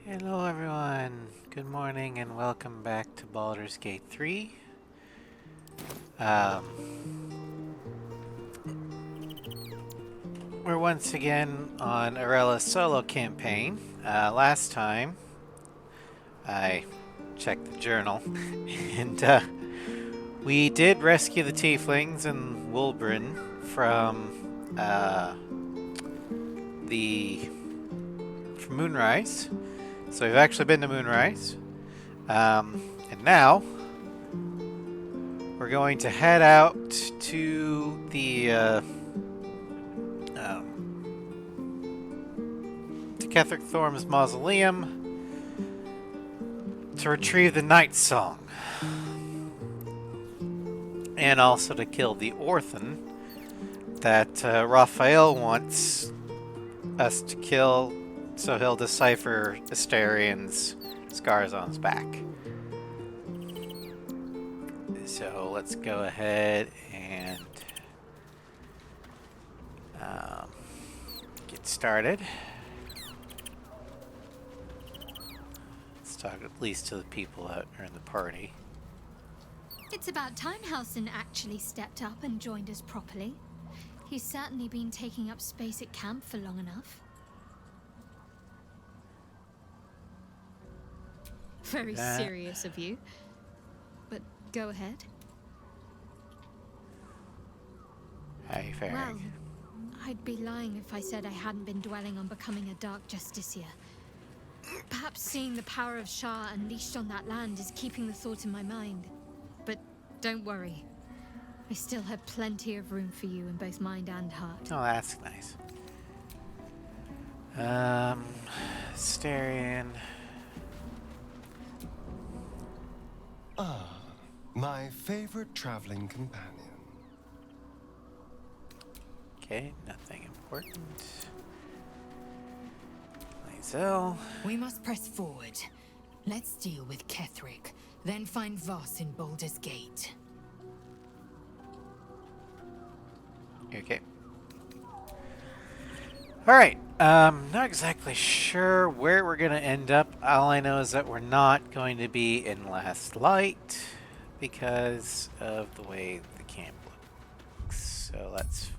Hello everyone, good morning and welcome back to Baldur's Gate 3. Um, we're once again on Arella's solo campaign. Last time, I checked the journal, and we did rescue the Tieflings and Wulbrin the from Moonrise. So we've actually been to Moonrise. And now we're going to head out to the to Ketheric Thorm's mausoleum to retrieve the Night Song, and also to kill the Orphan that Raphael wants us to kill, so he'll decipher Astarion's scars on his back. So let's go ahead and get started. Let's talk at least to the people that are in the party. It's about time Halsin actually stepped up and joined us properly. He's certainly been taking up space at camp for long enough. Very serious of you. But go ahead. How are you faring? Well, I'd be lying if I said I hadn't been dwelling on becoming a Dark Justiciar. Perhaps seeing the power of Shah unleashed on that land is keeping the thought in my mind. But don't worry. I still have plenty of room for you in both mind and heart. Oh, that's nice. Astarion. Ah, my favorite traveling companion. Okay, nothing important. Lae'zel. We must press forward. Let's deal with Ketheric, then find Voss in Baldur's Gate. Okay. Alright, not exactly sure where we're gonna end up. All I know is that we're not going to be in Last Light because of the way the camp looks. So let's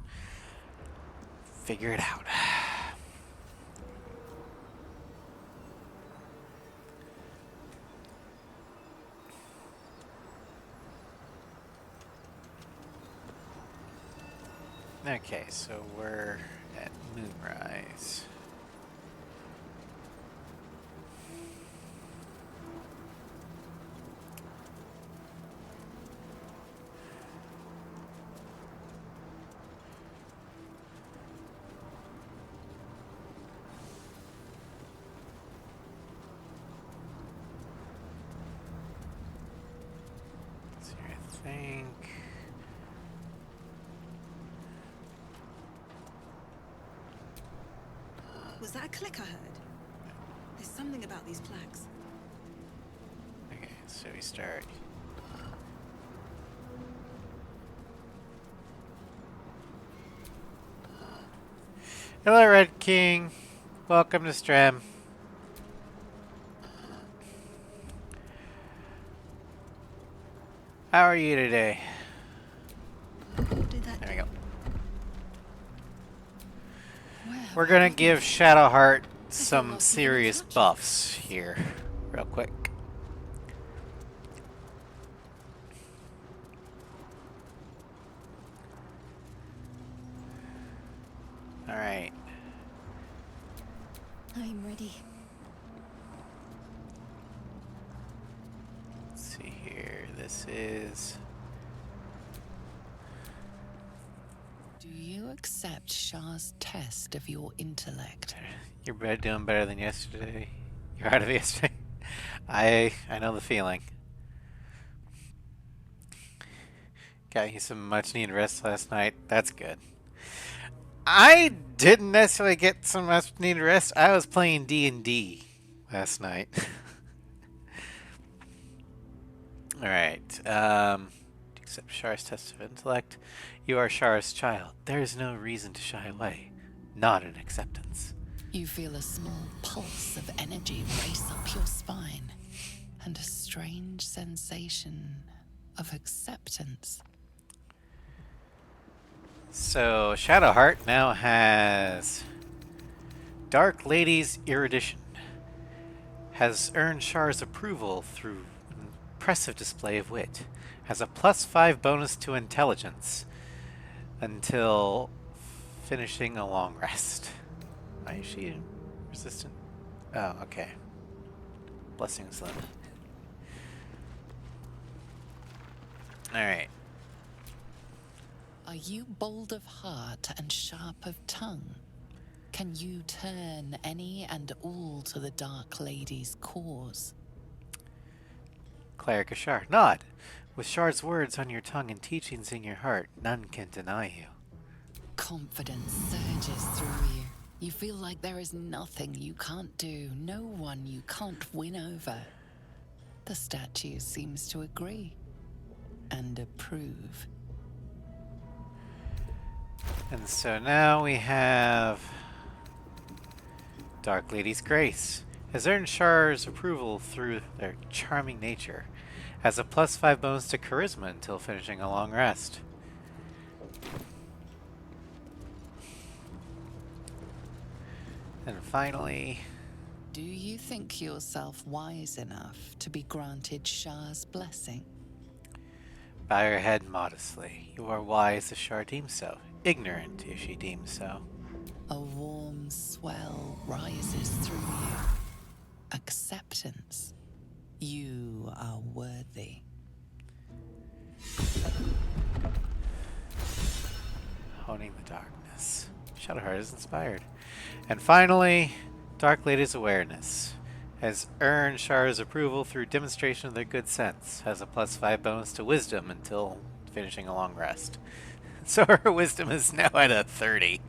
figure it out. Okay, so we're at Moonrise. Let's see, I think. Was that a click I heard? There's something about these plaques. Okay, so we start. Hello, Red King. Welcome to Stram. How are you today? What did that There we do? go. Where We're have gonna I give been? Shadowheart Guess I some lost the serious touch. buffs here, real quick. Alright. I'm ready. Let's see here. This is. Do you accept Shah's test of your intellect? You're doing better than yesterday. You're out of yesterday. I know the feeling. Got you some much needed rest last night. That's good. I didn't necessarily get some much needed rest. I was playing D&D last night. All right. Accept Shar's test of intellect. You are Shar's child. There is no reason to shy away. Not an acceptance. You feel a small pulse of energy race up your spine, and a strange sensation of acceptance. So Shadowheart now has Dark Lady's erudition. Has earned Char's approval through impressive display of wit. Has a +5 bonus to intelligence until finishing a long rest. Why is she resistant? Oh, okay. Blessings then. Alright. Are you bold of heart and sharp of tongue? Can you turn any and all to the Dark Lady's cause? Cleric of Shar. Nod. With Shar's words on your tongue and teachings in your heart, none can deny you. Confidence surges through you. You feel like there is nothing you can't do, no one you can't win over. The statue seems to agree and approve. And so now we have Dark Lady's Grace. Has earned Shar's approval through their charming nature. Has a +5 bonus to charisma until finishing a long rest. And finally, Do you think yourself wise enough to be granted Shah's blessing? bow your head modestly. You are wise if Shar deems so. Ignorant if she deems so. A warm swell rises through you. Acceptance. You are worthy. Honing the darkness. Shadowheart is inspired. And finally, Dark Lady's awareness. Has earned Shar's approval through demonstration of their good sense. Has a +5 bonus to wisdom until finishing a long rest. So her wisdom is now at a 30.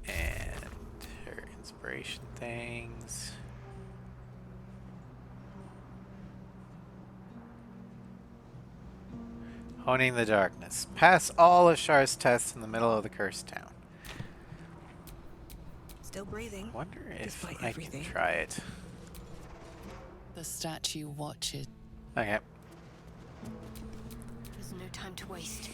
And her inspiration things. Honing the darkness. Pass all of Shar's tests in the middle of the cursed town. Still breathing. Wonder if Despite I everything. can try it. The statue watches. Okay. There's no time to waste.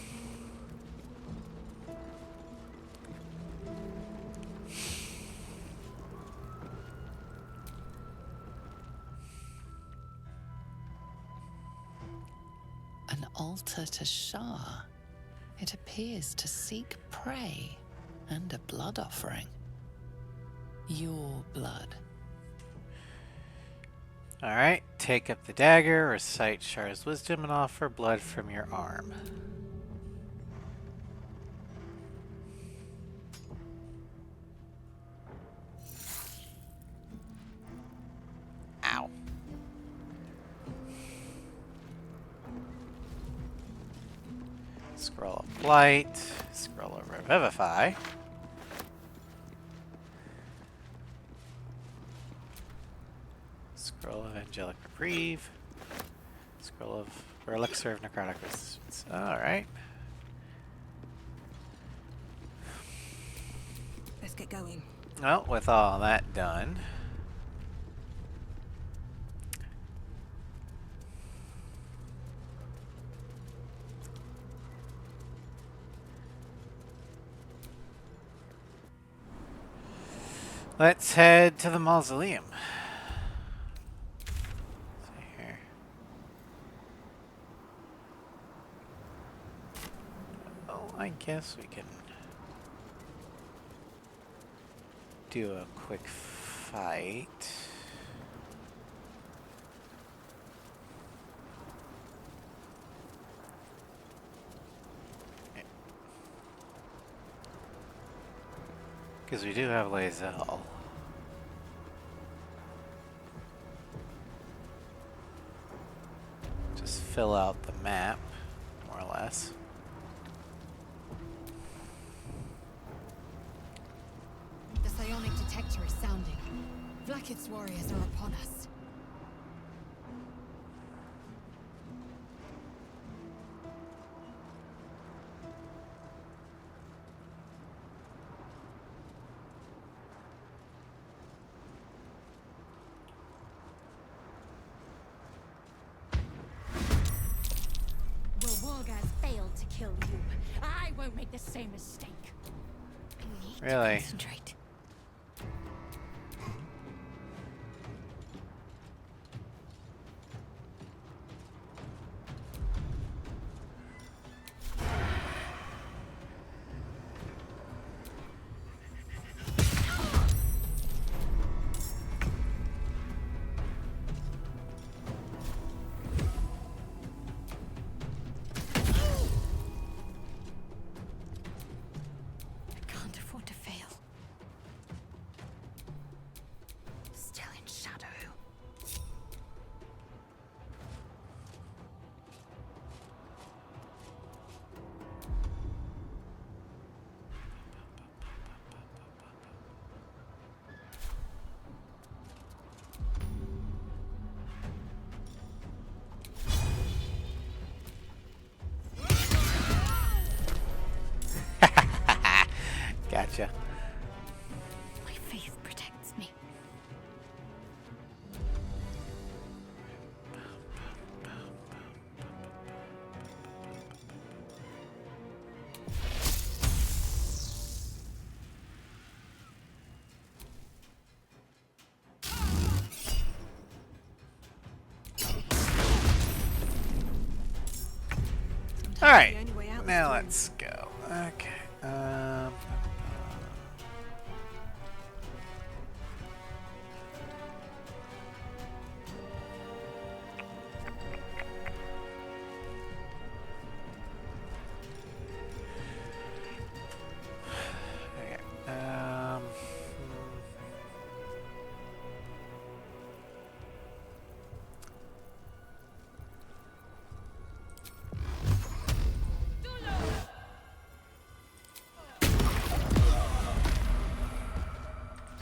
An altar to Shah. It appears to seek prey and a blood offering. Your blood. Alright, take up the dagger, recite Shar's wisdom, and offer blood from your arm. Ow. Scroll of Blight, scroll of Revivify. Scroll of Angelic Reprieve. Scroll of Elixir of Necrotic Resistance. Alright. Let's get going. Well, with all that done, let's head to the mausoleum. See here. Oh, I guess we can do a quick fight. Because we do have Lae'zel. Just fill out the map, more or less. The psionic detector is sounding. Blacket's warriors are upon us. the same mistake. I need Really? to concentrate. I can't afford to fail. Still in shadow. Gotcha. My faith protects me. Sometimes All right. the only way out is Now through. let's go. Okay. Okay.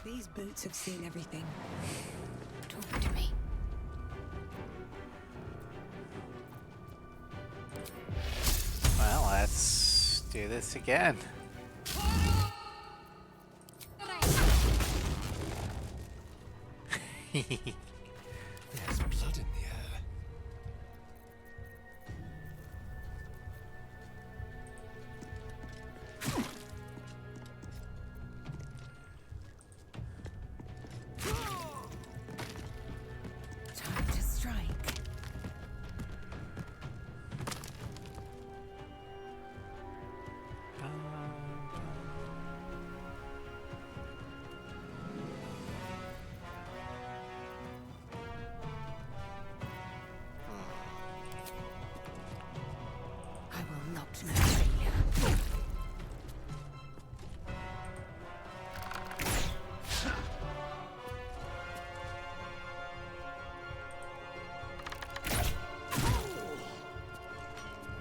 These boots have seen everything. Talk to me. Well, let's do this again. There's blood in the air. Time to strike. I will not know failure.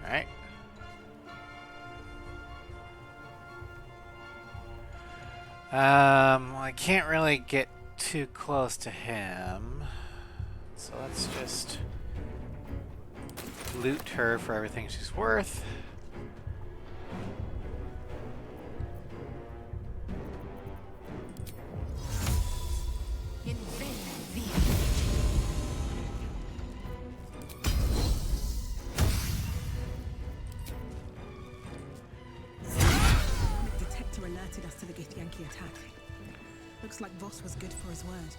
All right. Well, I can't really get too close to him, so let's just loot her for everything she's worth. In vain, thee. The detector alerted us to the Githyanki attack. Looks like Voss was good for his word.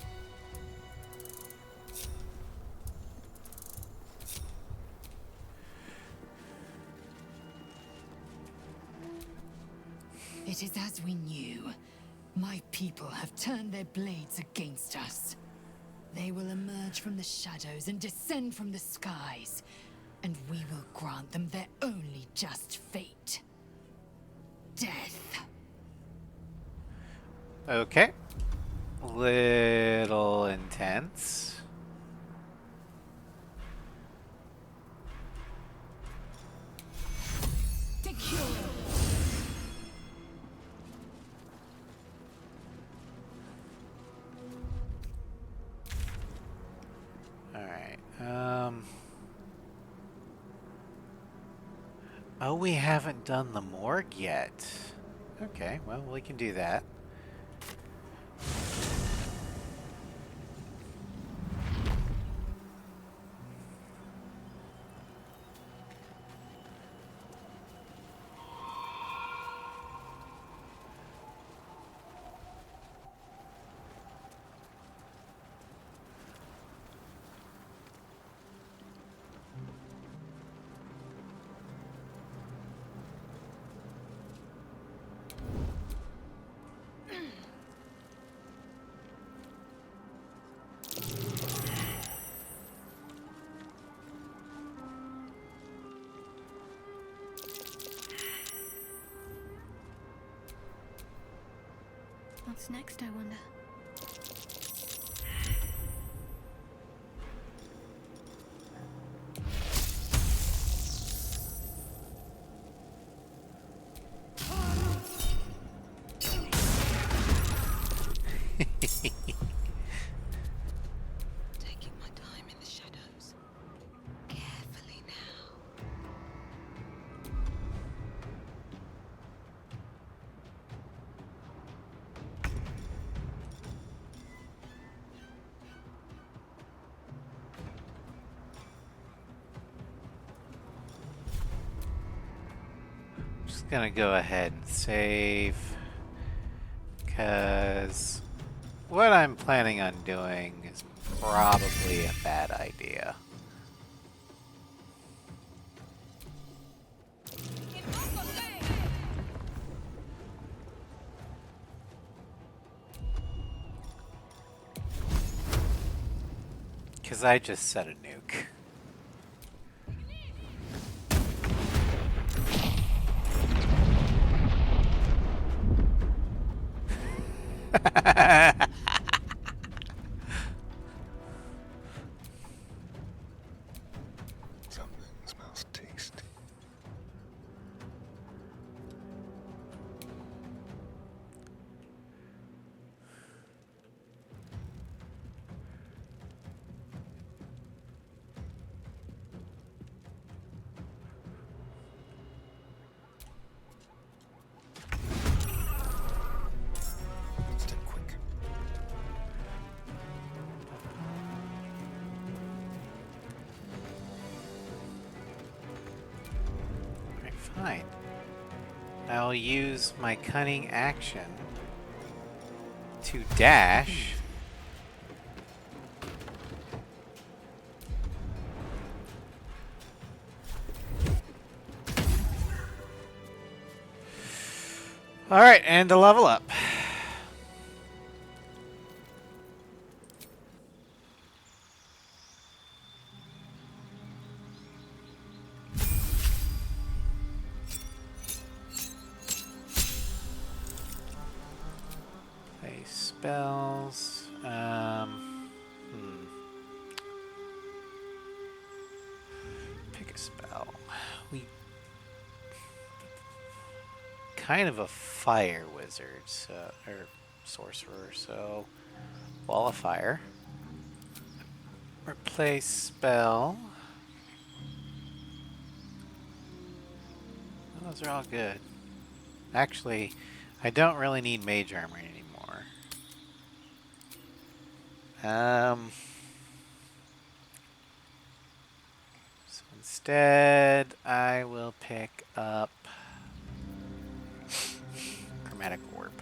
It is as we knew. My people have turned their blades against us. They will emerge from the shadows and descend from the skies, and we will grant them their only just fate. Death. Okay. Little intense. All right. Oh, we haven't done the morgue yet. Okay, well, we can do that. What's next, I wonder? Taking my time in the shadows. Carefully now. Just gonna go ahead and save, because what I'm planning on doing is probably a bad idea. Because I just set a nuke. Something smells tasty. Step quick. Right, fine. I'll use my cunning action to dash. Alright, and to level up. Play spells. Pick a spell. We kind of a fire wizard, so, or sorcerer, so wall of fire. Replace spell. Those are all good. Actually, I don't really need mage armor anymore. So instead, I will pick up Chromatic Orb.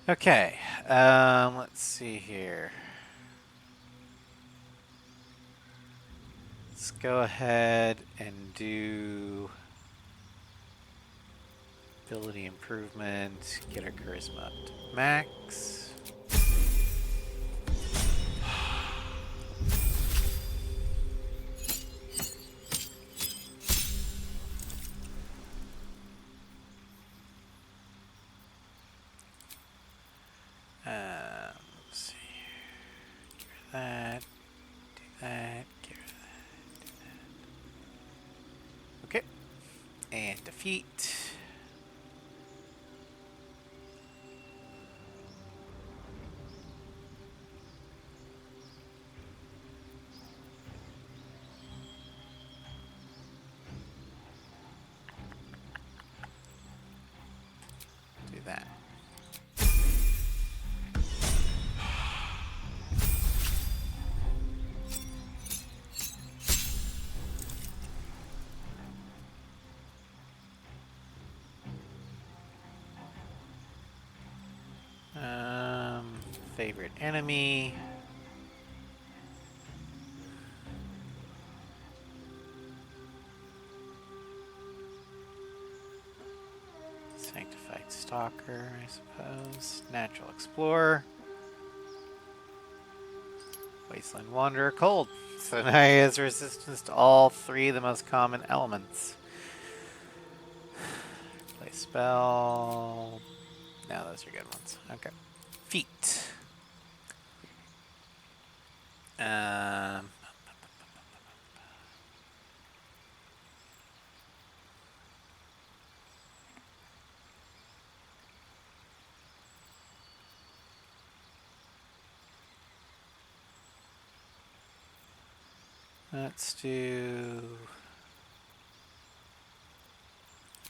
Okay, let's see here. Let's go ahead and do ability improvement, get our charisma up to max. Let's see. Get rid of that. Do that. Get rid of that. Do that. Okay. And defeat. Do that. Favorite enemy. Sanctified Stalker, I suppose. Natural Explorer. Wasteland Wanderer, Cold. So now he has resistance to all three of the most common elements. Play Spell. No, those are good ones. Okay. Feet. Um, let's do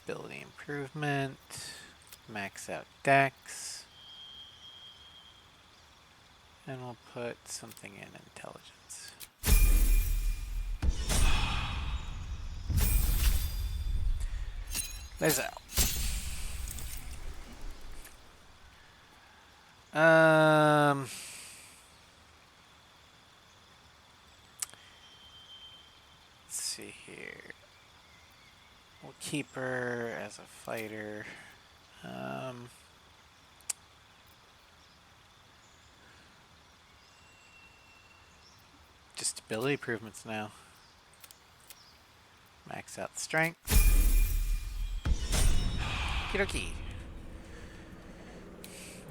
ability improvement. Max out Dex. And we'll put something in intelligence. There's out. Let's see here. We'll keep her as a fighter. Just ability improvements now. Max out strength. Okie dokie.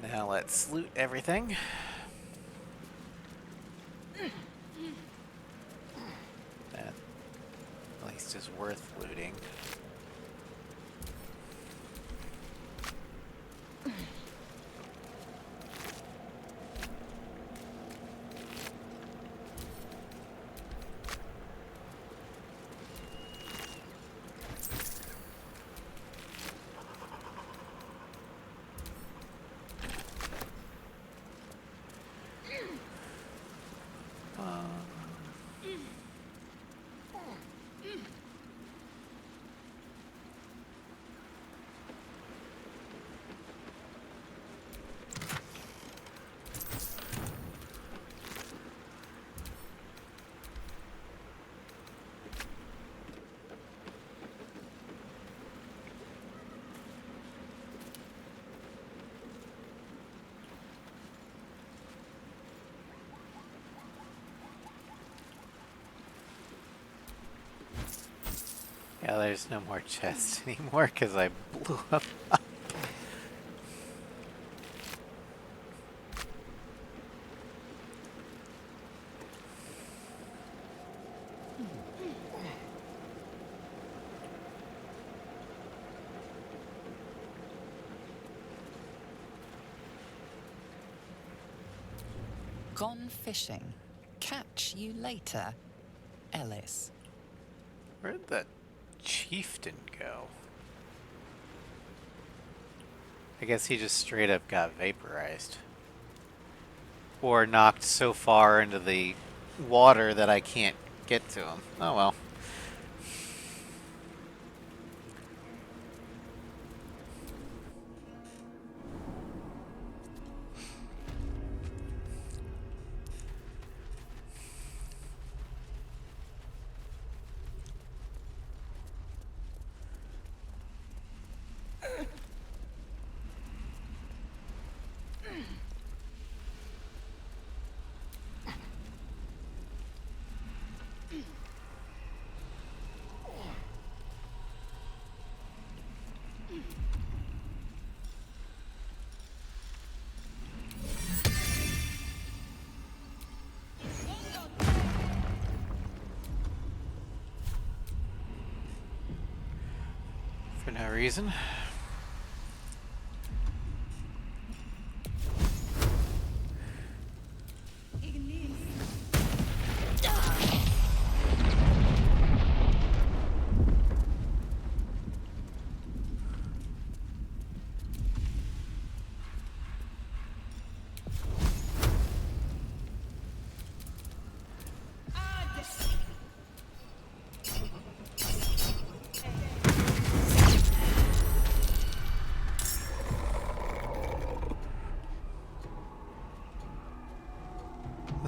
Now let's loot everything. That at least is worth looting. Yeah, there's no more chests anymore because I blew up. Gone fishing. Catch you later, Ellis. Where'd the chieftain go? I guess he just straight up got vaporized. Or knocked so far into the water that I can't get to him. Oh well. For no reason.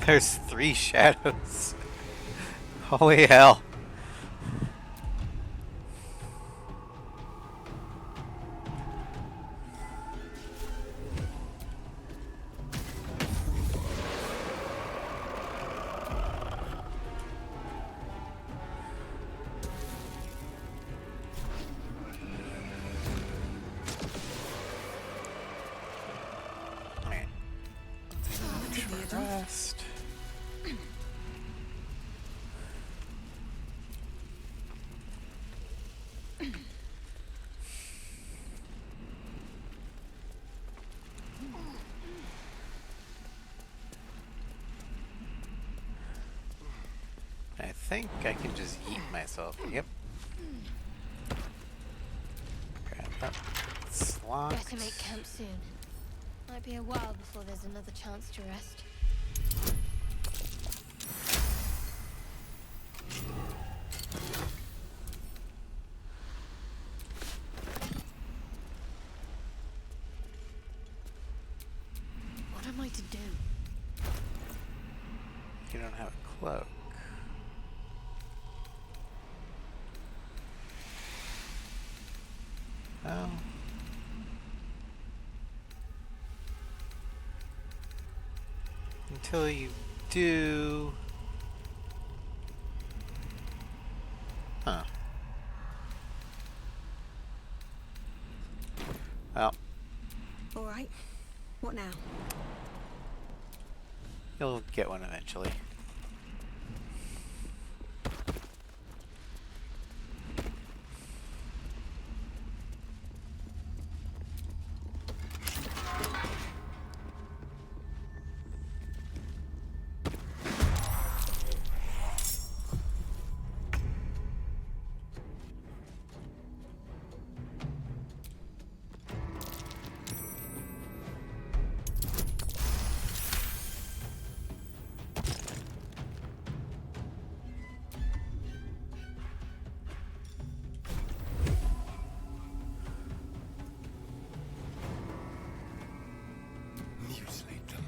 There's 3 shadows. Holy hell. think I can just yeet myself. Yep. Grab that slot. Better make camp soon. Might be a while before there's another chance to rest. What am I to do? You don't have a cloak. Oh. Until you do. Huh. Well, All right. What now? you'll get one eventually. Mutilate them.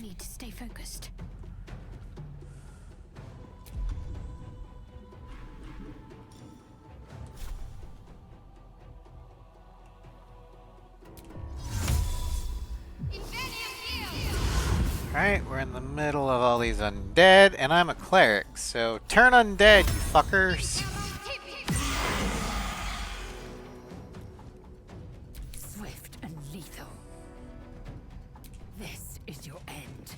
Need to stay focused. Alright, we're in the middle of all these undead, and I'm a cleric, so turn undead, you fuckers! Swift and lethal. This is your end.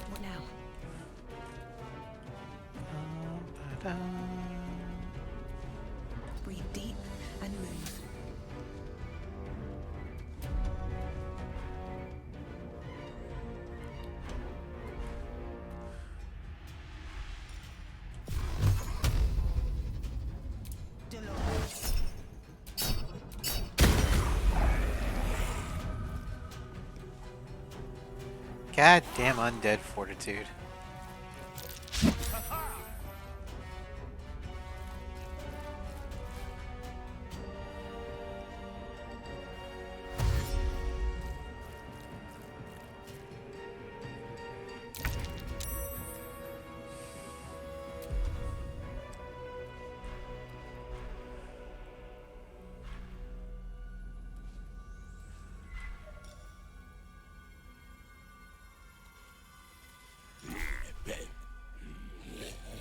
What now? Breathe deep and move. Goddamn undead fortitude.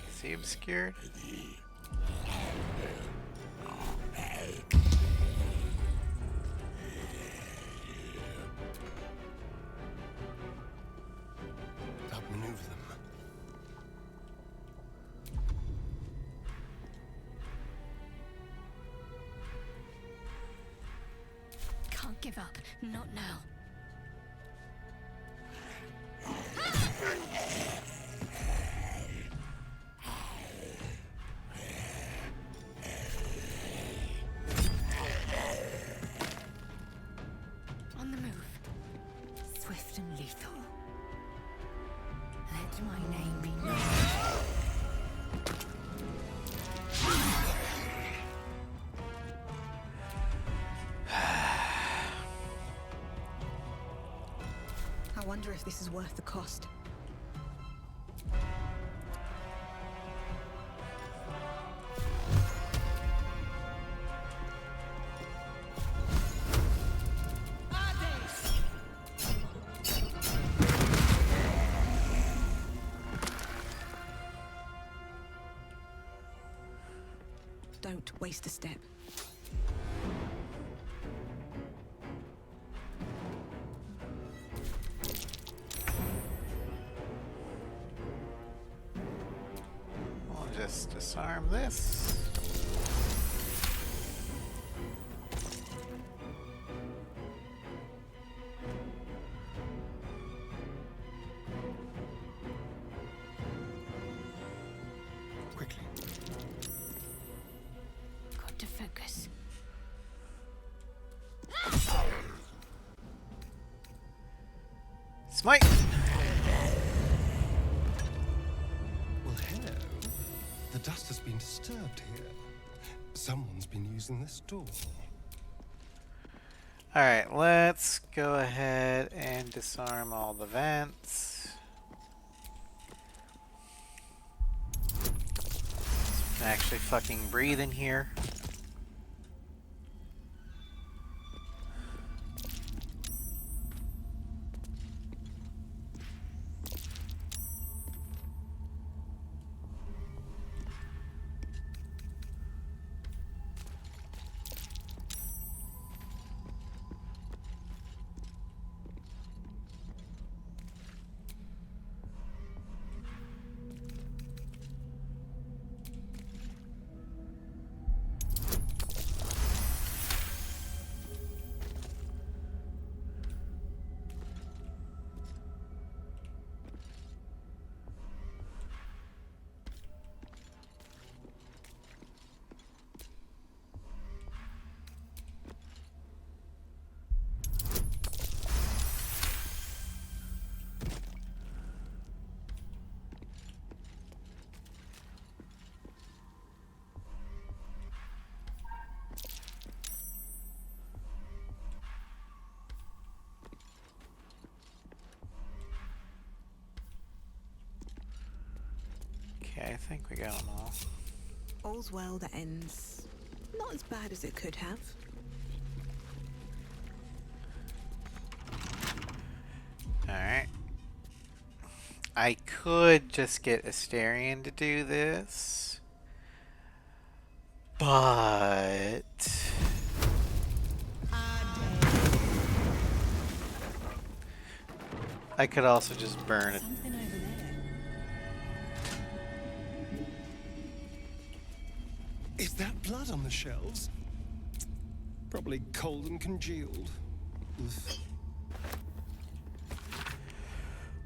Is he obscured? Outmaneuver them. Can't give up. Not now. On the move. Swift and lethal. Let my name be known. I wonder if this is worth the cost. Don't waste a step. disarm this. Quickly. Got to focus. Smite! Well, hello. The dust has been disturbed here. Someone's been using this door. Alright, let's go ahead and disarm all the vents. Can actually fucking breathe in here. Okay, I think we got them all. All's well that ends not as bad as it could have. Alright. I could just get Asterion to do this. But... I could also just burn it. Something over there. Is that blood on the shelves? Probably cold and congealed. Oof.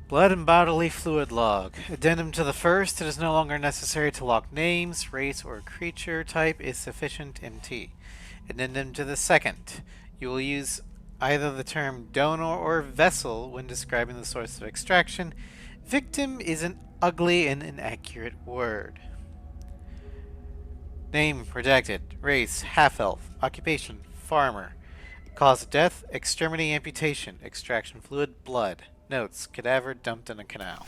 Blood and bodily fluid log. Addendum to the first, it is no longer necessary to log names, race, or creature type is sufficient MT. Addendum to the second, you will use either the term donor or vessel when describing the source of extraction. Victim is an ugly and inaccurate word. Name redacted. Race half-elf. Occupation farmer. Cause of death extremity amputation. Extraction fluid blood. Notes cadaver dumped in a canal.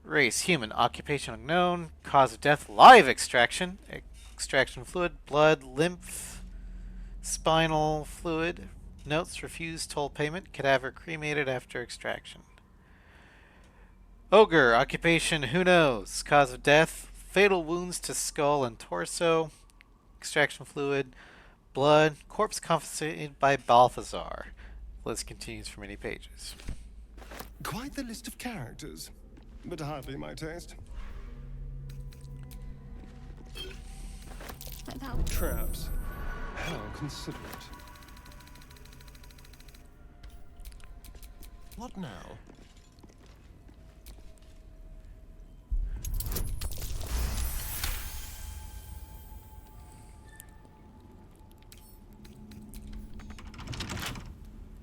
Race human. Occupation unknown. Cause of death live extraction. Extraction fluid blood lymph spinal fluid. Notes refused toll payment. Cadaver cremated after extraction. Ogre. Occupation who knows. Cause of death fatal wounds to skull and torso. Extraction fluid blood. Corpse confiscated by Balthazar. List continues for many pages. Quite the list of characters, but hardly my taste. Without Traps. How considerate. What now?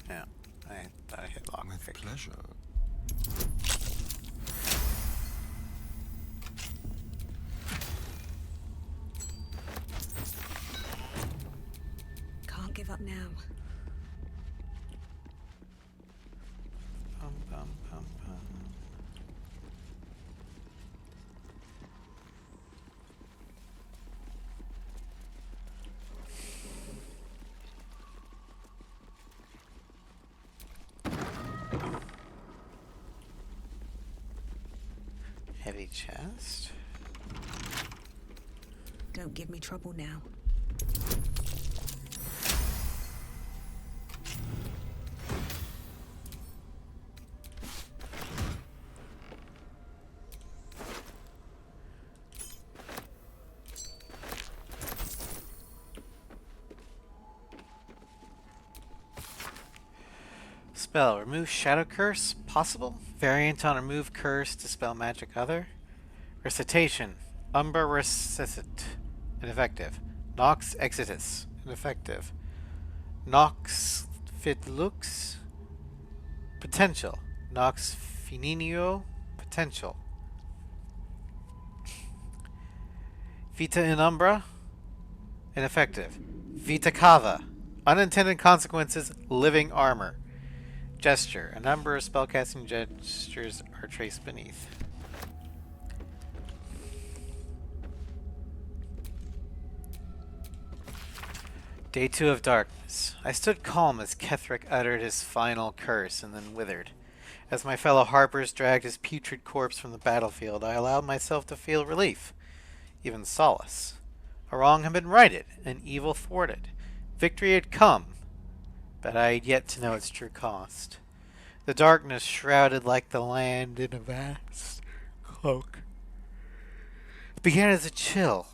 Yeah, I thought I hit lock. With pleasure. Can't give up now. Bum, bum, bum, bum. Heavy chest. Don't give me trouble now. Spell. Remove Shadow Curse. Possible. Variant on Remove Curse. Dispel Magic Other. Recitation. Umbra Recessit. Ineffective. Nox Exitus. Ineffective. Nox Fitlux. Potential. Nox Fininio. Potential. Vita in Umbra. Ineffective. Vita Cava. Unintended consequences. Living armor. Gesture. A number of spellcasting gestures are traced beneath. Day 2 of Darkness. I stood calm as Ketheric uttered his final curse and then withered. As my fellow harpers dragged his putrid corpse from the battlefield, I allowed myself to feel relief, even solace. A wrong had been righted, an evil thwarted. Victory had come, but I had yet to know its true cost. The darkness shrouded like the land in a vast cloak. It began as a chill,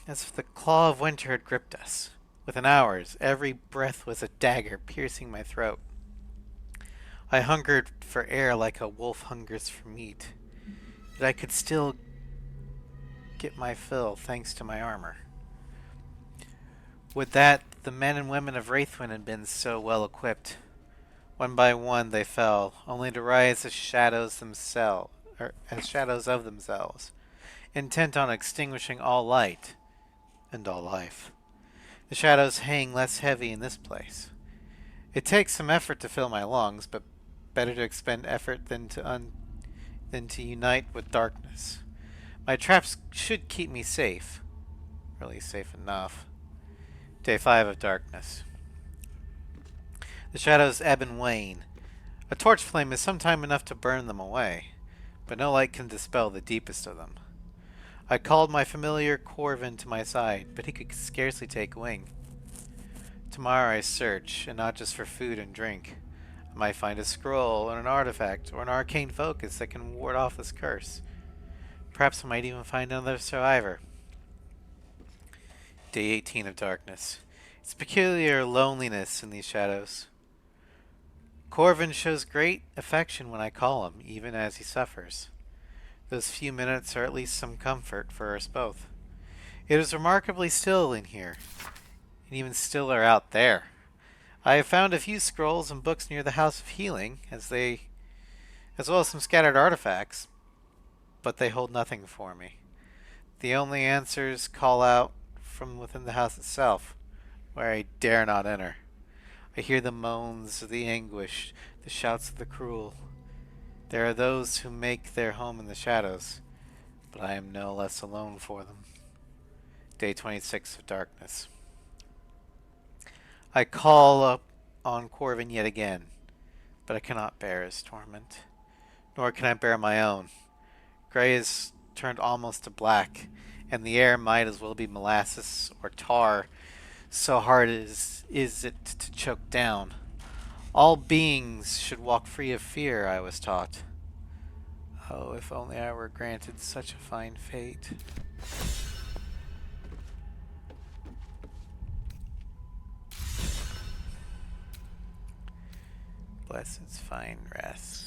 as if the claw of winter had gripped us. Within hours, every breath was a dagger piercing my throat. I hungered for air like a wolf hungers for meat, yet I could still get my fill thanks to my armor. Would that the men and women of Wraithwind had been so well equipped. One by one they fell, only to rise as shadows of themselves, intent on extinguishing all light and all life. The shadows hang less heavy in this place. It takes some effort to fill my lungs, but better to expend effort than to unite with darkness. My traps should keep me safe. Really safe enough. Day 5 of Darkness. The shadows ebb and wane. A torch flame is sometime enough to burn them away, but no light can dispel the deepest of them. I called my familiar Corvin to my side, but he could scarcely take wing. Tomorrow I search, and not just for food and drink. I might find a scroll, or an artifact, or an arcane focus that can ward off this curse. Perhaps I might even find another survivor. Day 18 of Darkness. It's peculiar loneliness in these shadows. Corvin shows great affection when I call him, even as he suffers. Those few minutes are at least some comfort for us both. It is remarkably still in here, and even stiller out there. I have found a few scrolls and books near the House of Healing, as well as some scattered artifacts, but they hold nothing for me. The only answers call out from within the house itself, where I dare not enter. I hear the moans of the anguished, the shouts of the cruel. There are those who make their home in the shadows, but I am no less alone for them. Day 26 of Darkness. I call up on Corvin yet again, but I cannot bear his torment, nor can I bear my own. Gray is turned almost to black, and the air might as well be molasses or tar, so hard is it to choke down. All beings should walk free of fear, I was taught. Oh, if only I were granted such a fine fate. Bless its fine rest.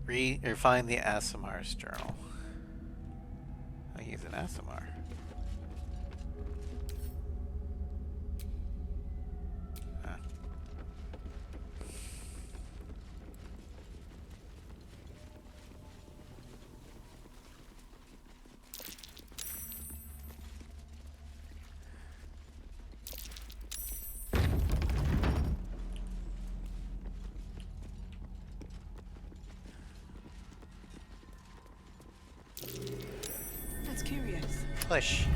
Read or find the Asimar's journal. Oh, he's an Asimar. Huh. That's curious. Push.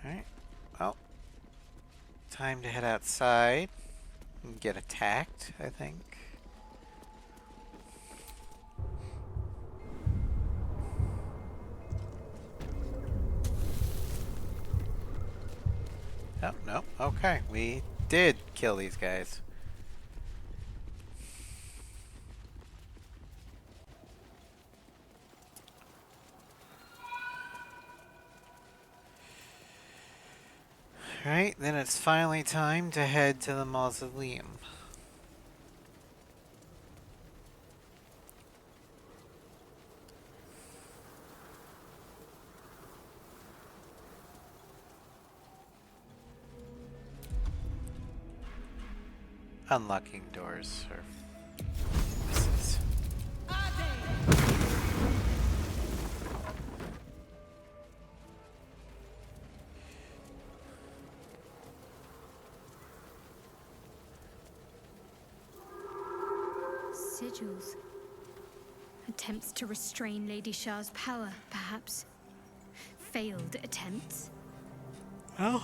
Alright. Well, time to head outside and get attacked, I think. Oh, no. Okay, we did kill these guys. Right, then it's finally time to head to the mausoleum. Unlocking doors or misses. Sigils. Attempts to restrain Lady Shah's power, perhaps. Failed attempts. Well,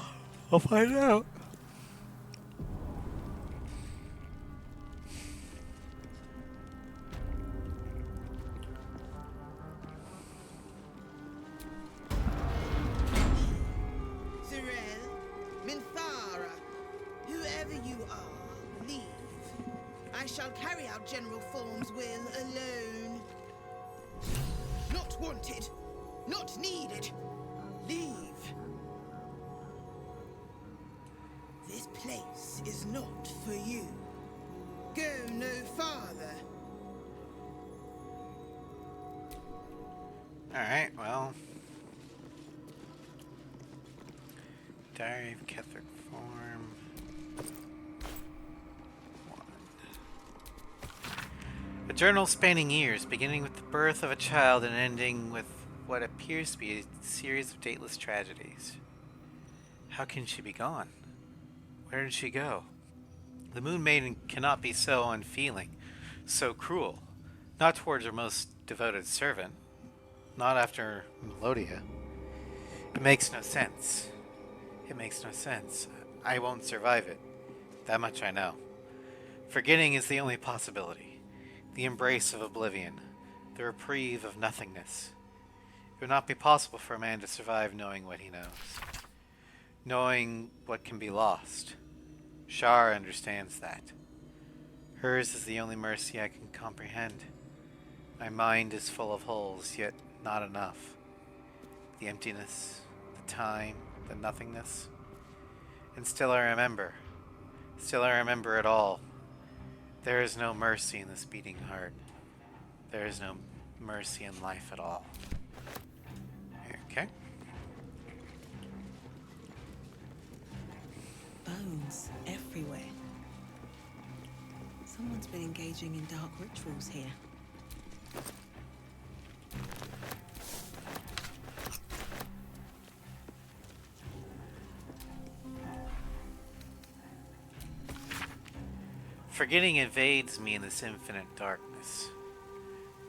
I'll find out. Zerel, Minthara, whoever you are, leave. I shall carry out General Form's will alone. Not wanted, not needed. Leave. This place is not for you. Go no farther. Alright, well. Diary of Ketheric Form. 1. A journal spanning years, beginning with the birth of a child and ending with what appears to be a series of dateless tragedies. How can she be gone? Where did she go? The Moon Maiden cannot be so unfeeling, so cruel. Not towards her most devoted servant. Not after Melodia. It makes no sense. It makes no sense. I won't survive it. That much I know. Forgetting is the only possibility. The embrace of oblivion. The reprieve of nothingness. It would not be possible for a man to survive knowing what he knows. Knowing what can be lost. Shar understands that. Hers is the only mercy I can comprehend. My mind is full of holes, yet not enough. The emptiness, the time, the nothingness. And still I remember. Still I remember it all. There is no mercy in this beating heart. There is no mercy in life at all. Okay. Bones everywhere. Someone's been engaging in dark rituals here. Forgetting invades me in this infinite darkness.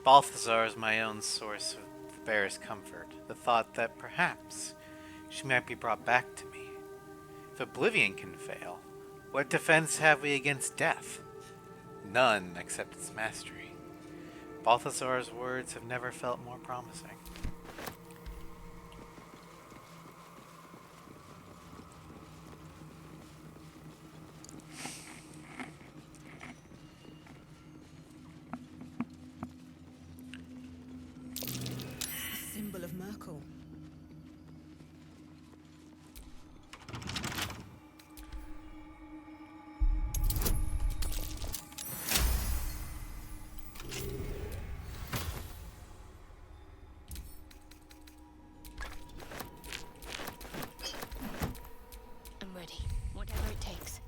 Balthazar is my own source of the barest comfort, the thought that perhaps she might be brought back to me. If oblivion can fail, what defense have we against death? None except its mastery. Balthazar's words have never felt more promising. A symbol of Merkel. I'm ready. Whatever it takes.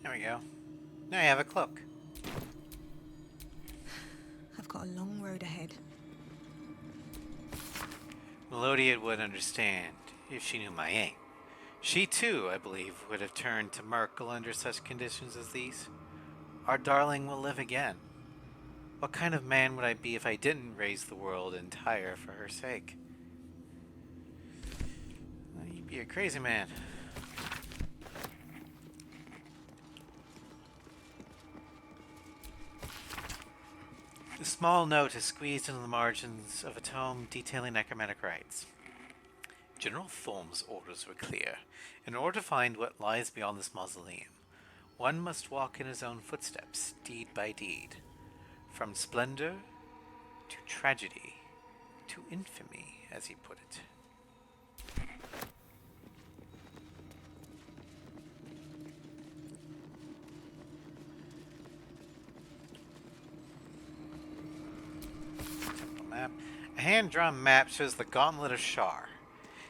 There we go. Now you have a cloak. I've got a long road ahead. Melodia would understand if she knew my aim. She too, I believe, would have turned to Merkel under such conditions as these. Our darling will live again. What kind of man would I be if I didn't raise the world entire for her sake? You'd be a crazy man. A small note is squeezed into the margins of a tome detailing necromantic rites. General Thorm's orders were clear. In order to find what lies beyond this mausoleum, one must walk in his own footsteps, deed by deed. From splendor to tragedy to infamy, as he put it. Temple map. A hand-drawn map shows the Gauntlet of Shar.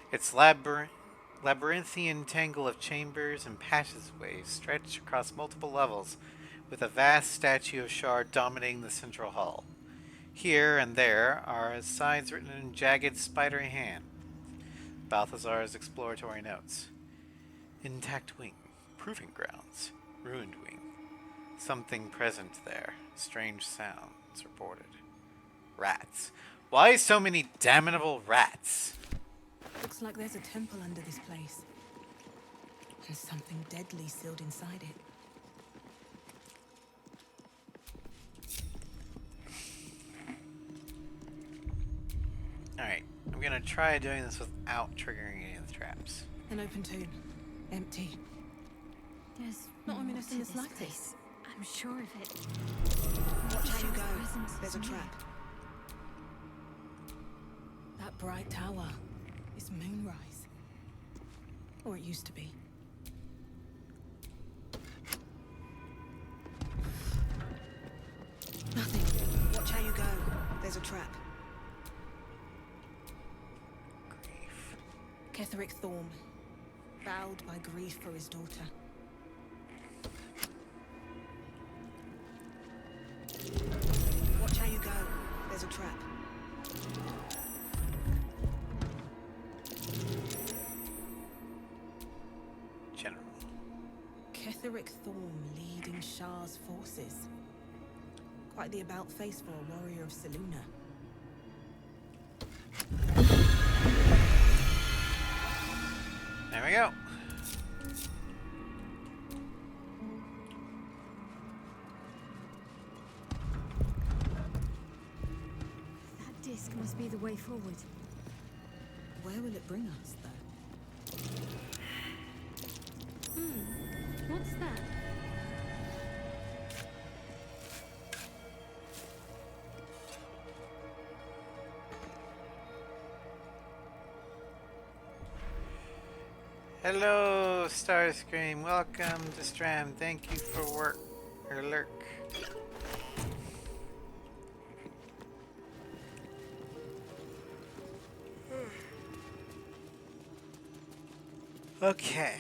Its labyrinthian tangle of chambers and passageways stretch across multiple levels, with a vast statue of Shar dominating the central hall. Here and there are signs written in jagged, spidery hand. Balthazar's exploratory notes. Intact wing, proving grounds, ruined wing. Something present there. Strange sounds reported. Rats. Why so many damnable rats? Looks like there's a temple under this place. And something deadly sealed inside it. Alright, I'm gonna try doing this without triggering any of the traps. An open tomb. Empty. There's Not ominous more in to the this slightest. place. I'm sure of it. Watch how you Shah's go. presence There's a is near. trap. That bright tower is Moonrise. Or it used to be. Nothing. Watch how you go. There's a trap. Grief. Ketheric Thorm, bowed by grief for his daughter. Watch how you go. There's a trap. General. Ketheric Thorm leading Shah's forces. Quite the about face for a warrior of Selûne. There we go. That disc must be the way forward. Where will it bring us, though? What's that? Hello, Starscream. Welcome to Stram. Thank you for work or lurk. Okay.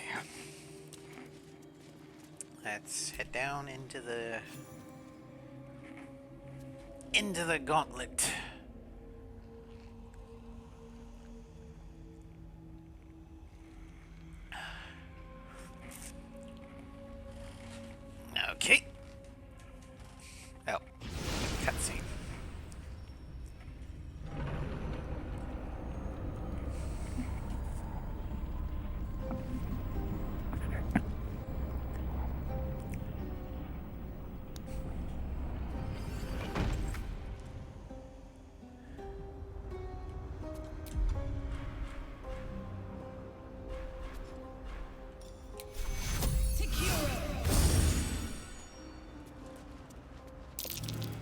Let's head down into the gauntlet. Okay. Oh, cutscene.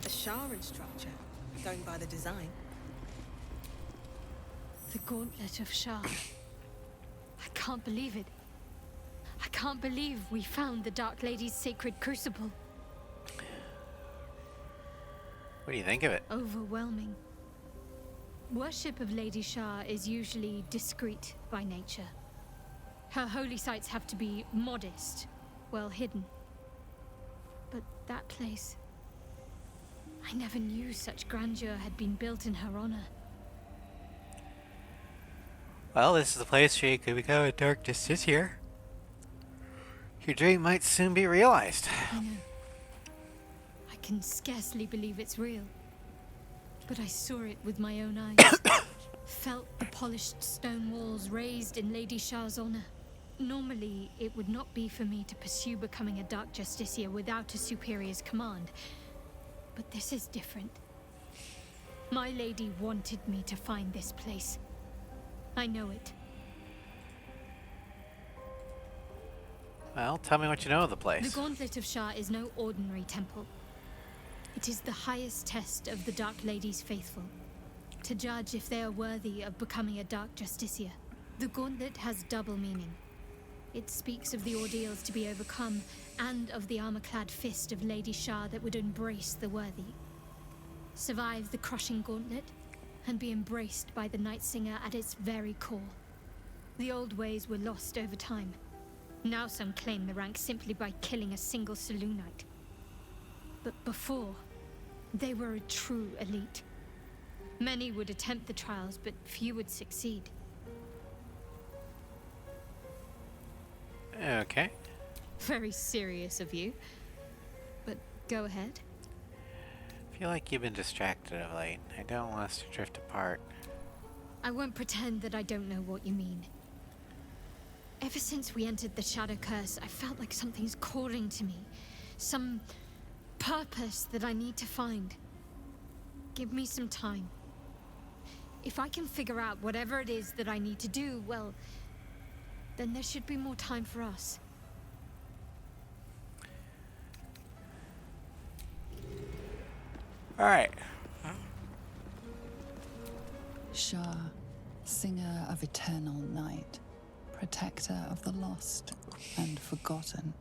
A Sharan structure, going by the design. The Gauntlet of Shah. I can't believe it. I can't believe we found the Dark Lady's sacred crucible. What do you think of it? Overwhelming. Worship of Lady Shah is usually discreet by nature. Her holy sites have to be modest, well hidden. But that place... I never knew such grandeur had been built in her honor. Well, this is the place where you could become a dark justiciar. Your dream might soon be realized. I know. I can scarcely believe it's real. But I saw it with my own eyes. Felt the polished stone walls raised in Lady Shah's honor. Normally, it would not be for me to pursue becoming a Dark Justiciar without a superior's command. But this is different. My lady wanted me to find this place. I know it. Well, tell me what you know of the The place. Gauntlet of Shah is no ordinary temple. It is the highest test of the Dark Lady's faithful, to judge if they are worthy of becoming a Dark Justiciar. The Gauntlet has double meaning. It speaks of the ordeals to be overcome, and of the armor-clad fist of Lady Shah that would embrace the worthy. Survive the crushing gauntlet, and be embraced by the Night Singer at its very core. The old ways were lost over time. Now some claim the rank simply by killing a single saloon knight. But before, they were a true elite. Many would attempt the trials, but few would succeed. Okay. Very serious of you. But go ahead. I feel like you've been distracted of late. I don't want us to drift apart. I won't pretend that I don't know what you mean. Ever since we entered the Shadow Curse, I felt like something's calling to me. Some purpose that I need to find. Give me some time. If I can figure out whatever it is that I need to do, well, then there should be more time for us. Alright. Shah, singer of eternal night, protector of the lost and forgotten.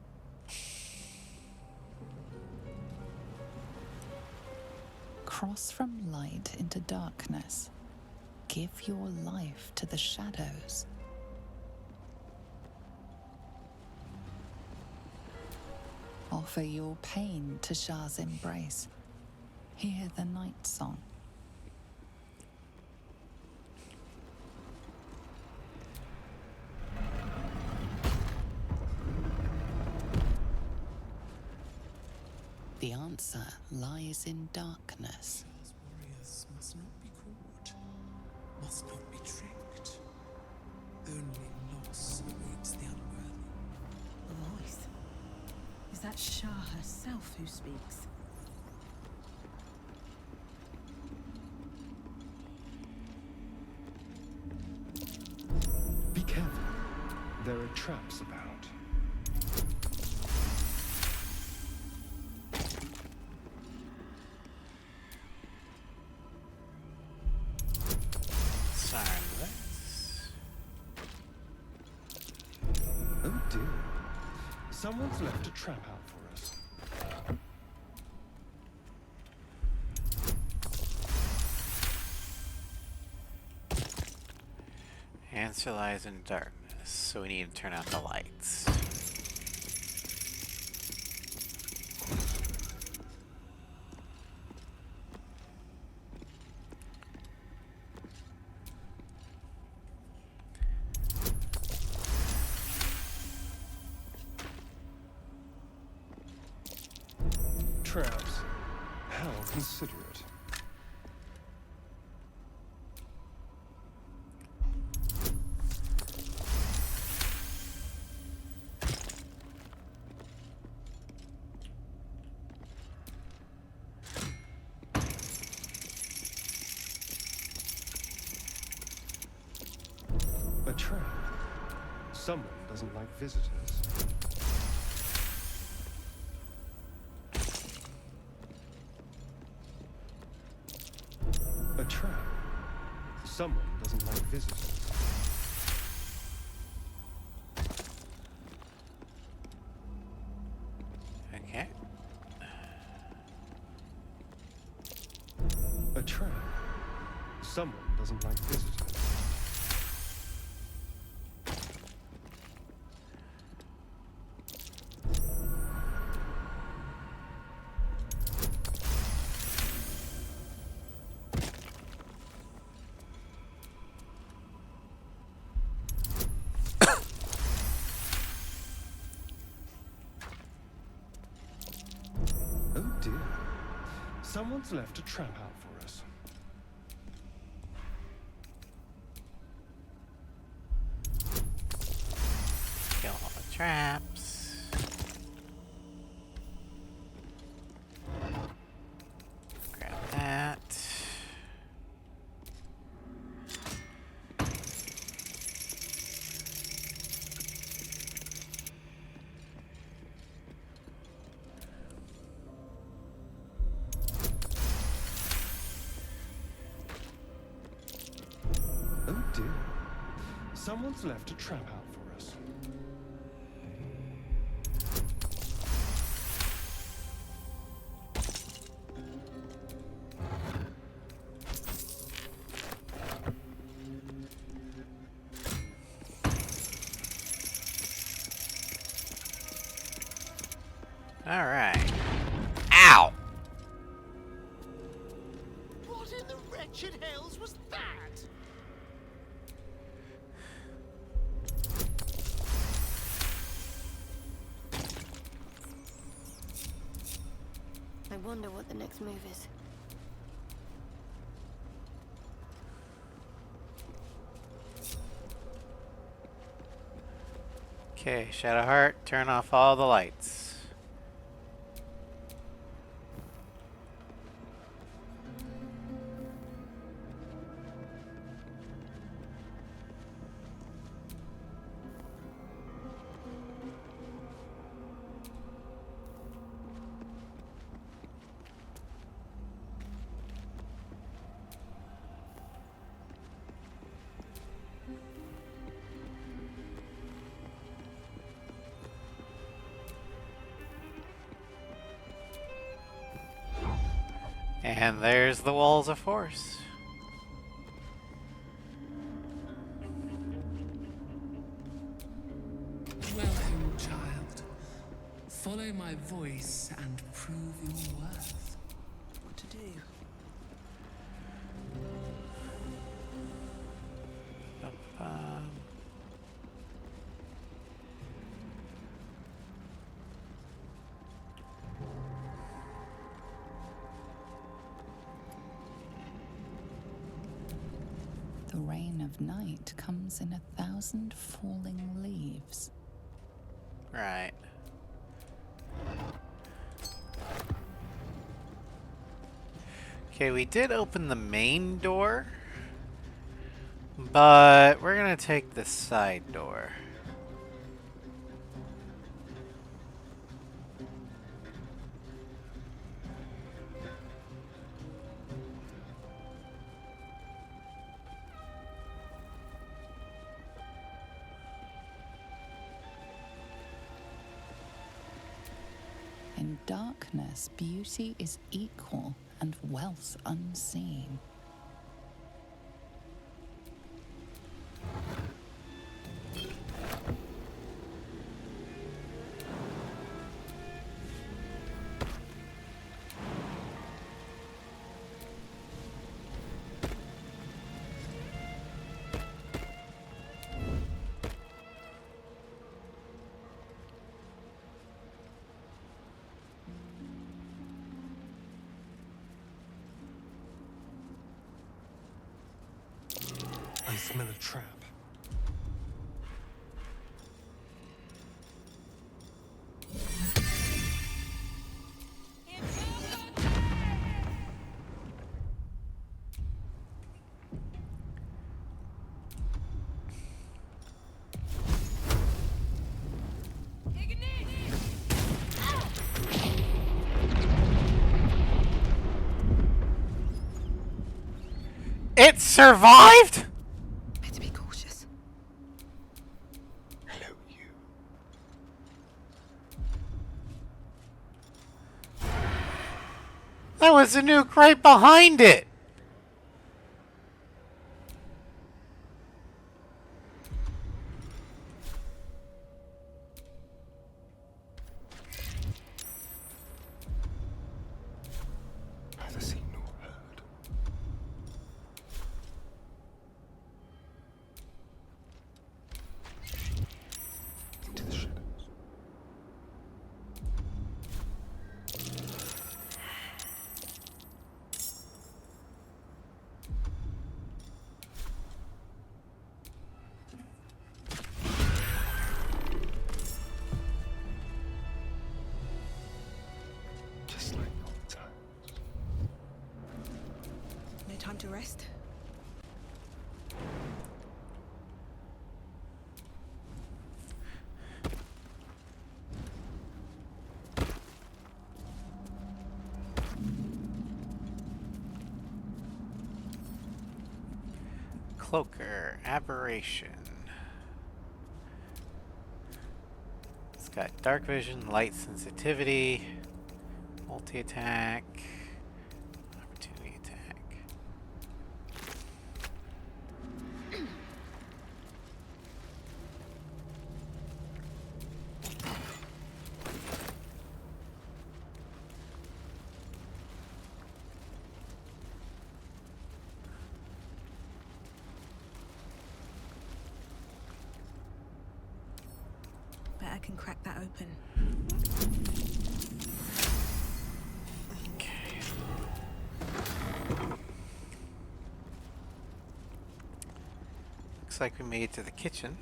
Cross from light into darkness. Give your life to the shadows. Offer your pain to Shah's embrace. Hear the night song. The answer lies in darkness. Shah's warriors must not be caught, must not be tricked. Only loss awaits the unworthy. The voice. Is that Shah herself who speaks? Be careful. There are traps about. Silence. Oh dear. Someone's left a trap out for us. Answer lies in darkness, so we need to turn out the lights. Traps. How considerate. A trap. Someone doesn't like visitors. A trap. Someone doesn't like visitors. Okay. A trap. Someone doesn't like visitors. Oh dear. Someone's left a trap out for us. Kill all the traps. Grab that. Oh dear. Someone's left a trap out for us. All right. Ow! What in the wretched hells was that? I wonder what the next move is. Okay, Shadowheart, turn off all the lights. And there's the walls of force. Welcome, child. Follow my voice and prove your worth. What to do? Um, The rain of night comes in 1,000 falling leaves. right. Okay, we did open the main door, but we're gonna take the side door. In darkness, beauty is equal and wealth unseen. I smell a trap. It survived? Better be cautious. Hello, you. There was a nuke right behind it. Neither seen nor heard. Into the shadows. Just like old times. No time to rest. Cloaker, Aberration. It's got Dark Vision, Light Sensitivity, Multi-attack, Opportunity attack. Bet I can crack that open. Okay. Looks like we made it to the kitchen.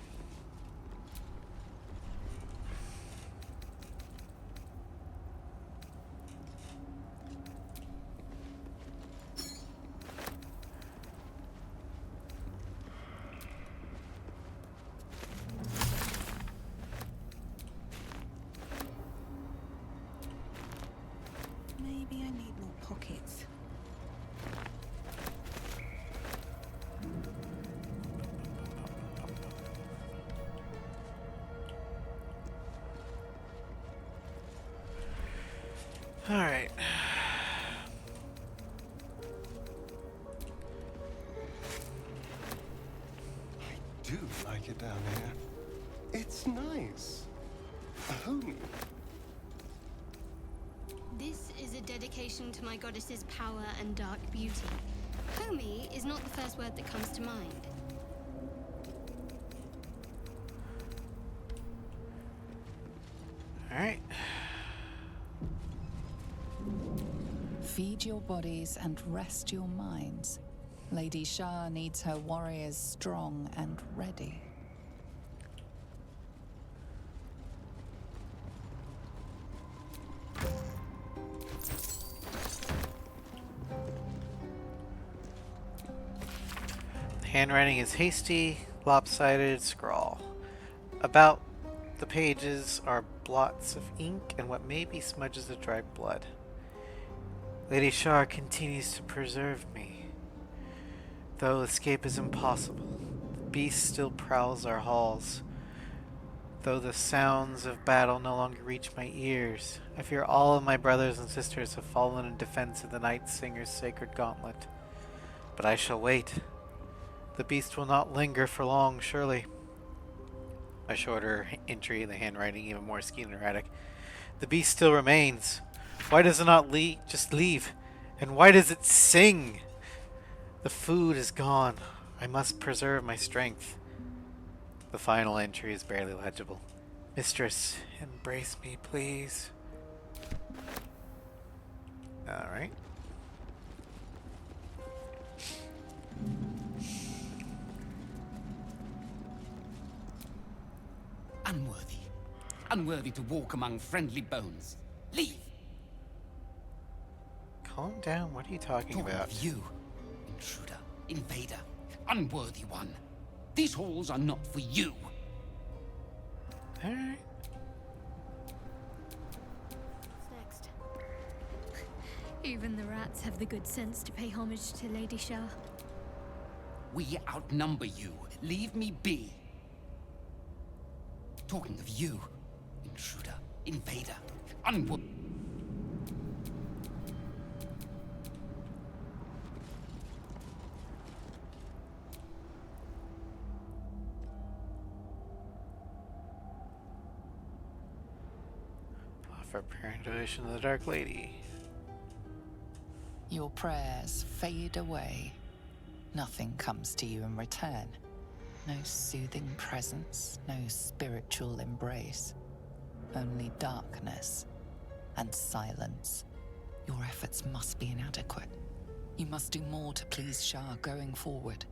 Maybe I need more pockets. All right. I do like it down here. It's nice. Homey. This is a dedication to my goddess's power and dark beauty. Homey is not the first word that comes to mind. All right. Feed your bodies and rest your minds. Lady Shah needs her warriors strong and ready. The handwriting is hasty, lopsided scrawl. About the pages are blots of ink and what may be smudges of dried blood. Lady Shar continues to preserve me. Though escape is impossible, the beast still prowls our halls. Though the sounds of battle no longer reach my ears, I fear all of my brothers and sisters have fallen in defense of the Night Singer's sacred gauntlet. But I shall wait. The beast will not linger for long, surely. A shorter entry, the handwriting even more scheme erratic. The beast still remains. Why does it not just leave? And why does it sing? The food is gone. I must preserve my strength. The final entry is barely legible. Mistress, embrace me, please. Alright. Unworthy. Unworthy to walk among friendly bones. Leave! Calm down, what are you talking about? Of you, intruder, invader, unworthy one. These halls are not for you. Alright. What's next? Even the rats have the good sense to pay homage to Lady Shah. We outnumber you. Leave me be. Talking of you, intruder, invader, unworthy. Offer parent devotion to the Dark Lady. Your prayers fade away. Nothing comes to you in return. No soothing presence, no spiritual embrace. Only darkness and silence. Your efforts must be inadequate. You must do more to please Shah going forward.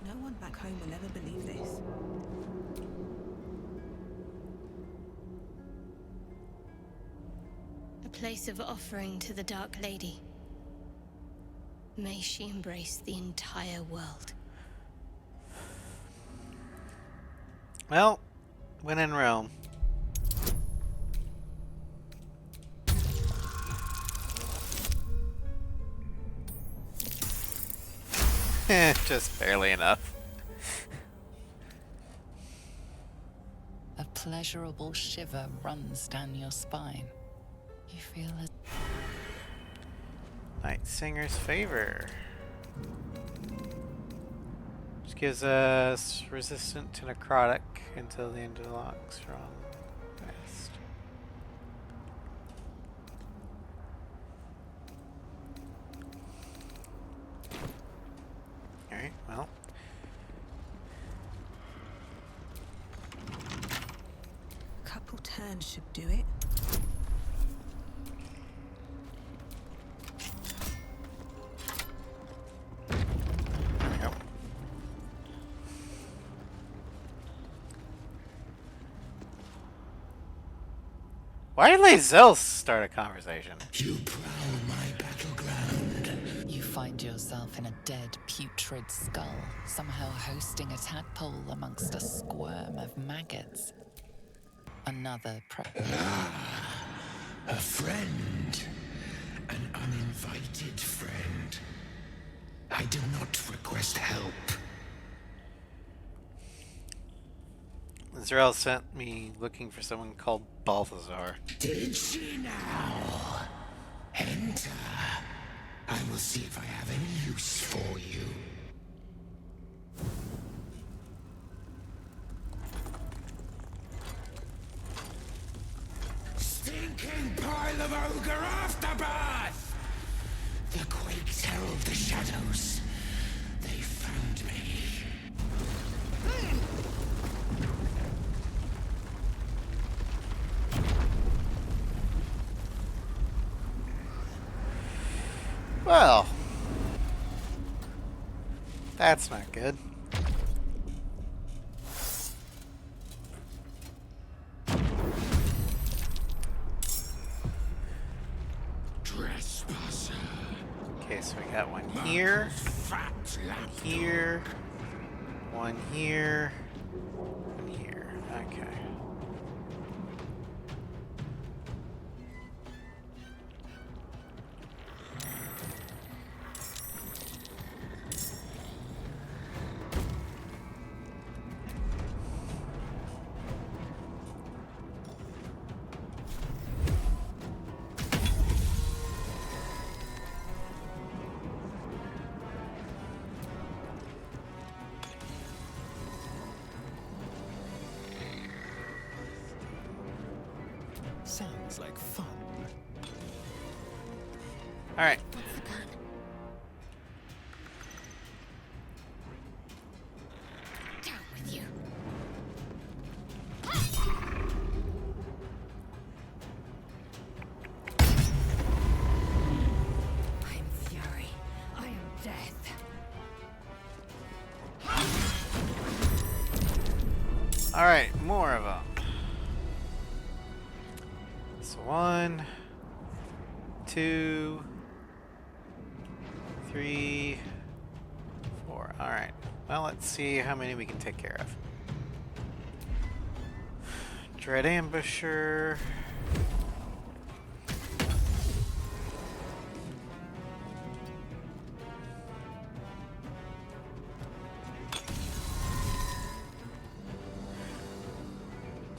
No one back home will ever believe this. A place of offering to the Dark Lady. May she embrace the entire world. Well, when in Rome. Just barely enough. A pleasurable shiver runs down your spine. You feel as Night Singer's Favor. Which gives us resistant to necrotic until the end of the lock's strong rest. Alright, well. Couple turns should do it. Yep. Why did Lae'zel start a conversation? You prowl my battleground. you find yourself in a dead, putrid skull, somehow hosting a tadpole amongst a squirm of maggots. Another A friend. An uninvited friend. I did not request help. Israel sent me looking for someone called Balthazar. Did she now? Enter. I will see if I have any use for you. Stinking pile of ogre afterbirth! The quakes herald the shadows. They found me. Well, that's not good. Trespasser. Okay, so we got one here, Fat lap. here, one here, one here. Okay. Sounds like fun. All right. What's the plan? Down with you. I am fury. I am death. All right, more of them. So 1, 2, 3, 4. All right. Well, let's see how many we can take care of. Dread Ambusher.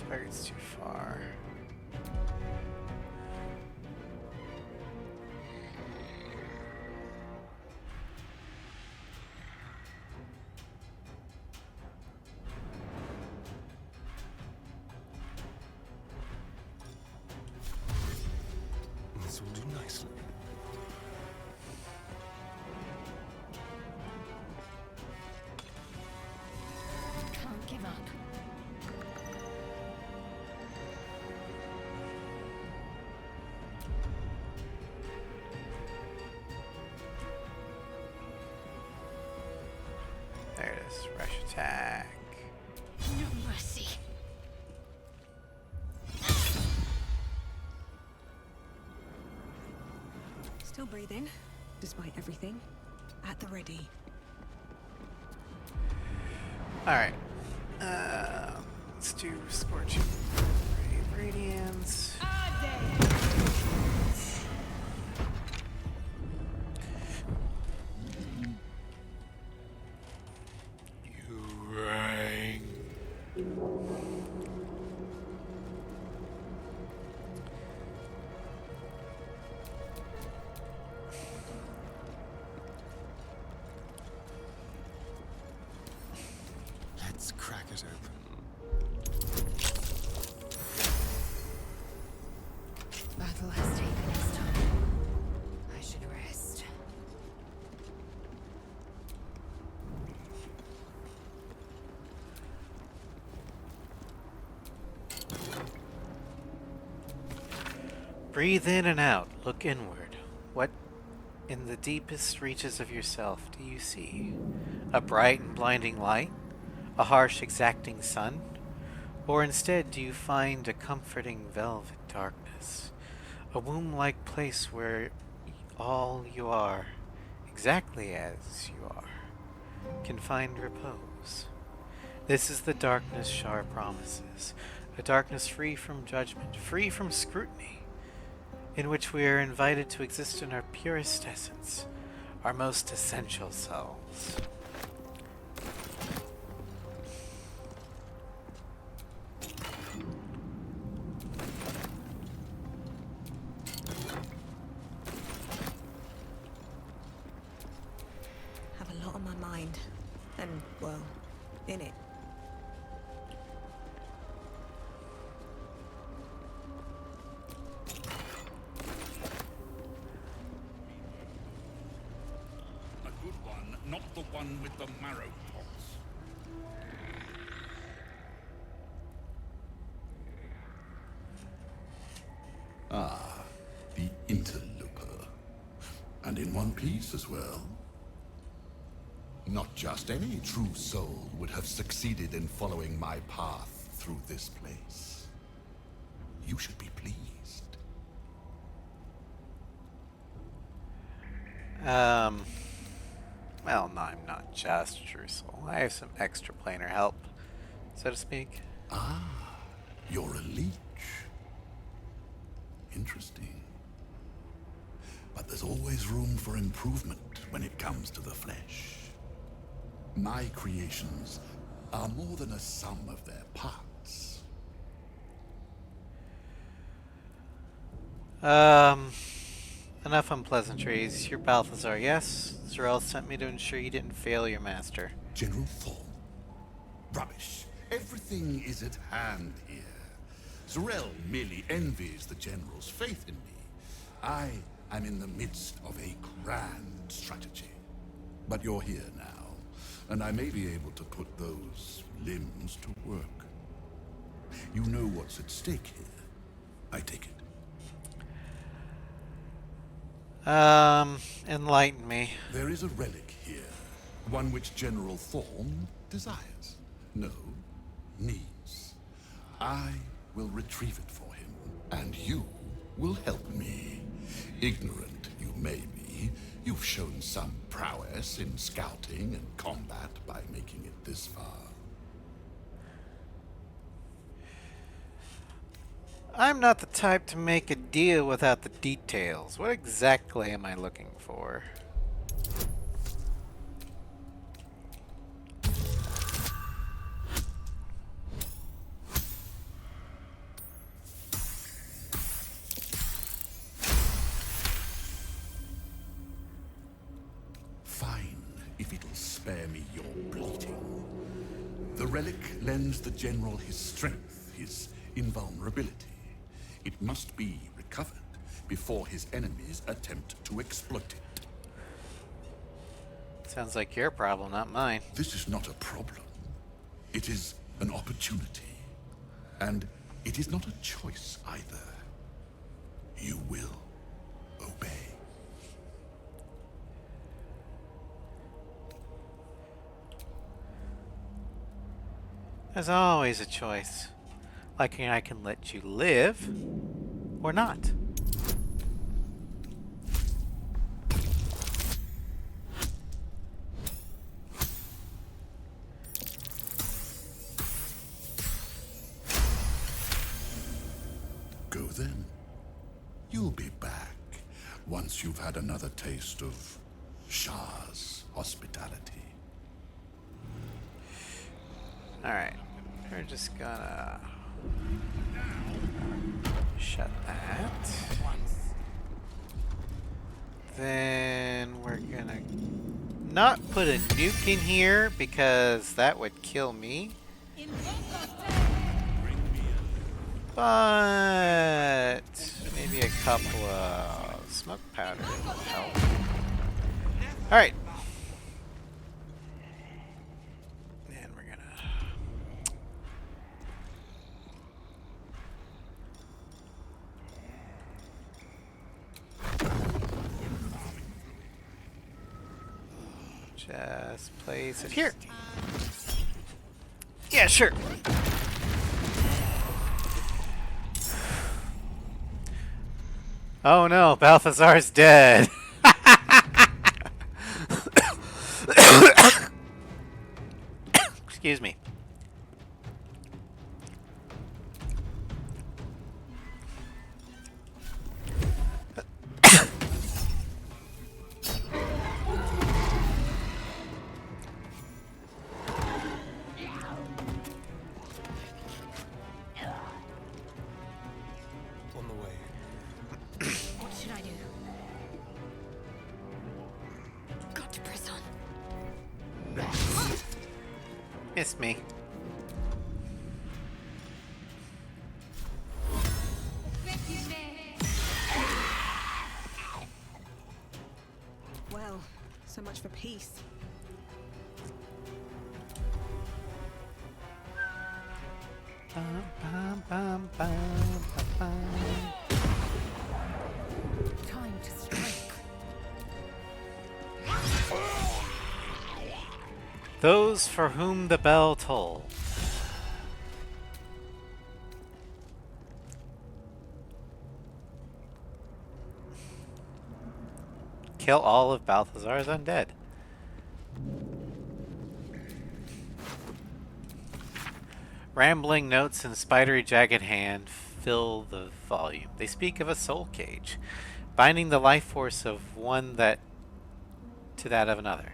Target's too far. This will do nicely. Can't give up. There it is. Rush attack. No mercy. Still breathing, despite everything. At the ready. All right. Let's do Scorching Ray of Radiance. Breathe in and out. Look inward. What in the deepest reaches of yourself do you see? A bright and blinding light? A harsh, exacting sun? Or instead do you find a comforting velvet darkness? A womb-like place where all you are, exactly as you are, can find repose. This is the darkness Shar promises, a darkness free from judgment, free from scrutiny, in which we are invited to exist in our purest essence, our most essential selves. Have a lot on my mind. And, well, in it. A good one, not the one with the marrow pots. Ah, the interloper. And in one piece as well. Not just any true soul would have succeeded in following my path through this place. You should be pleased. Well, no, I'm not just true soul. I have some extra planar help, so to speak. Ah, you're a leech. Interesting. But there's always room for improvement when it comes to the flesh. My creations are more than a sum of their parts. Enough on pleasantries. You're Balthazar, yes? Sorrel sent me to ensure you didn't fail your master. General Thorn. Rubbish. Everything is at hand here. Sorrel merely envies the General's faith in me. I am in the midst of a grand strategy. But you're here now, and I may be able to put those limbs to work. You know what's at stake here, I take it. Enlighten me. There is a relic here, one which General Thorn desires. No, needs. I will retrieve it for him, and you will help me. Ignorant you may be, you've shown some prowess in scouting and combat by making it this far. I'm not the type to make a deal without the details. What exactly am I looking for? Fine, if it'll spare me your bleating. The relic lends the General his strength, his invulnerability. It must be recovered before his enemies attempt to exploit it. Sounds like your problem, not mine. This is not a problem. It is an opportunity. And it is not a choice either. You will obey. There's always a choice. Like I can let you live, or not. Go then. You'll be back once you've had another taste of Shah's hospitality. Alright, we're just gonna shut that. Then we're gonna not put a nuke in here because that would kill me. But maybe a couple of smoke powder will help. Alright. And we're gonna Just place it here. Yeah, sure. Oh no, Balthazar's dead. Excuse me. On the way. What should I do? Got to press on. Miss me. Well, so much for peace. Bum, bum, bum, bum, bum, bum. Time to strike. Those for whom the bell tolled. Kill all of Balthazar's undead. Rambling notes and spidery jagged hand fill the volume. They speak of a soul cage, binding the life force of one that to that of another.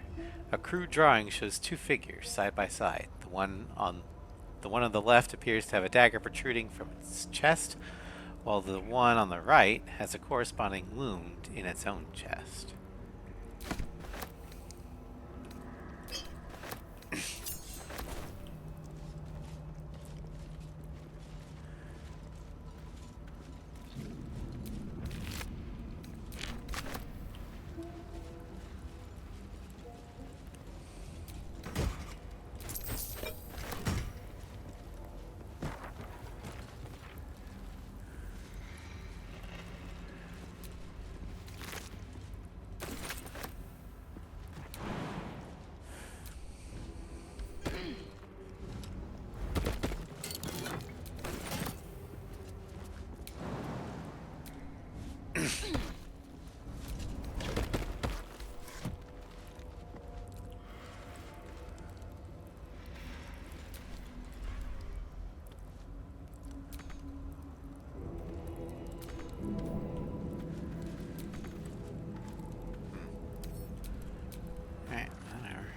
A crude drawing shows two figures side by side. The one on the left appears to have a dagger protruding from its chest, while the one on the right has a corresponding wound in its own chest. Alright, whatever.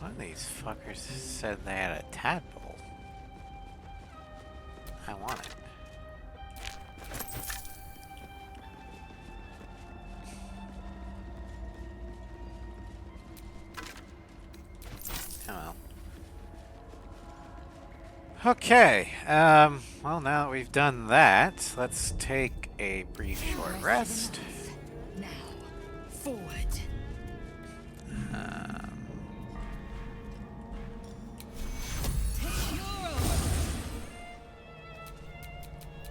One of these fuckers said they had a tadpole. I want it. Oh well. Okay, well now that we've done that, let's take a brief short rest. Now, forward.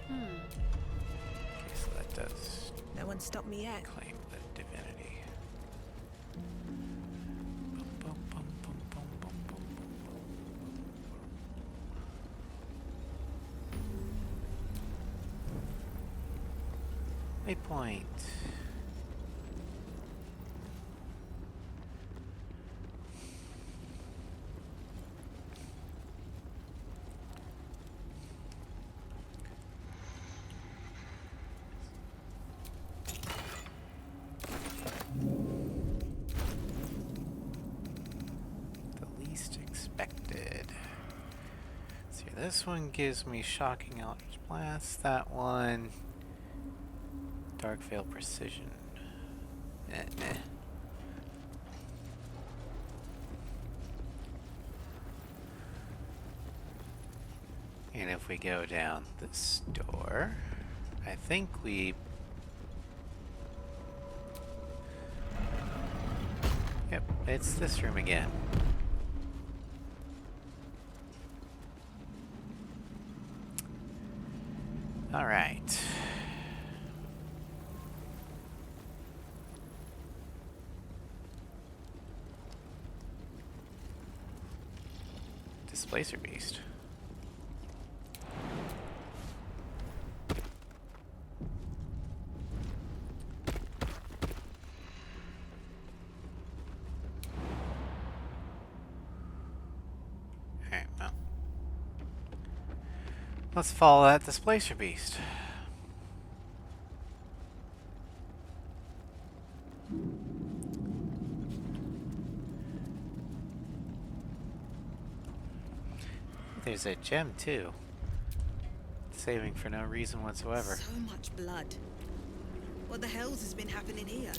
Okay, so that does No one stopped me yet. claim the divinity. Bum, bum, bum, bum, bum, bum, bum, bum. Waypoint. Okay, this one gives me shocking eldritch blast. That one, dark veil precision. Eh. And if we go down this door, I think we... Yep, it's this room again. All right. Displacer beast. Alright, well. Let's follow that displacer beast. There's a gem too. Saving for no reason whatsoever. So much blood. What the hell's has been happening here?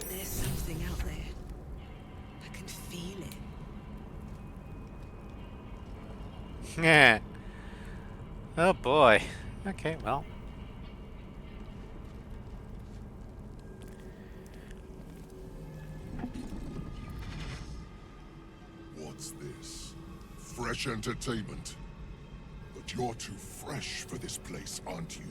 There's something out there. I can feel it. Yeah. Oh boy. Okay, well. What's this? Fresh entertainment. But you're too fresh for this place, aren't you?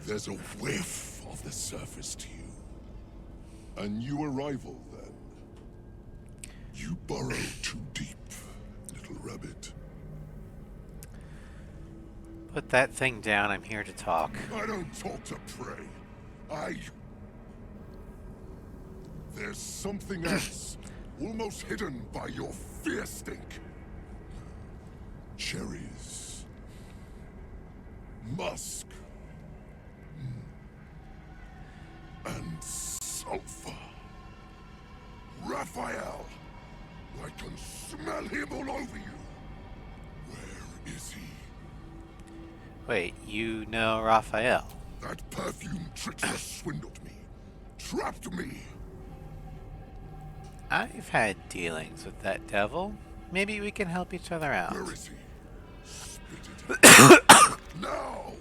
There's a whiff of the surface to you. A new arrival, then. You burrow too deep, little rabbit. Put that thing down, I'm here to talk. I don't talk to prey. There's something else, almost hidden by your fear stink. Cherries. Musk. And sulfur. Raphael! I can smell him all over you. Where is he? Wait, you know Raphael? That perfume trickster swindled me. Trapped me. I've had dealings with that devil. Maybe we can help each other out. Where is he? Spit it out. Now!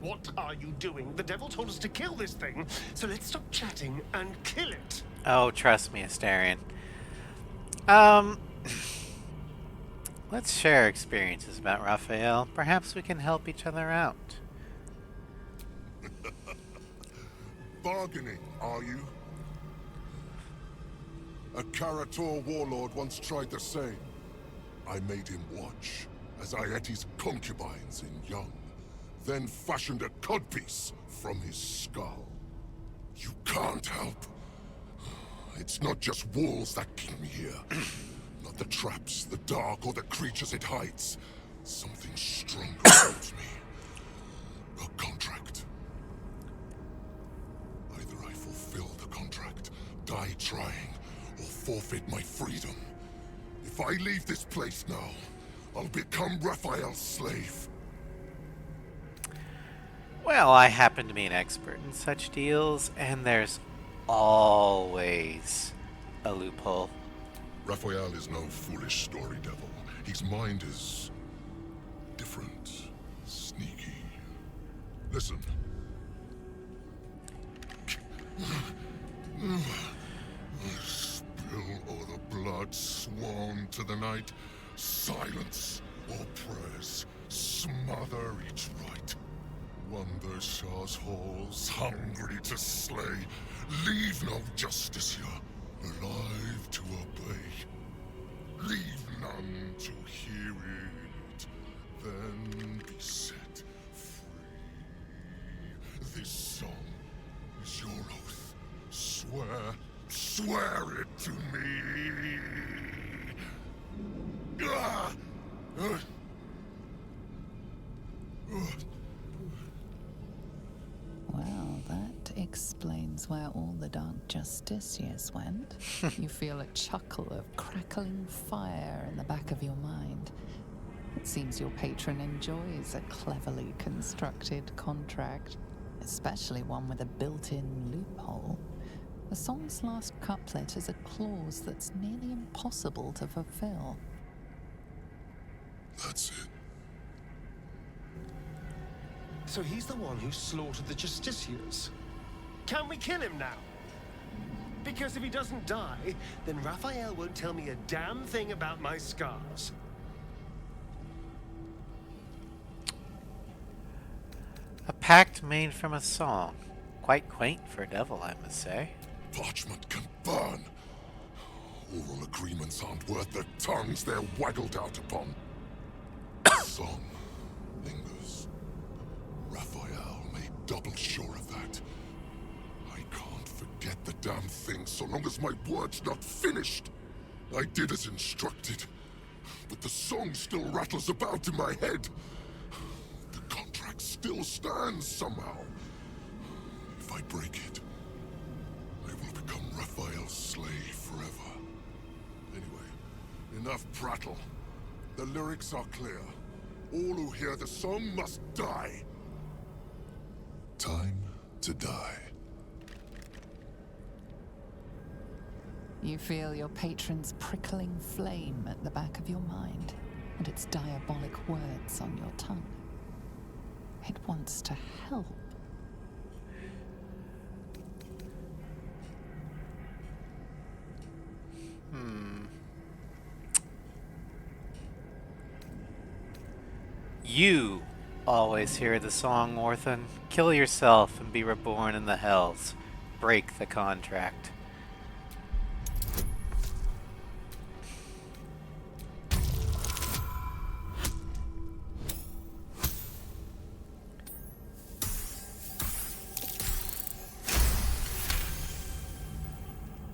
What are you doing? The devil told us to kill this thing, so let's stop chatting and kill it. Oh, trust me, Astarion. Let's share experiences about Raphael. Perhaps we can help each other out. Bargaining, are you? A Karator warlord once tried the same. I made him watch as I ate his concubines in young, then fashioned a codpiece from his skull. You can't help. It's not just walls that keep me here. Not the traps, the dark, or the creatures it hides. Something stronger holds me. A contract. Either I fulfill the contract, die trying, or forfeit my freedom. If I leave this place now, I'll become Raphael's slave. Well, I happen to be an expert in such deals, and there's always a loophole. Raphael is no foolish story devil. His mind is different, sneaky. Listen. Spill all the blood sworn to the night. Silence all prayers. Smother each right. Wander Shah's halls, hungry to slay. Leave no justice here, alive to obey. Leave none to hear it, then be set free. This song is your oath. Swear it to me. Well, that explains where all the Dark Justiciars went. You feel a chuckle of crackling fire in the back of your mind. It seems your patron enjoys a cleverly constructed contract, especially one with a built-in loophole. The song's last couplet is a clause that's nearly impossible to fulfill. That's it. So he's the one who slaughtered the Justiciars. Can we kill him now? Because if he doesn't die, then Raphael won't tell me a damn thing about my scars. A pact made from a song. Quite quaint for a devil, I must say. Parchment can burn. Oral agreements aren't worth the tongues they're waggled out upon. Song lingers. Raphael made double sure of that. I can't forget the damn thing so long as my word's not finished. I did as instructed, but the song still rattles about in my head. The contract still stands somehow. If I break it, I will become Raphael's slave forever. Anyway, enough prattle. The lyrics are clear. All who hear the song must die. Time to die. You feel your patron's prickling flame at the back of your mind, and its diabolic words on your tongue. It wants to help. You always hear the song, Orthan. Kill yourself and be reborn in the hells. Break the contract.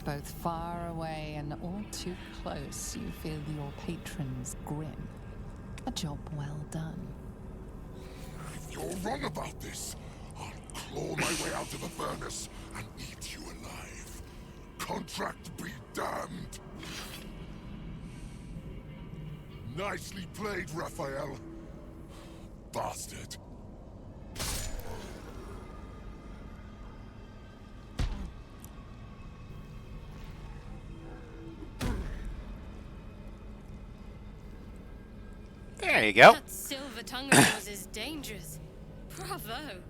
Both far away and all too close, you feel your patron's grin. A job well done. If you're wrong about this, I'll claw my way out of the furnace and eat you alive. Contract be damned. Nicely played, Raphael. Bastard. There you go. That silver tongue of yours is dangerous. Bravo.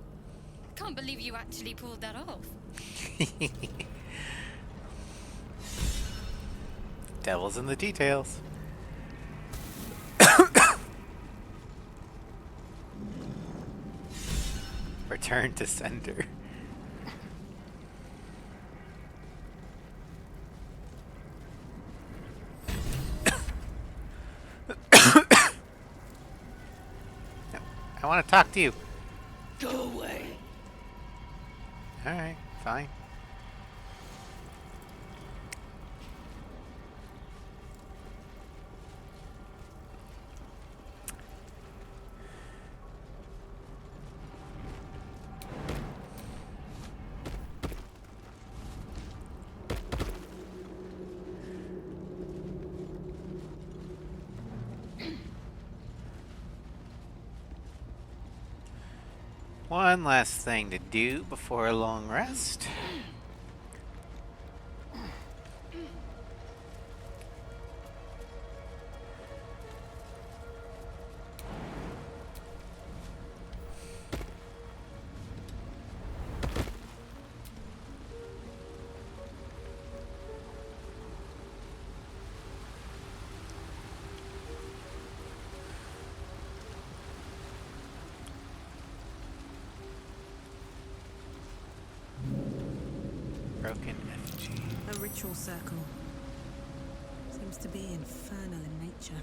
Can't believe you actually pulled that off. Devil's in the details. Return to sender. I want to talk to you. Go away. Alright, fine. One last thing to do before a long rest. Broken effigy. A ritual circle. Seems to be infernal in nature.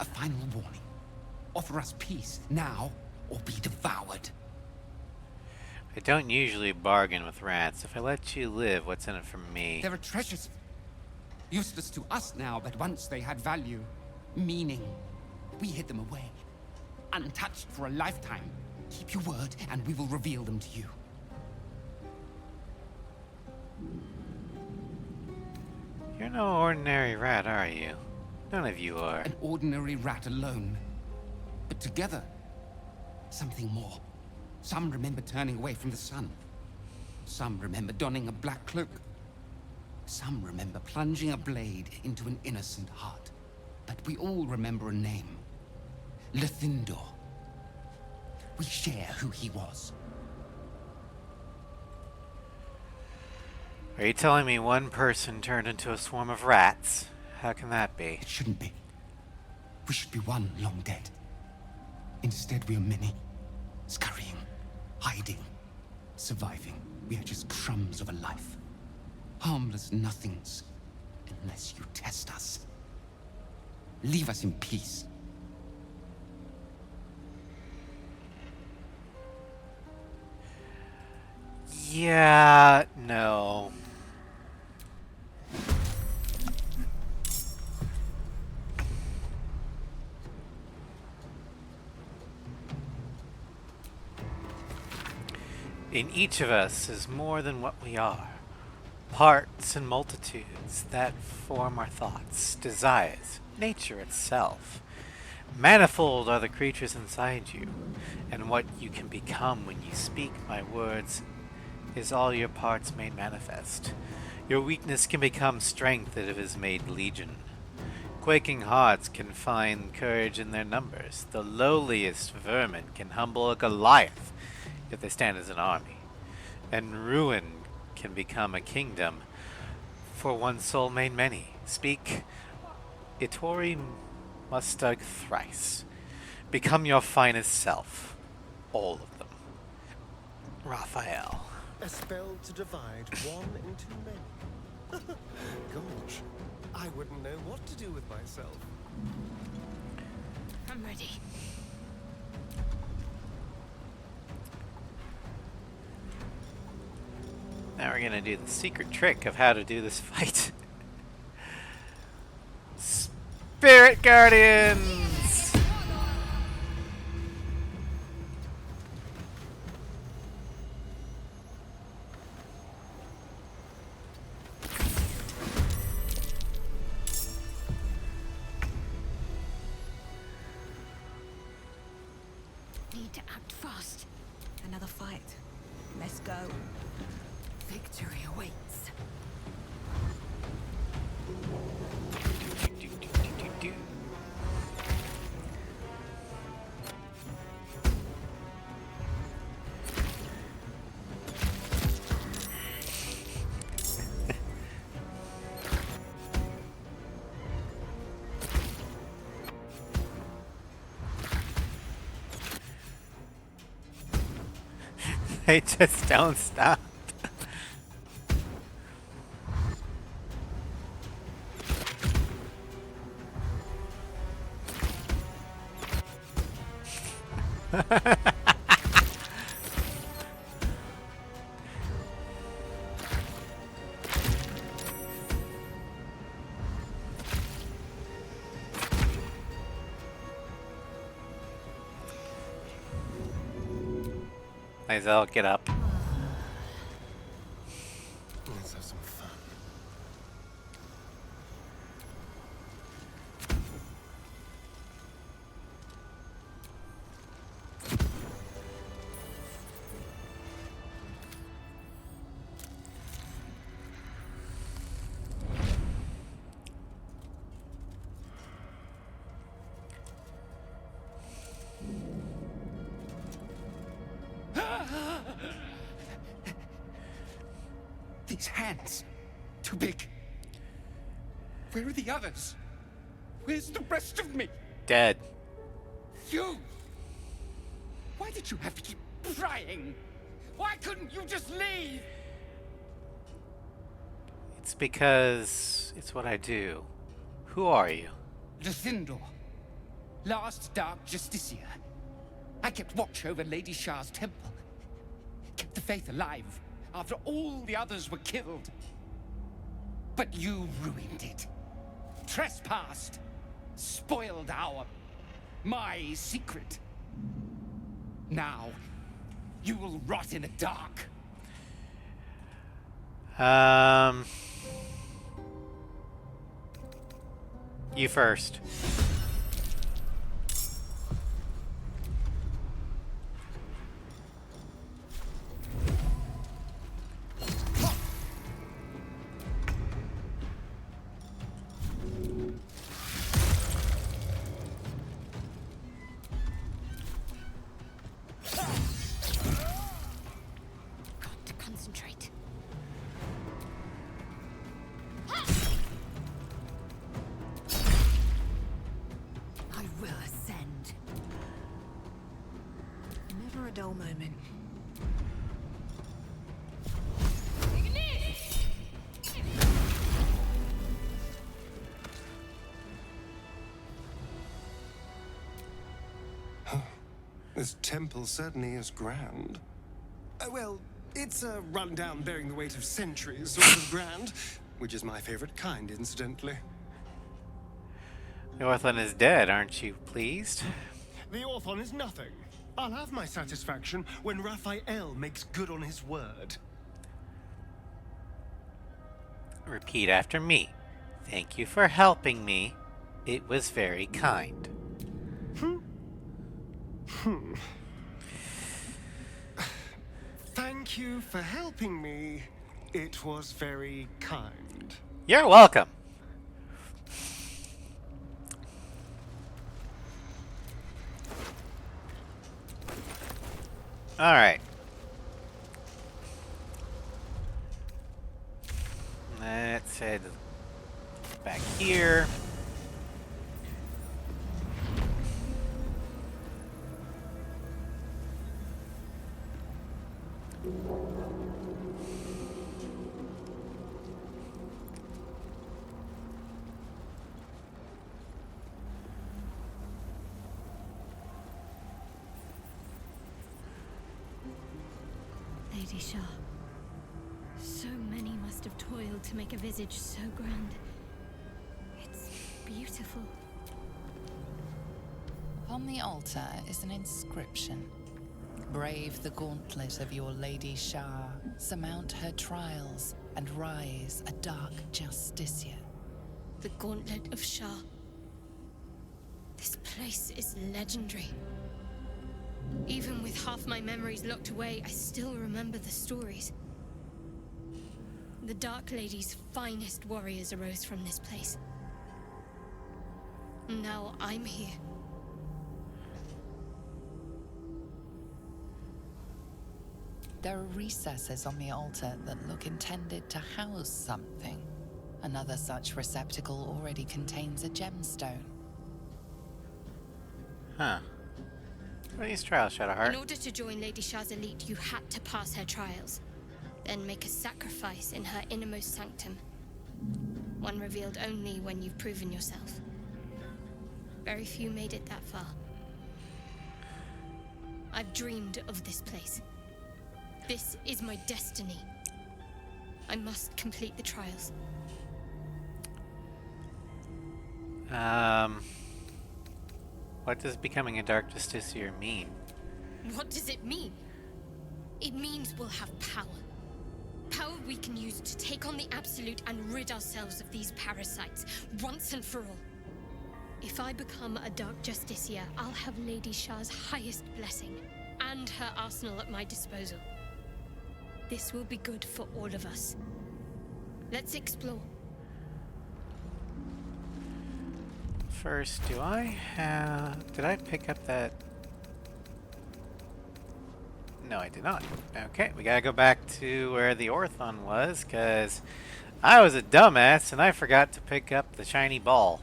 A final warning. Offer us peace now, or be devoured. I don't usually bargain with rats. If I let you live, what's in it for me? There are treasures. Useless to us now, but once they had value. Meaning. We hid them away. Untouched for a lifetime. Keep your word, and we will reveal them to you. You're no ordinary rat, are you? None of you are. An ordinary rat alone. But together, something more. Some remember turning away from the sun. Some remember donning a black cloak. Some remember plunging a blade into an innocent heart. But we all remember a name. Lithindor. We share who he was. Are you telling me one person turned into a swarm of rats? How can that be? It shouldn't be. We should be one long dead. Instead, we are many. Scurrying, hiding, surviving. We are just crumbs of a life. Harmless nothings, unless you test us. Leave us in peace. Yeah, no. In each of us is more than what we are. Parts and multitudes that form our thoughts, desires, nature itself. Manifold are the creatures inside you, and what you can become when you speak my words is all your parts made manifest. Your weakness can become strength if it is made legion. Quaking hearts can find courage in their numbers. The lowliest vermin can humble a Goliath if they stand as an army. And ruin can become a kingdom, for one soul made many. Speak, Itori Mustug thrice. Become your finest self. All of them. Raphael. A spell to divide one into many. Gosh, I wouldn't know what to do with myself. I'm ready. Now we're gonna do the secret trick of how to do this fight. Spirit Guardians! Need to act fast. Another fight. Let's go. Victory awaits. They just don't stop. Isel, get up. Let's have some fun. These hands. Too big. Where are the others? Where's the rest of me? Dead. You! Why did you have to keep prying? Why couldn't you just leave? It's because it's what I do. Who are you? Lithindor. Last Dark Justiciar. I kept watch over Lady Shah's temple. Kept the faith alive after all the others were killed. But you ruined it. Trespassed. Spoiled my secret. Now, you will rot in the dark. You first. Got to concentrate. I will ascend. Never a dull moment. This temple certainly is grand. Well, it's a rundown bearing the weight of centuries sort of grand, which is my favorite kind, incidentally. The Orphan is dead, aren't you pleased? The Orthon is nothing. I'll have my satisfaction when Raphael makes good on his word. Repeat after me. Thank you for helping me. It was very kind. Thank you for helping me. It was very kind. You're welcome. Alright. Let's head back here. Lady Shah. So many must have toiled to make a visage so grand. It's beautiful. On the altar is an inscription. Brave the gauntlet of your Lady Shah, surmount her trials, and rise a dark justiciar. The Gauntlet of Shah. This place is legendary. Even with half my memories locked away, I still remember the stories. The Dark Lady's finest warriors arose from this place. Now I'm here. There are recesses on the altar that look intended to house something. Another such receptacle already contains a gemstone. Huh. What are these trials, Shadowheart? In order to join Lady Shah's elite, you had to pass her trials. Then make a sacrifice in her innermost sanctum. One revealed only when you've proven yourself. Very few made it that far. I've dreamed of this place. This is my destiny. I must complete the trials. What does becoming a Dark Justiciar mean? What does it mean? It means we'll have power. Power we can use to take on the Absolute and rid ourselves of these parasites, once and for all. If I become a Dark Justiciar, I'll have Lady Shah's highest blessing, and her arsenal at my disposal. This will be good for all of us. Let's explore. First, did I pick up that? No, I did not. Okay, we gotta go back to where the Orthon was, because I was a dumbass and I forgot to pick up the shiny ball.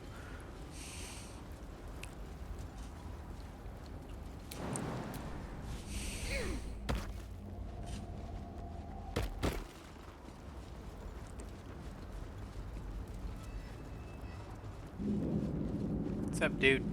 What's up, dude?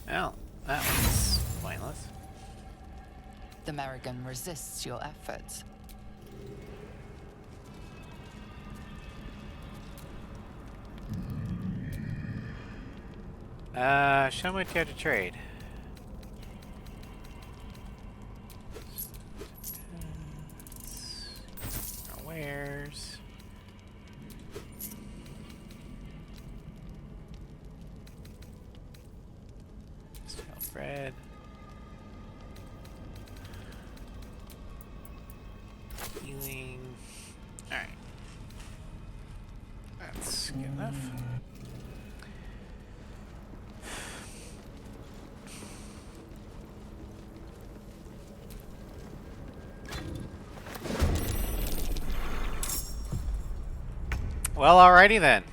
Well, that was pointless. The Merrigan resists your efforts. Show me what you have to trade. Wares. Stale bread. Healing. Alright. That's good enough. Well, alrighty then.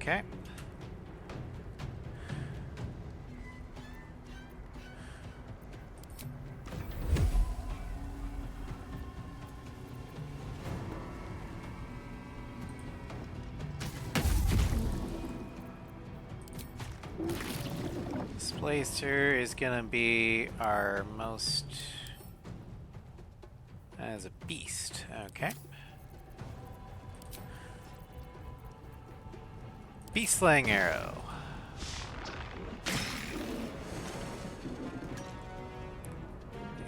Okay. Displacer is gonna be our most as a beast. Okay. Beast slaying arrow.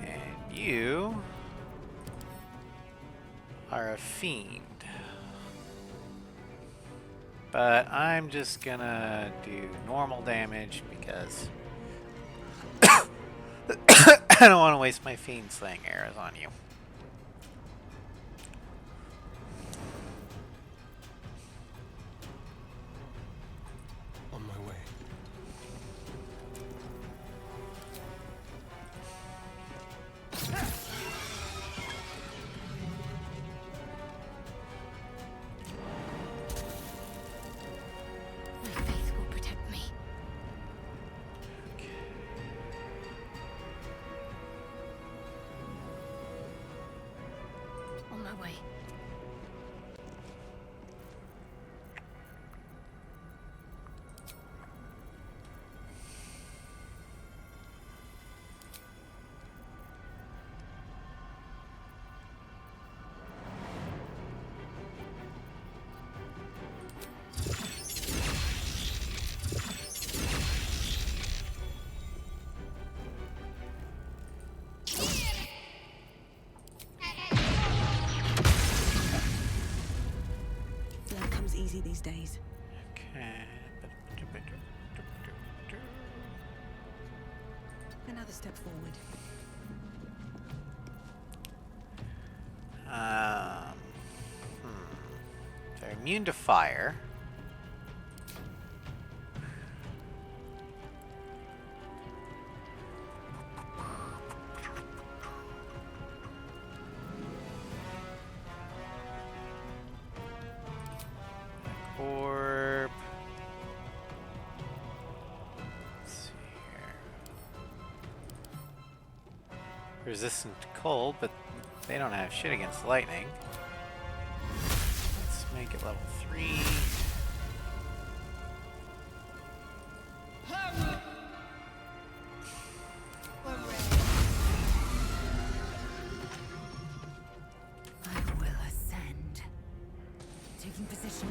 And you are a fiend. But I'm just gonna do normal damage because I don't want to waste my fiend slaying arrows on you. On my way. My faith will protect me. On my way. Blood comes easy these days. Okay. Another step forward. They're immune to fire. Orb. Let's see here. Resistant to cold, but they don't have shit against lightning. Let's make it level 3. I will ascend. Taking position.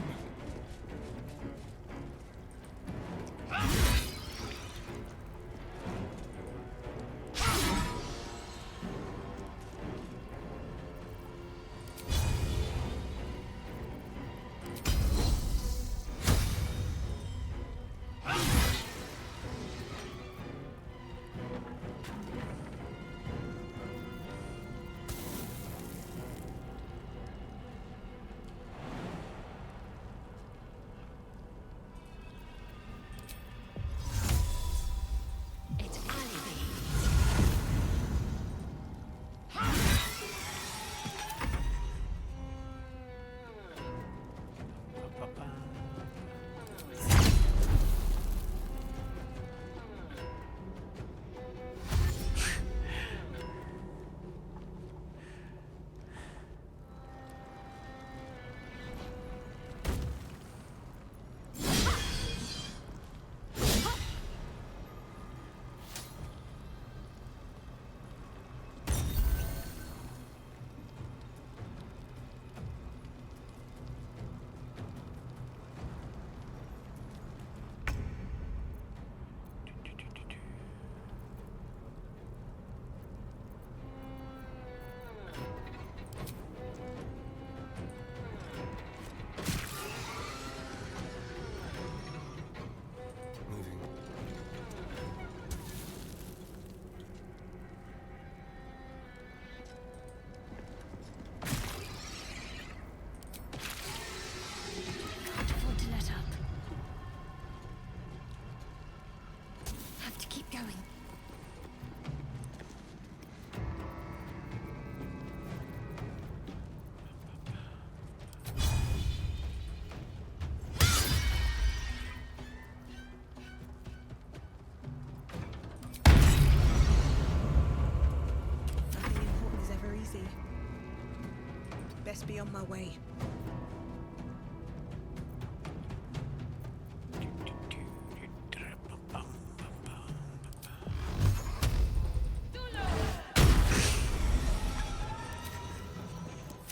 on my way.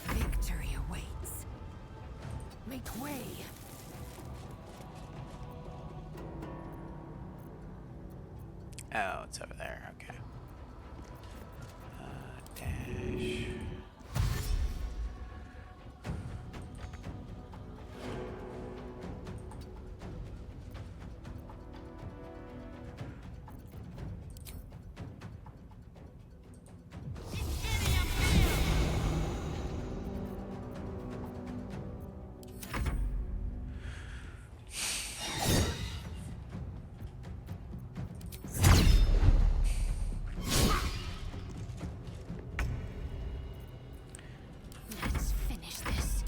Victory awaits. Make way. Oh, it's over there. Okay. Dash. Let's finish this.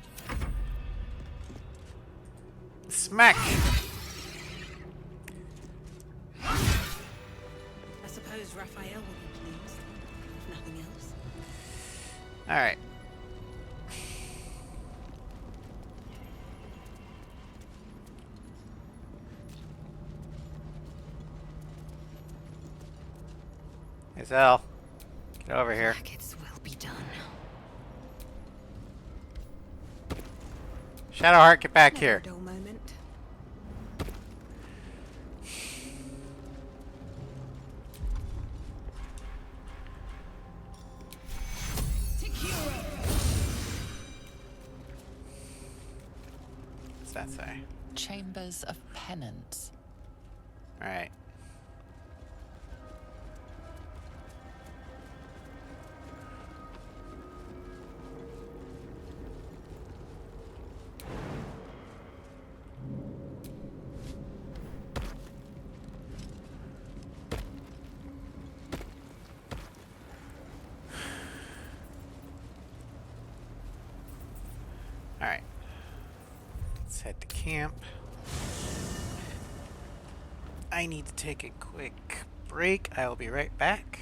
Smack! I suppose Raphael will be pleased, if nothing else. Alright. Hey, Zell. Get over here. Brackets will be done. Shadowheart, get back Never here. a dull moment. What's that say? Chambers of Penance. Alright. Alright. Let's head to camp. I need to take a quick break. I'll be right back.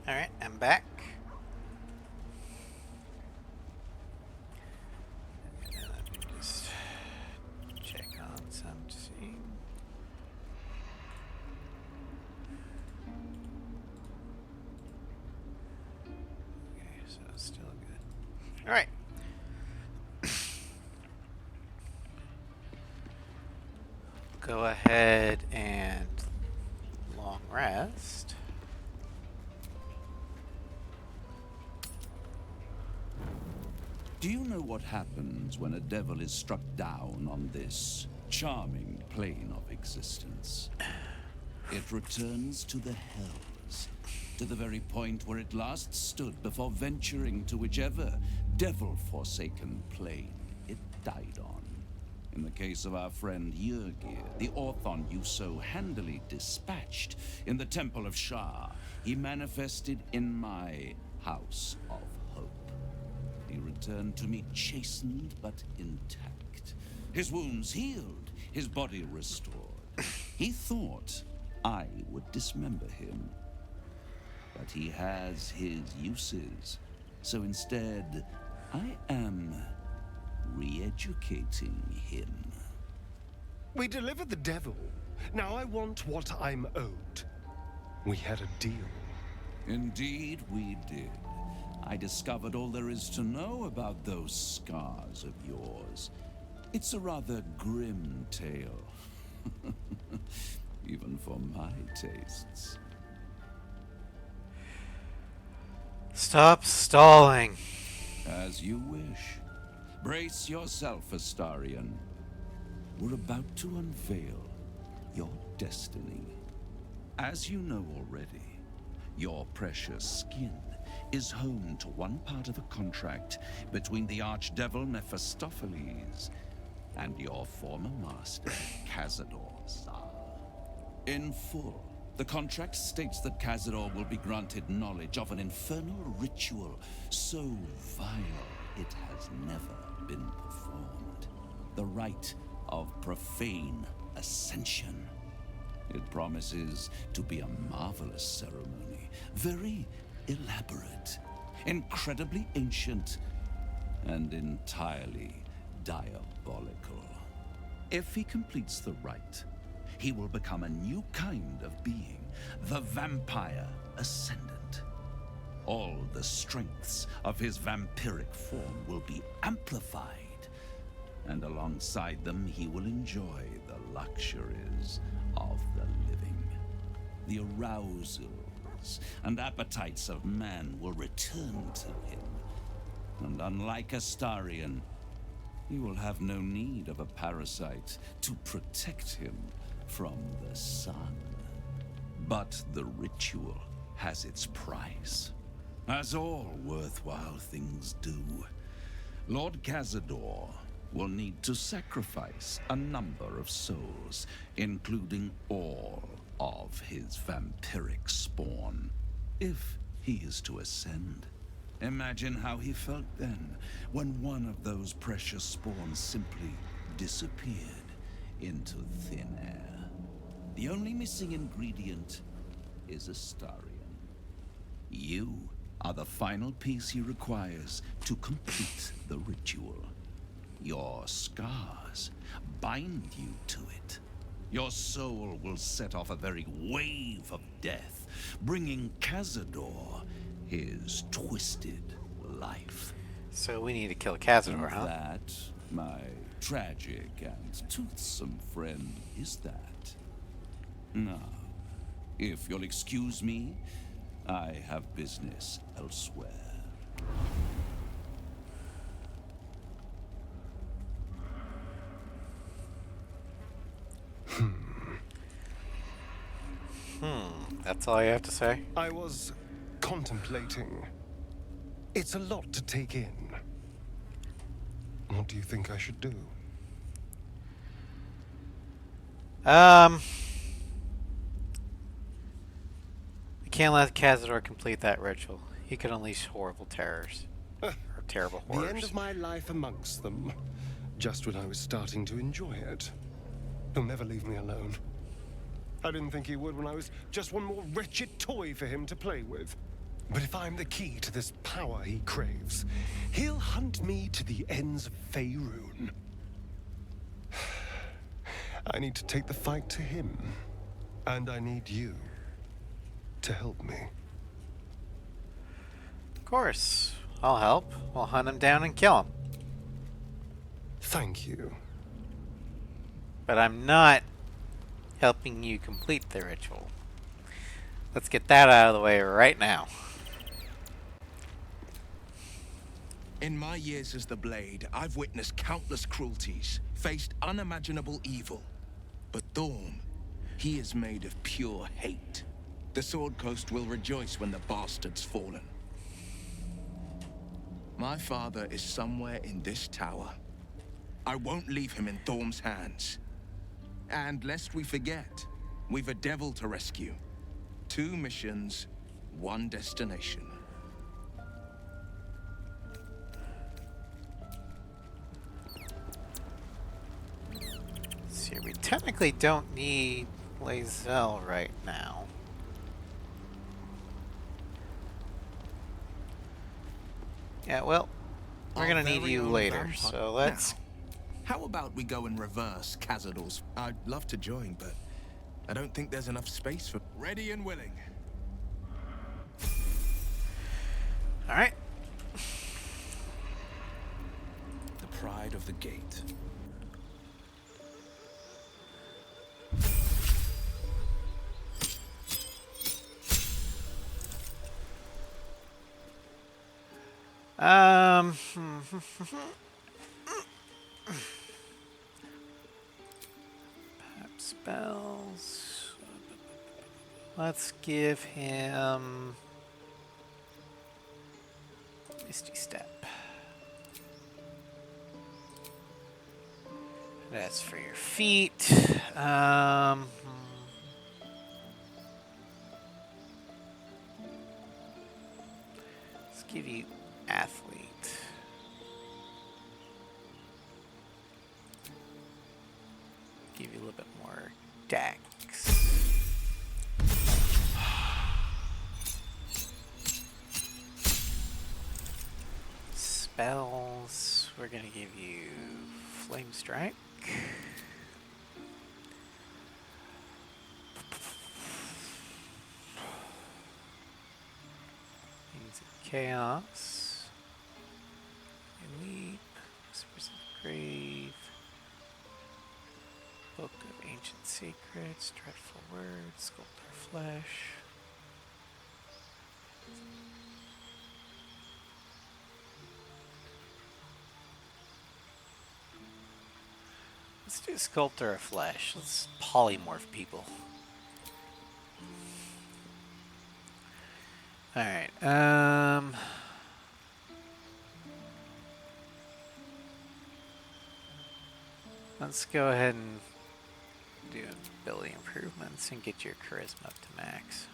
Alright, I'm back. And let me just check on something. Okay, so it's still good. Alright. Go ahead and long rest. Do you know what happens when a devil is struck down on this charming plane of existence? It returns to the hells, to the very point where it last stood before venturing to whichever devil-forsaken plane it died on. In the case of our friend Yrgir, the Orthon you so handily dispatched in the Temple of Shah, he manifested in my House of Hope. He returned to me chastened but intact. His wounds healed, his body restored. He thought I would dismember him. But he has his uses. So instead, I am re-educating him. We delivered the devil. Now I want what I'm owed. We had a deal. Indeed, we did. I discovered all there is to know about those scars of yours. It's a rather grim tale. Even for my tastes. Stop stalling. As you wish. Brace yourself, Astarion. We're about to unveil your destiny. As you know already, your precious skin is home to one part of a contract between the archdevil Mephistopheles and your former master, Cazador Zal. In full, the contract states that Cazador will be granted knowledge of an infernal ritual so vile it has never been performed. The rite of profane ascension. It promises to be a marvelous ceremony, very elaborate, incredibly ancient, and entirely diabolical. If he completes the rite, he will become a new kind of being, the Vampire Ascendant. All the strengths of his vampiric form will be amplified, and alongside them he will enjoy the luxuries of the living. The arousals and appetites of man will return to him, and unlike Astarion, he will have no need of a parasite to protect him from the sun. But the ritual has its price, as all worthwhile things do. Lord Cazador will need to sacrifice a number of souls, including all of his vampiric spawn, if he is to ascend. Imagine how he felt then, when one of those precious spawns simply disappeared into thin air. The only missing ingredient is Astarion. You are the final piece he requires to complete the ritual. Your scars bind you to it. Your soul will set off a very wave of death, bringing Cazador his twisted life. So we need to kill Cazador, huh? That, my tragic and toothsome friend, is that. Now, if you'll excuse me, I have business elsewhere. That's all you have to say? I was contemplating. It's a lot to take in. What do you think I should do? I can't let Cazador complete that ritual. He could unleash horrible terrors. Or terrible horrors. The end of my life amongst them. Just when I was starting to enjoy it. He'll never leave me alone. I didn't think he would when I was just one more wretched toy for him to play with. But if I'm the key to this power he craves, he'll hunt me to the ends of Faerun. I need to take the fight to him. And I need you to help me. Of course. I'll help. We'll hunt him down and kill him. Thank you. But I'm not helping you complete the ritual. Let's get that out of the way right now. In my years as the Blade, I've witnessed countless cruelties, faced unimaginable evil. But Thorm, he is made of pure hate. The Sword Coast will rejoice when the bastard's fallen. My father is somewhere in this tower. I won't leave him in Thorm's hands. And lest we forget, we've a devil to rescue. 2 missions, 1 destination. technically don't need Lae'zel right now. Yeah, well, we're gonna need you later, so let's... Now, how about we go in reverse, Cazadors? I'd love to join, but I don't think there's enough space for... Ready and willing. Alright. The pride of the gate. Spells. Let's give him Misty Step. That's for your feet. Let's give you Athlete. Give you a little bit more Dex. Spells. We're gonna give you Flame Strike. Chaos. Leap. Whispers of the Grave. Book of Ancient Secrets. Dreadful Words. Sculptor Flesh. Let's do Sculptor of Flesh. Let's polymorph people. Alright, let's go ahead and do ability improvements and get your charisma up to max.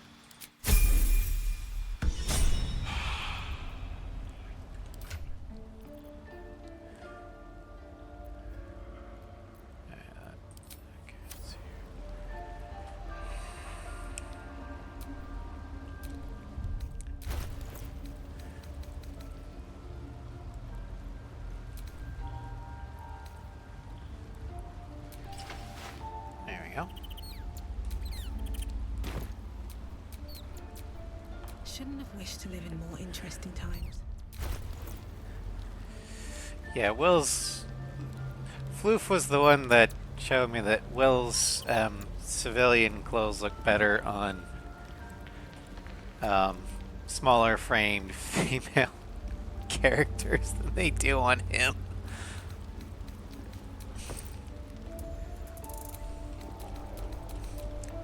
Shouldn't have wished to live in more interesting times. Yeah, Floof was the one that showed me that Will's civilian clothes look better on smaller framed female characters than they do on him.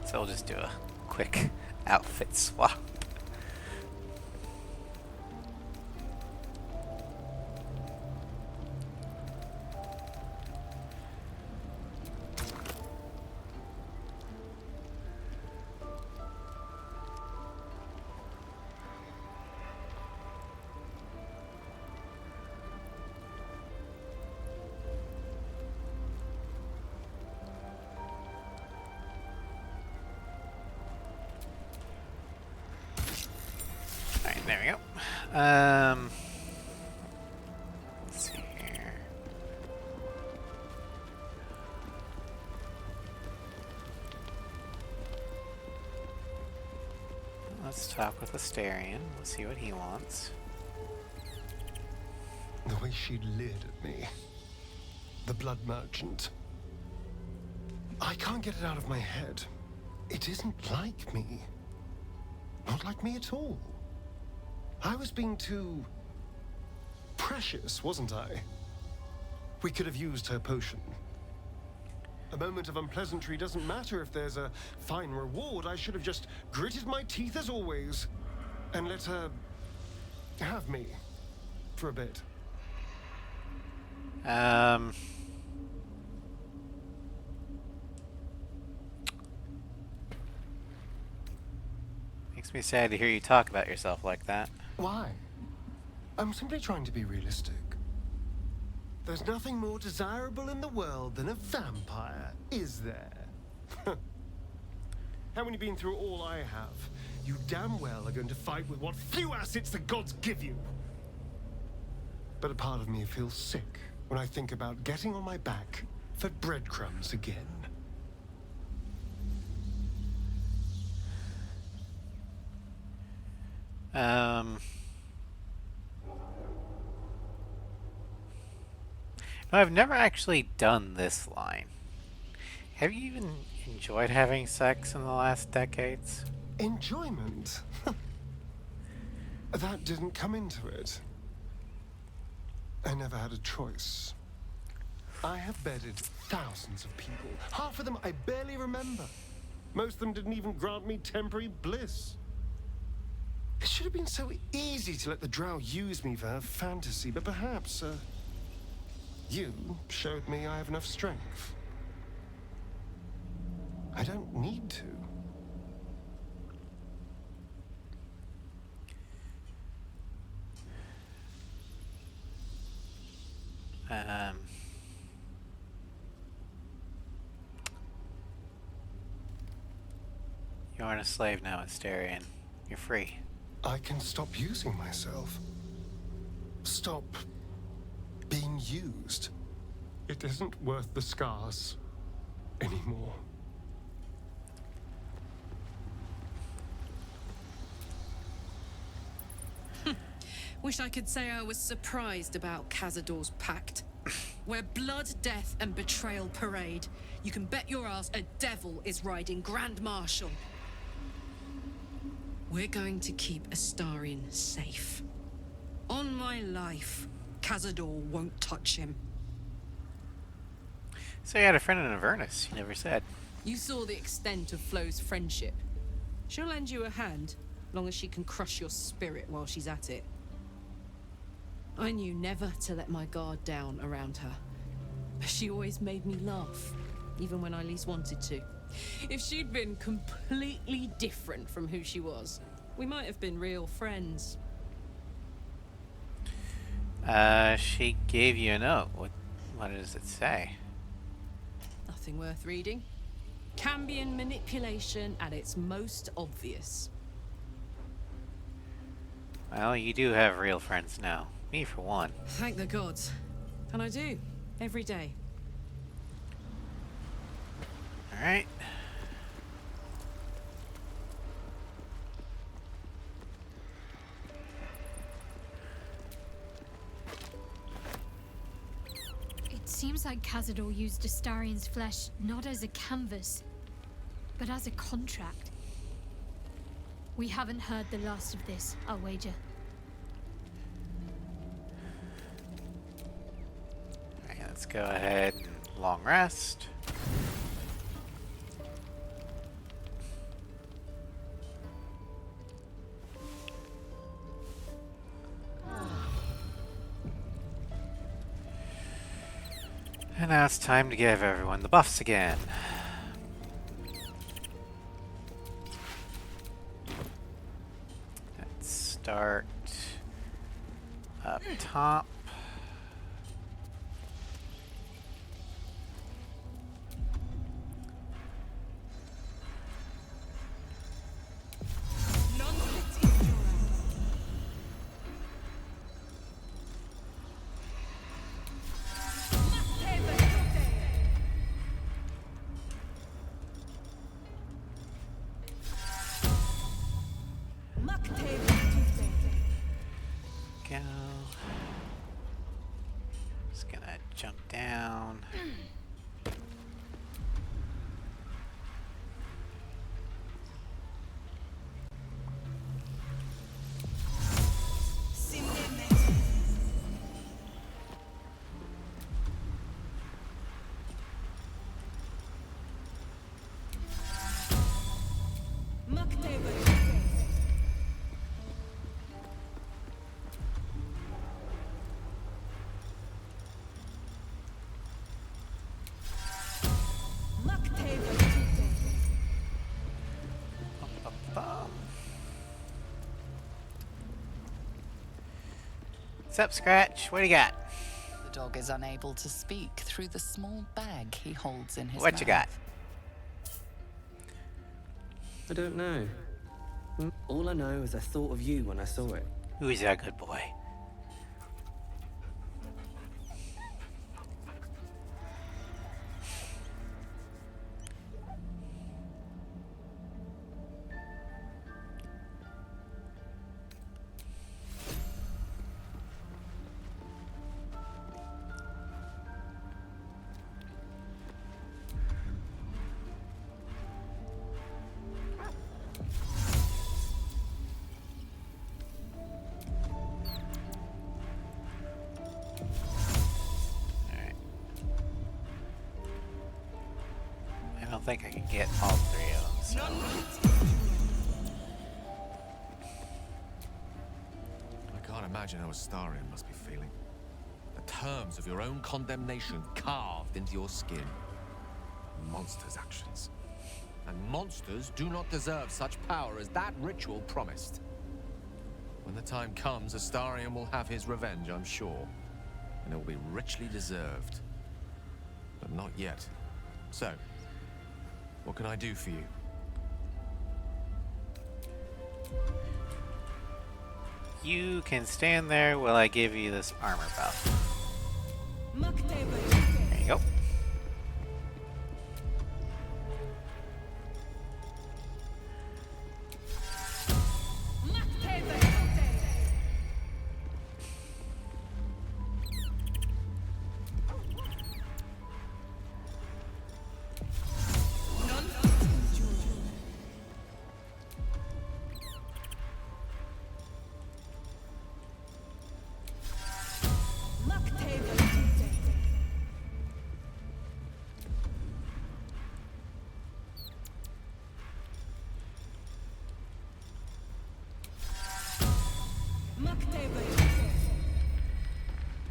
So we'll just do a quick outfit swap. There we go. Let's see here. Let's talk with Asterion. We'll see what he wants. The way she leered at me. The blood merchant. I can't get it out of my head. It isn't like me. Not like me at all. I was being too precious, wasn't I? We could have used her potion. A moment of unpleasantry doesn't matter if there's a fine reward. I should have just gritted my teeth as always and let her have me for a bit. Makes me sad to hear you talk about yourself like that. Why? I'm simply trying to be realistic. There's nothing more desirable in the world than a vampire, is there? Haven't you been through all I have? You damn well are going to fight with what few assets the gods give you. But a part of me feels sick when I think about getting on my back for breadcrumbs again. No, I've never actually done this line. Have you even enjoyed having sex in the last decades? Enjoyment? That didn't come into it. I never had a choice. I have bedded thousands of people. Half of them I barely remember. Most of them didn't even grant me temporary bliss. It should have been so easy to let the drow use me for her fantasy, but perhaps, you showed me I have enough strength. I don't need to. You aren't a slave now, Asterion. You're free. I can stop using myself. Stop being used. It isn't worth the scars anymore. Wish I could say I was surprised about Cazador's pact. Where blood, death, and betrayal parade, you can bet your ass a devil is riding Grand Marshal. We're going to keep Astarion safe. On my life, Cazador won't touch him. So you had a friend in Avernus, you never said. You saw the extent of Flo's friendship. She'll lend you a hand, long as she can crush your spirit while she's at it. I knew never to let my guard down around her. She always made me laugh, even when I least wanted to. If she'd been completely different from who she was, we might have been real friends. She gave you a note. What does it say? Nothing worth reading. Cambion manipulation at its most obvious. Well, you do have real friends now. Me, for one. Thank the gods. And I do. Every day. Alright. It seems like Cazador used Astarion's flesh not as a canvas, but as a contract. We haven't heard the last of this, I'll wager. Alright, let's go ahead and long rest. And now it's time to give everyone the buffs again. Let's start up top. Go. Just gonna jump down. What's up, Scratch? What do you got? The dog is unable to speak through the small bag he holds in his What mouth. you got? I don't know. All I know is I thought of you when I saw it. Who's that good boy? I don't think I can get all three of them, so... I can't imagine how Astarion must be feeling. The terms of your own condemnation carved into your skin. Monsters' actions. And monsters do not deserve such power as that ritual promised. When the time comes, Astarion will have his revenge, I'm sure. And it will be richly deserved. But not yet. So, what can I do for you? You can stand there while I give you this armor buff. There you go.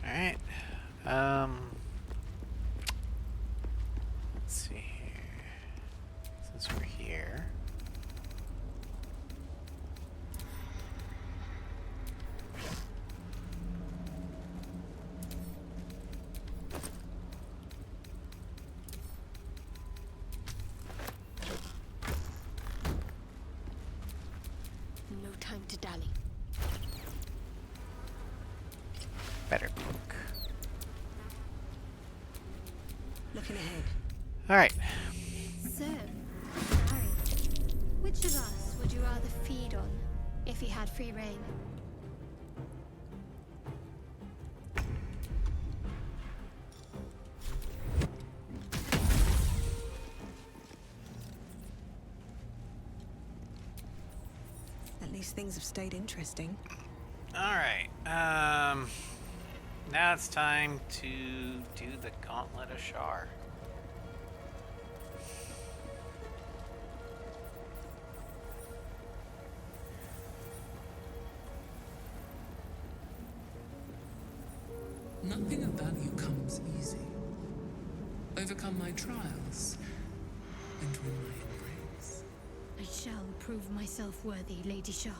Alright. Let's see here. Since we're here. No time to dally. Better cloak. Looking ahead. Alright. So, Harry, which of us would you rather feed on if he had free reign? At least things have stayed interesting. Alright. Now it's time to do the Gauntlet of Shar. Nothing of value comes easy. Overcome my trials and win my embrace. I shall prove myself worthy, Lady Shah.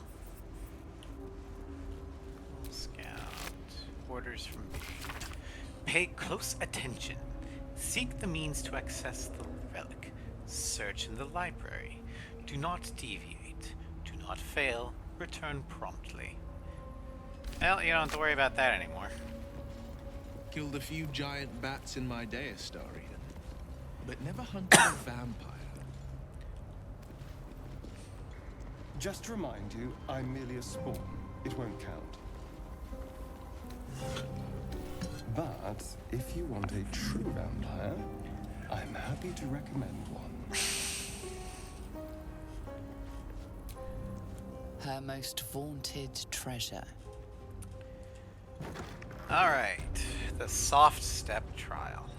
Scout. Orders from me. Pay close attention. Seek the means to access the relic. Search in the library. Do not deviate. Do not fail. Return promptly. Well, you don't have to worry about that anymore. Killed a few giant bats in my day, Astarion, but never hunted a vampire. Just to remind you, I'm merely a spawn. It won't count. But if you want a true vampire, I'm happy to recommend one. Her most vaunted treasure. Alright. The soft step trial.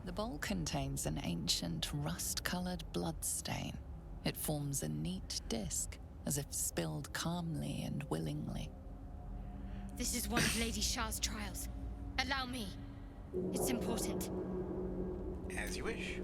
The bowl contains an ancient rust-colored bloodstain. It forms a neat disc, as if spilled calmly and willingly. This is one of Lady Shah's trials. Allow me. It's important. As you wish.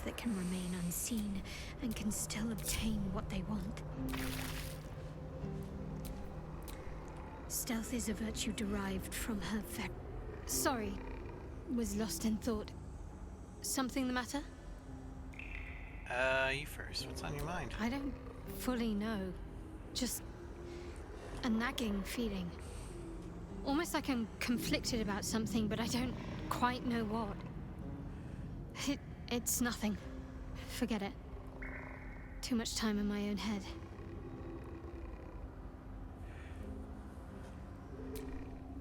that can remain unseen and can still obtain what they want. Stealth is a virtue derived from her Sorry, was lost in thought. Something the matter? You first. What's on your mind? I don't fully know. Just a nagging feeling. Almost like I'm conflicted about something, but I don't quite know what. It's nothing. Forget it. Too much time in my own head.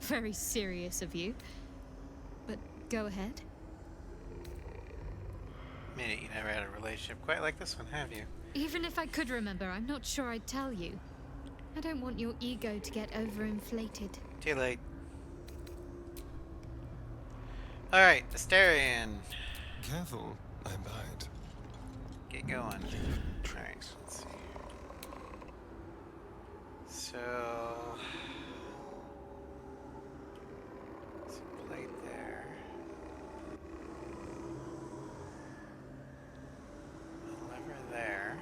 Very serious of you. But go ahead. Minute, you never had a relationship quite like this one, have you? Even if I could remember, I'm not sure I'd tell you. I don't want your ego to get overinflated. Too late. Alright, Asterion. Careful, I bite. Get going. Alright, let's see. So... there's a plate there. A lever there.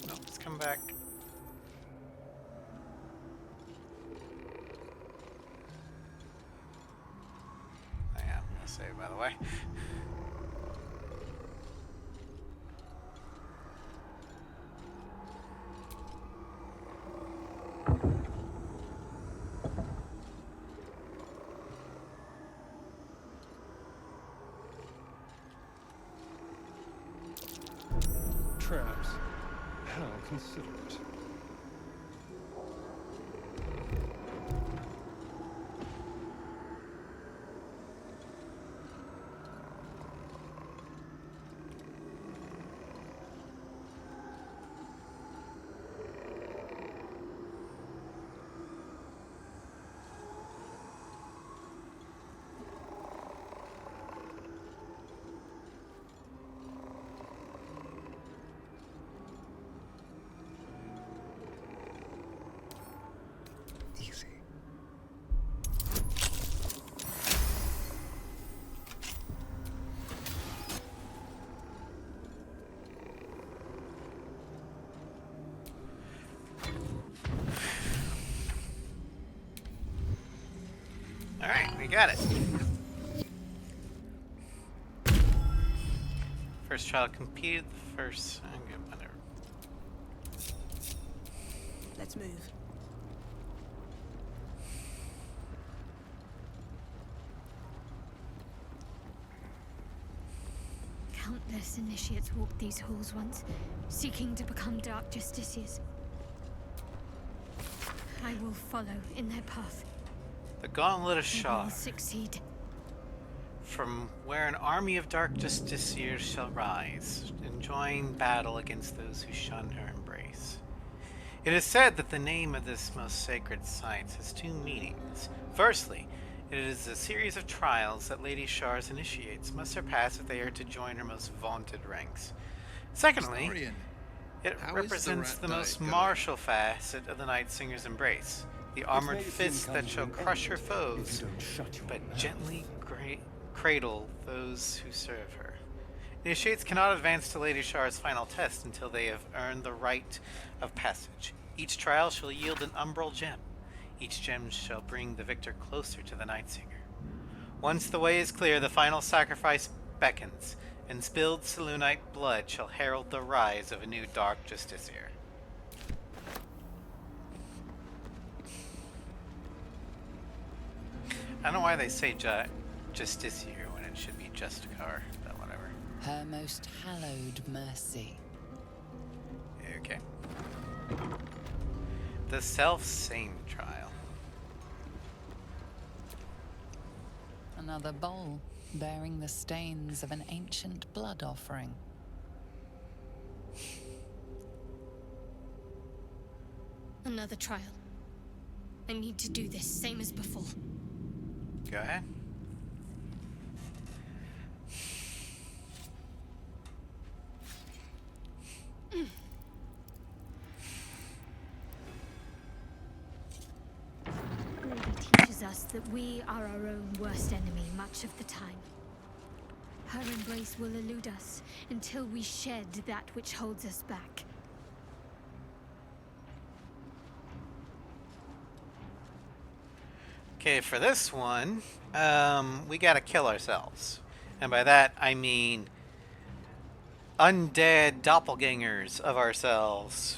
No, let's come back. Oh yeah, I'm gonna save by the way. Traps. How considerate. Easy. Alright, we got it. First trial completed. The first... okay, whatever. Let's move. Countless initiates walked these halls once, seeking to become Dark Justiciars. I will follow in their path. The Gauntlet of I Shar. will succeed. From where an army of Dark Justiciars shall rise, and join battle against those who shun her embrace. It is said that the name of this most sacred site has two meanings. Firstly, it is a series of trials that Lady Shar's initiates must surpass if they are to join her most vaunted ranks. Secondly, Astarion, it how is represents the the rat most diet going? martial facet of the Night Singer's embrace. The armored fists that shall crush her foes, but gently cradle those who serve her. Initiates cannot advance to Lady Shar's final test until they have earned the right of passage. Each trial shall yield an umbral gem. Each gem shall bring the victor closer to the Night Singer. Once the way is clear, the final sacrifice beckons, and spilled Selûnite blood shall herald the rise of a new Dark Justiciar. I don't know why they say Justiciar when it should be Justicar, but whatever. Her most hallowed mercy. Okay. The self-same trial. Another bowl, bearing the stains of an ancient blood offering. Another trial. I need to do this, same as before. Go ahead. Lady teaches us that we are our own worst enemy much of the time. Her embrace will elude us until we shed that which holds us back. Okay, for this one, we gotta kill ourselves. And by that, I mean undead doppelgangers of ourselves.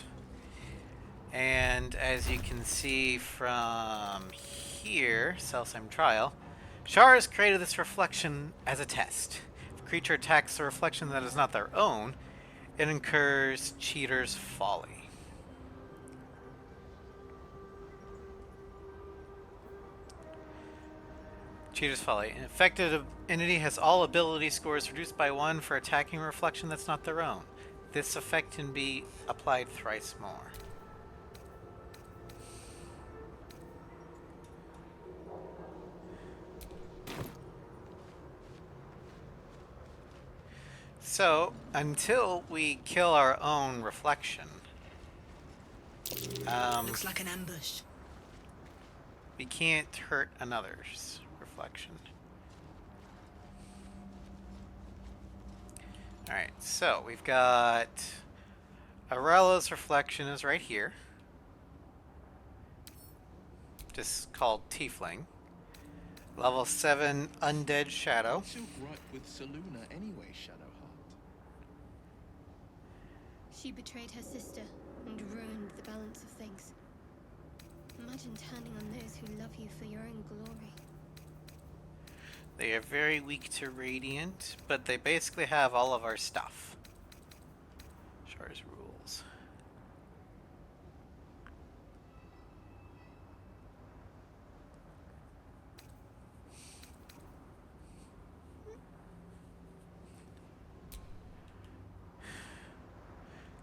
And as you can see from here, Self-Same Trial, Shar has created this reflection as a test. If a creature attacks a reflection that is not their own, it incurs Cheater's Folly. Cheater's Folly. An affected entity has all ability scores reduced by 1 for attacking a reflection that's not their own. This effect can be applied thrice more. So, until we kill our own reflection, Looks like an ambush. we can't hurt another's reflection. Alright, so we've got Arella's reflection is right here. Just called Tiefling. Level 7 Undead Shadow. What's your gripe with Saluna anyway, Shadowheart? She betrayed her sister and ruined the balance of things. Imagine turning on those who love you for your own glory. They are very weak to Radiant, but they basically have all of our stuff. Shar's rules.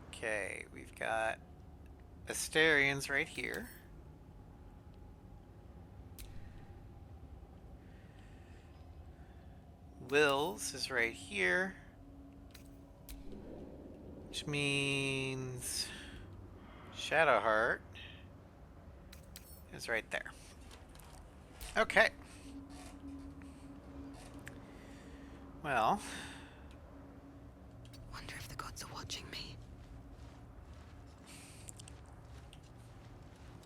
Okay, we've got Asterians right here. Will's is right here, which means Shadowheart is right there. Okay. Well, Wonder if the gods are watching me.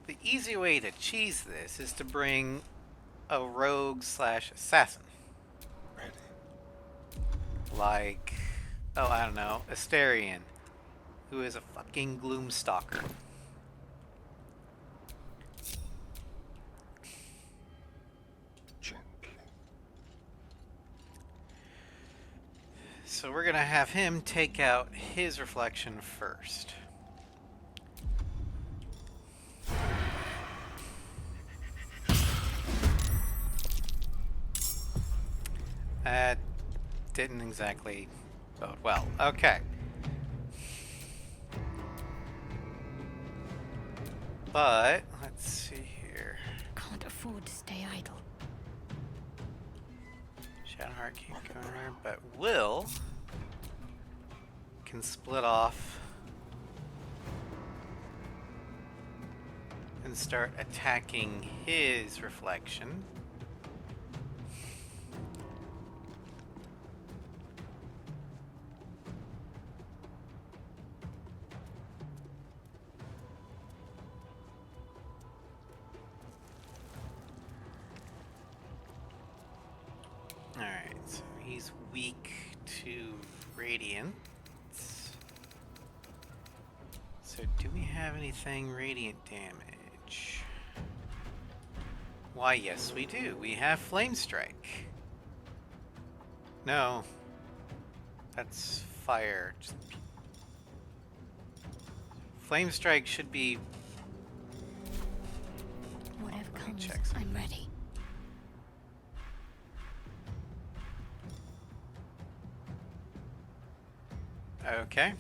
the easy way to cheese this is to bring a rogue/assassin. Like, oh, I don't know, Asterion, who is a fucking Gloomstalker. So we're gonna have him take out his reflection first. That didn't exactly bode well. Okay. But, let's see here. Can't afford to stay idle. Shadowheart can't go in there, but Will can split off and start attacking his reflection. Alright, so he's weak to Radiant. So do we have anything Radiant damage? Why, yes we do. We have Flame Strike. No. That's fire. Flame Strike should be... Whatever comes, check something. I'm ready. Okay.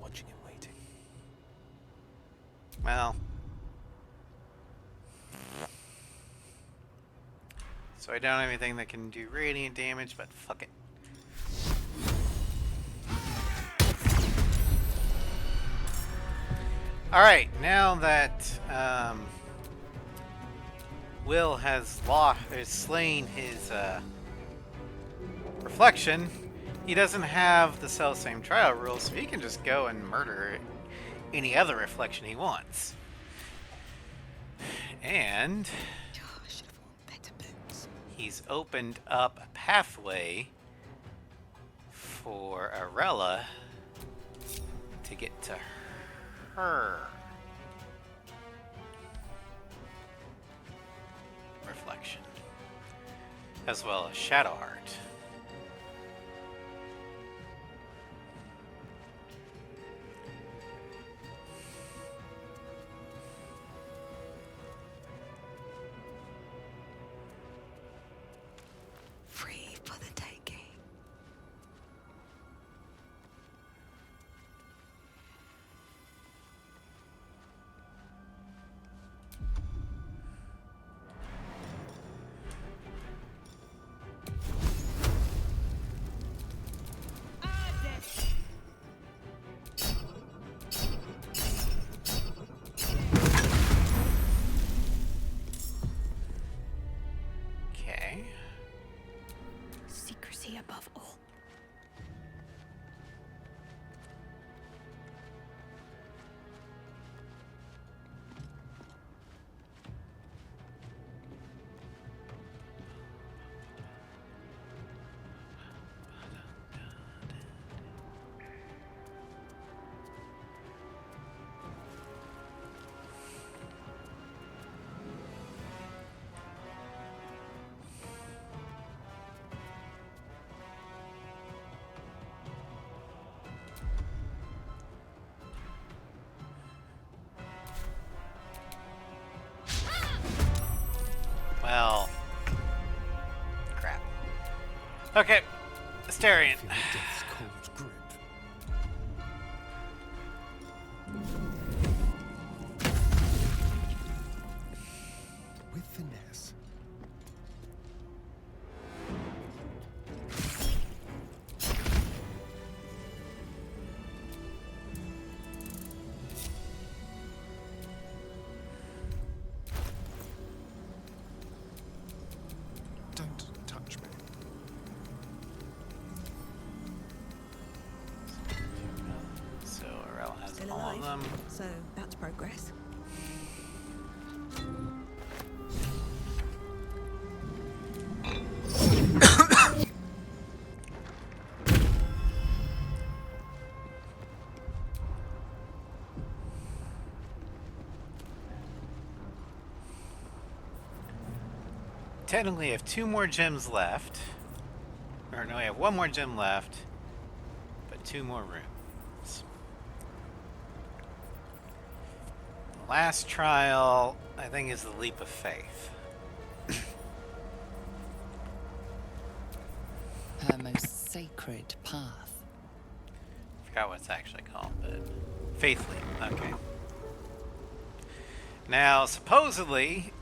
Watching and waiting. Well. So I don't have anything that can do radiant damage, but fuck it. Alright, now that Will has slain his reflection, he doesn't have the self-same trial rule, so he can just go and murder any other reflection he wants. And he's opened up a pathway for Arella to get to her reflection, as well as Shadowheart. Free for the taking. Okay. Secrecy above all. Well, crap. Okay, Asterion. Death's cold grip. With finesse. Don't touch me. So Arella has Still all alive, of them. so that's progress. Technically, I have 2 more gems left. Or no, I have 1 more gem left, but 2 more runes. The last trial, I think, is the leap of faith. Her most sacred path. Forgot what it's actually called, but faith leap. Okay. Now, supposedly,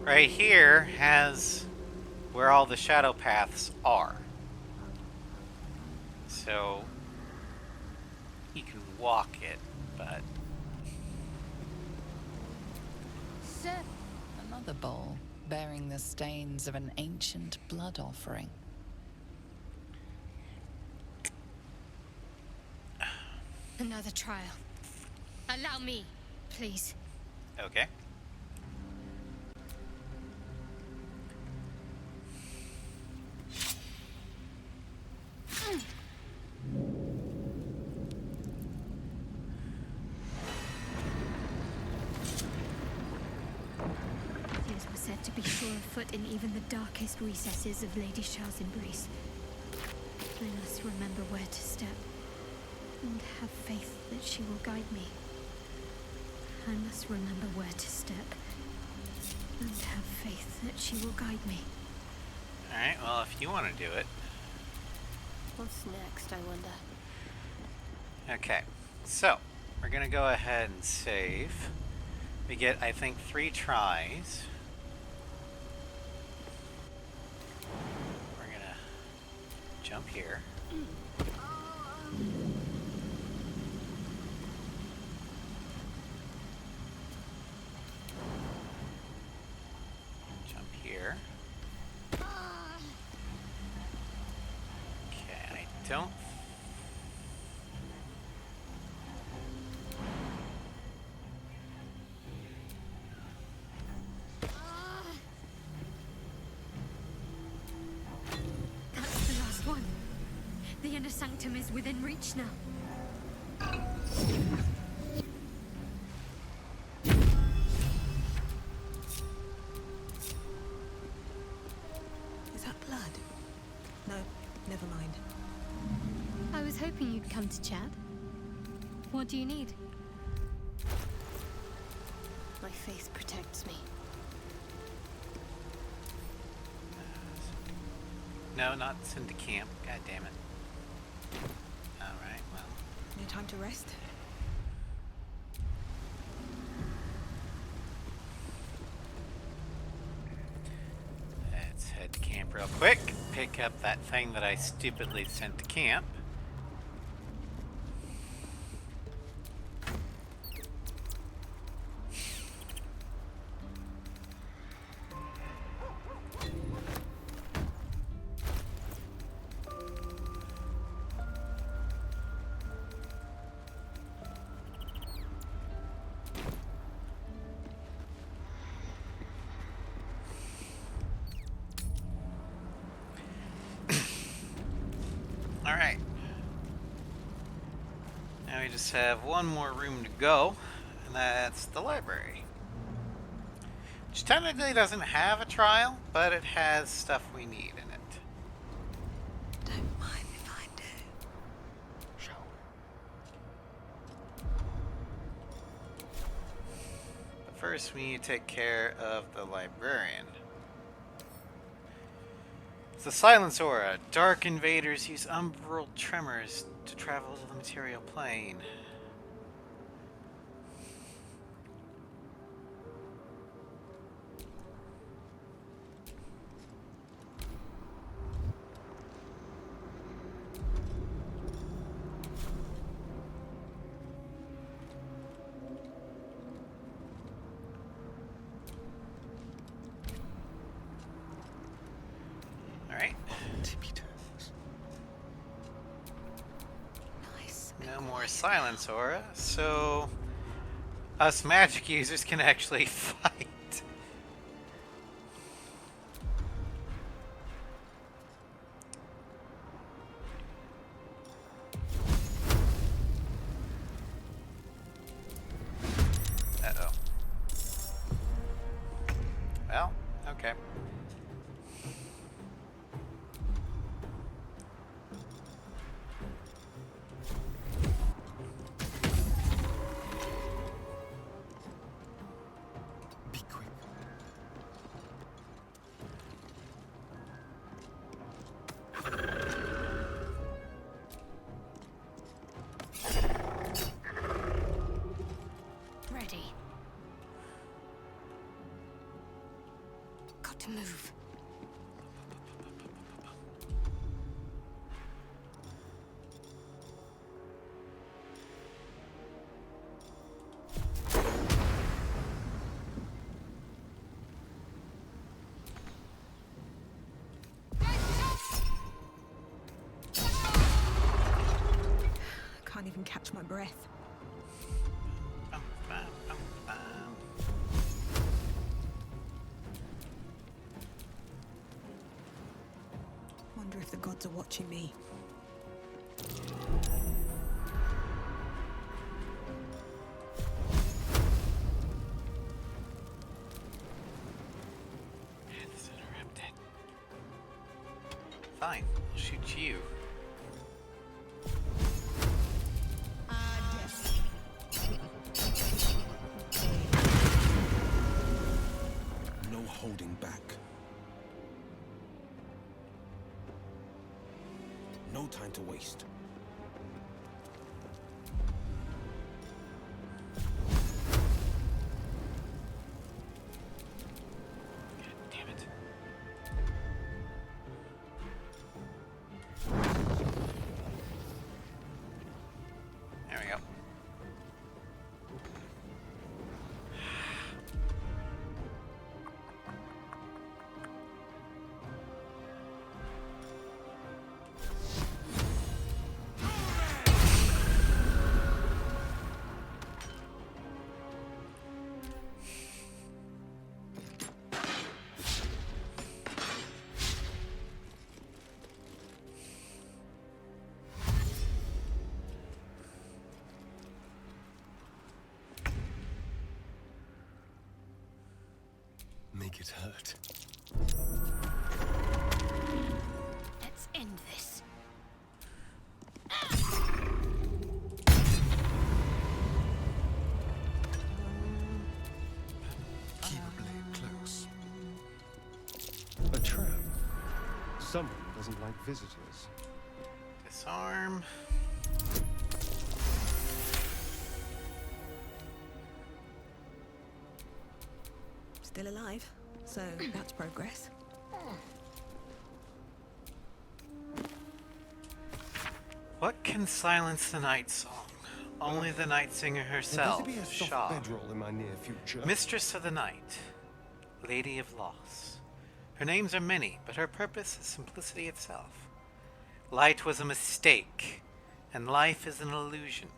right here has where all the shadow paths are. So you can walk it, but Sir. Another bowl bearing the stains of an ancient blood offering. Another trial. Allow me, please. okay. Fears were said to be sure of foot in even the darkest recesses of Lady Shah's embrace. I must remember where to step, and have faith that she will guide me. I must remember where to step, and have faith that she will guide me. Alright, well, if you want to do it. What's next, I wonder? Okay, so we're gonna go ahead and save. We get, I think, 3 tries. We're gonna jump here. Jump here. Okay, I don't. That's the last one. The inner sanctum is within reach now. Is that blood? No, never mind. I was hoping you'd come to chat. What do you need? My faith protects me. No, not send to camp. God damn it. Alright, well. No time to rest? Let's head to camp real quick. Pick up that thing that I stupidly sent to camp. Alright. Now we just have one more room to go, and that's the library. Which technically doesn't have a trial, but it has stuff we need in it. Don't mind if I do. But first we need to take care of the librarian. It's the Silence Aura. Dark invaders use umbral tremors to travel to the material plane. Alright. No more Silence Aura, so us magic users can actually fight. Uh-oh. Well, okay. Ready. Got to move. Can't even catch my breath. Wonder if the gods are watching me. It's interrupted. Fine, I'll shoot you. No holding back. No time to waste. think it hurt. Let's end this. Keep a blade close. A trap. Someone doesn't like visitors. Disarm. Still alive, so that's progress. What can silence the night song? Only the night singer herself, Will there be a soft Shah, bedroll in my near future? mistress of the night, lady of loss. Her names are many, but her purpose is simplicity itself. Light was a mistake, and life is an illusion.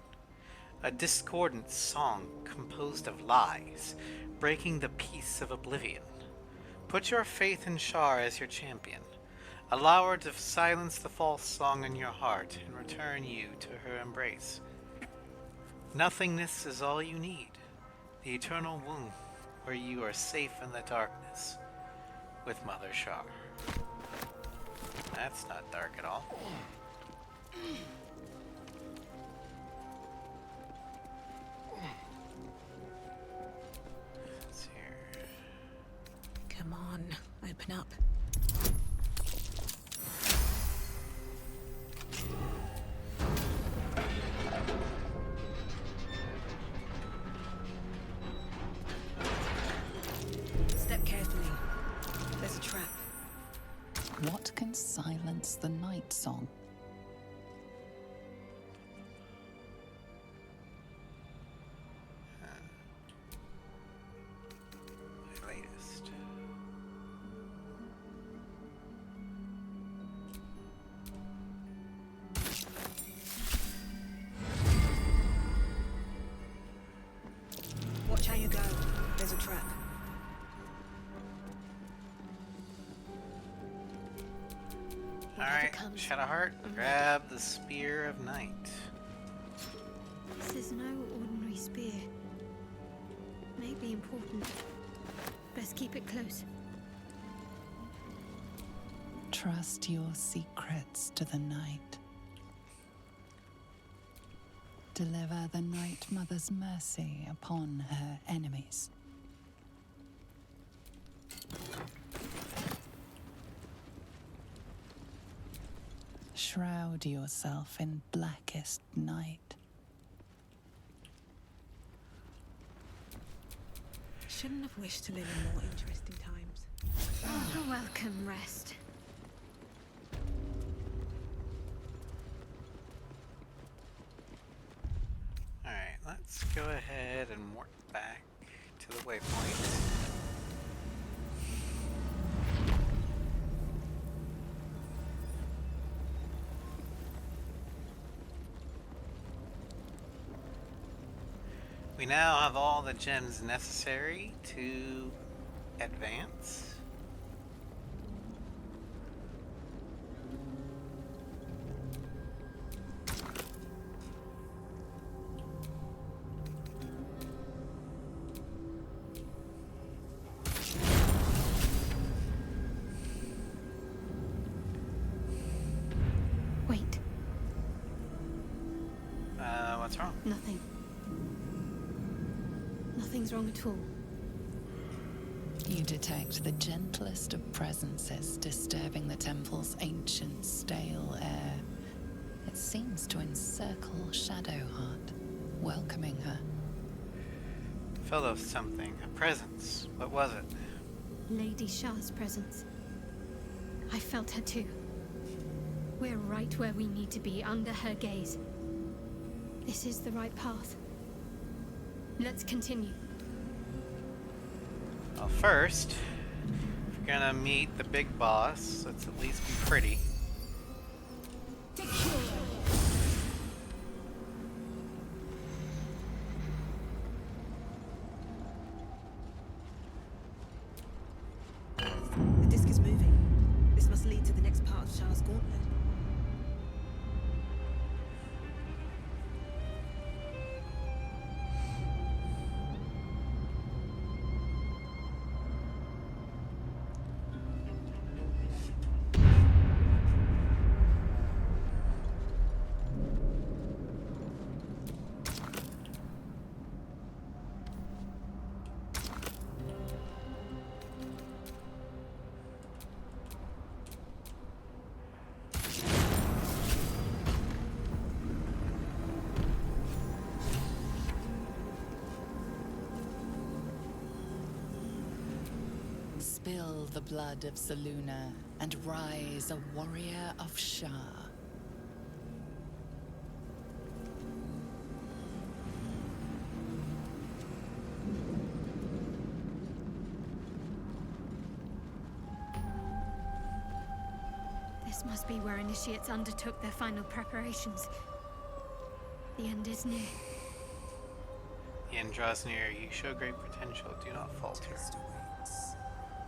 A discordant song composed of lies, breaking the peace of oblivion. Put your faith in Shar as your champion. Allow her to silence the false song in your heart and return you to her embrace. Nothingness is all you need. The eternal womb where you are safe in the darkness with Mother Shar. That's not dark at all. Let's see here. Come on, open up. Step carefully. There's a trap. What can silence the night song? My latest. Watch how you go. There's a trap. Alright, Shadowheart, grab the Spear of Night. This is no ordinary spear. May be important. Best keep it close. Trust your secrets to the night. Deliver the Night Mother's mercy upon her enemies. Shroud yourself in blackest night. Shouldn't have wished to live in more interesting times. A welcome rest. Alright, let's go ahead and work back to the waypoint. We now have all the gems necessary to advance. Wait, What's wrong? nothing. Nothing's wrong at all. You detect the gentlest of presences disturbing the temple's ancient, stale air. It seems to encircle Shadowheart, welcoming her. Felt of something, a presence. What was it? Lady Shah's presence. I felt her too. We're right where we need to be, under her gaze. This is the right path. Let's continue. Well, first, if we're gonna meet the big boss, let's at least be pretty. The disc is moving. This must lead to the next part of Shah's gauntlet. spill the blood of Selûne and rise a warrior of Shar. This must be where initiates undertook their final preparations. The end is near. The end draws near. You show great potential. Do not falter.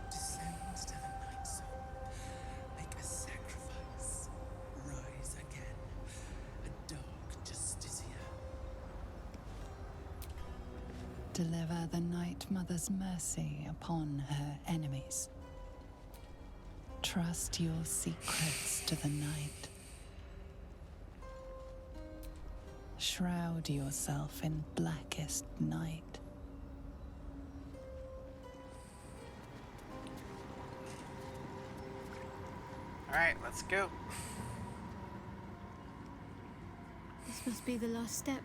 Descend to the night zone. Make a sacrifice. Rise again. A dark Justicia. Deliver the Night Mother's mercy upon her enemies. Trust your secrets to the night. Shroud yourself in blackest night. Alright, let's go. This must be the last step.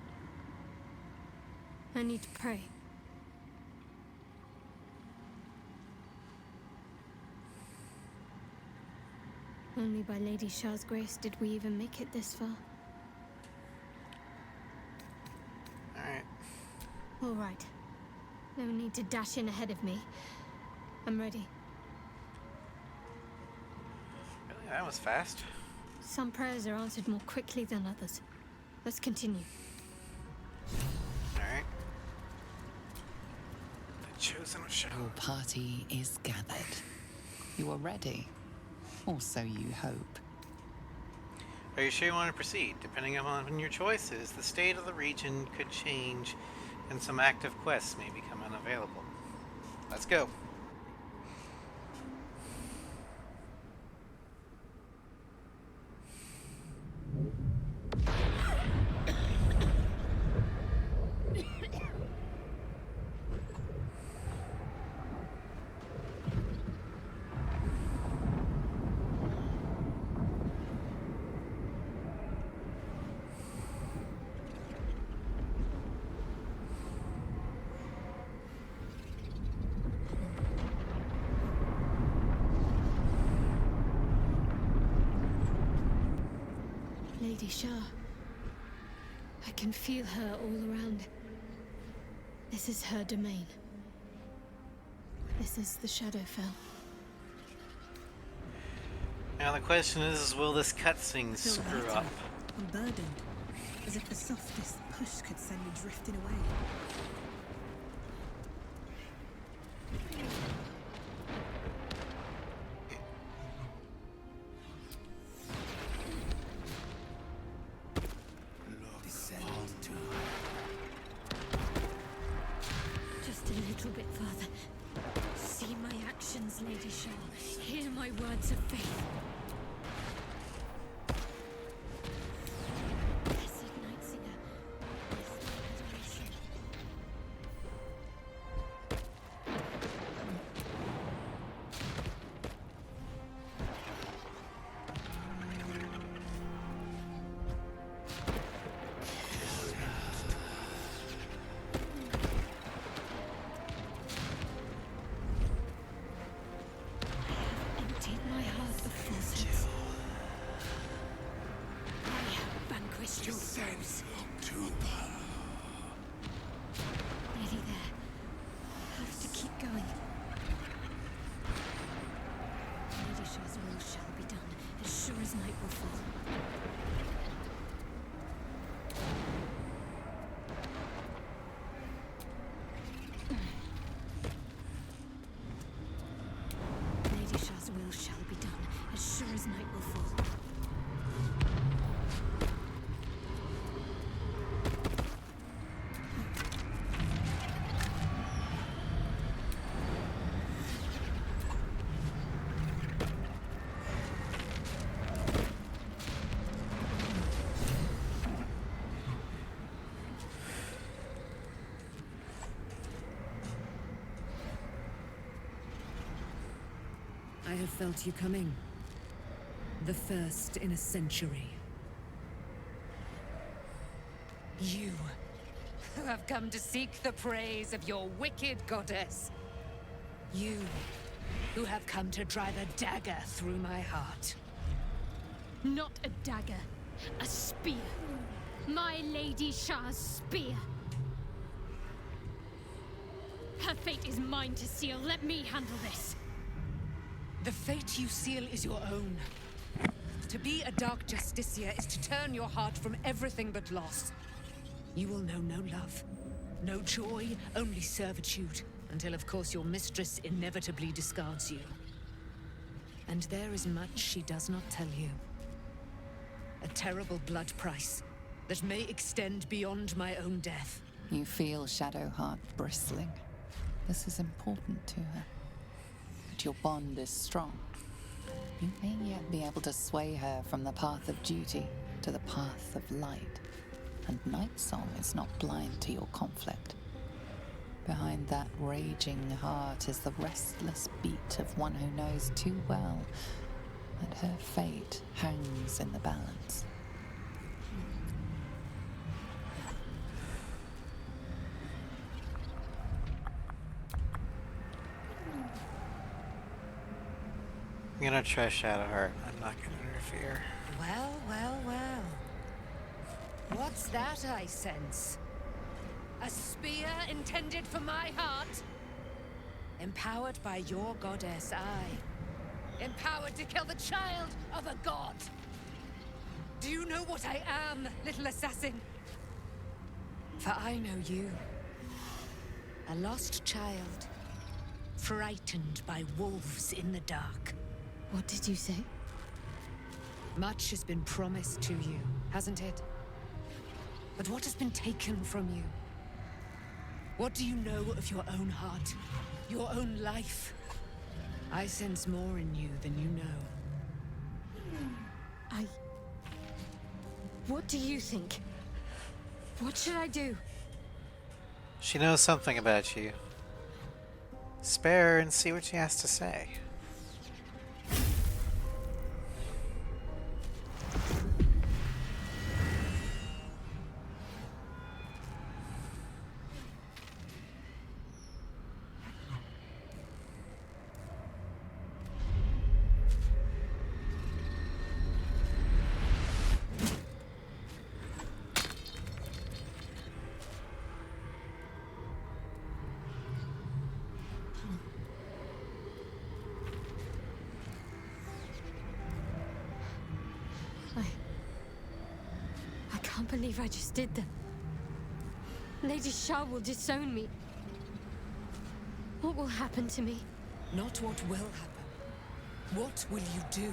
I need to pray. Only by Lady Shar's grace did we even make it this far. Alright. All right. No need to dash in ahead of me. I'm ready. Really? That was fast. Some prayers are answered more quickly than others. Let's continue. Alright. The chosen of Shar. Your party is gathered. You are ready. Or so you hope. Are you sure you want to proceed? Depending on your choices, the state of the region could change and some active quests may become unavailable. Let's go. Lady Shar. I can feel her all around. This is her domain. This is the Shadowfell. Now the question is, will this cutscene screw up? I'm burdened, as if the softest push could send me drifting away. Just a little bit further. See my actions, Lady Shar. Hear my words of faith. Blessed Nightsinger, bless thy adoration. Emptied my heart of falsehoods. I have vanquished your foes. Nearly there. Have to keep going. Lady Shar's will shall be done, as sure as night will fall. Lady Shar's will shall be done, as sure as night will fall. I have felt you coming. The first in a century. You, who have come to seek the praise of your wicked goddess. You, who have come to drive a dagger through my heart. Not a dagger, a spear. My Lady Shah's spear. Her fate is mine to seal. Let me handle this. The fate you seal is your own. To be a Dark Justiciar is to turn your heart from everything but loss. You will know no love, no joy, only servitude, until of course your mistress inevitably discards you. And there is much she does not tell you. A terrible blood price that may extend beyond my own death. You feel Shadowheart bristling. This is important to her. But your bond is strong. You may yet be able to sway her from the path of duty to the path of light. And Nightsong is not blind to your conflict. Behind that raging heart is the restless beat of one who knows too well that her fate hangs in the balance. I'm gonna try Shadowheart. I'm not gonna interfere. Well, well, well. What's that I sense? A spear intended for my heart? Empowered by your goddess, I. Empowered to kill the child of a god. Do you know what I am, little assassin? For I know you. A lost child. Frightened by wolves in the dark. What did you say? Much has been promised to you, hasn't it? But what has been taken from you? What do you know of your own heart? Your own life? I sense more in you than you know. What do you think? What should I do? She knows something about you. Spare her and see what she has to say. I can't believe I just did that. Lady Shah will disown me. What will happen to me? Not what will happen. What will you do?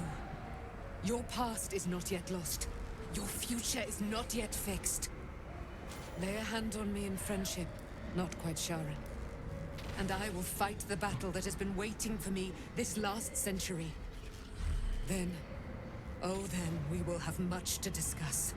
Your past is not yet lost. Your future is not yet fixed. Lay a hand on me in friendship, not quite Sharon. And I will fight the battle that has been waiting for me this last century. Then, oh then, we will have much to discuss.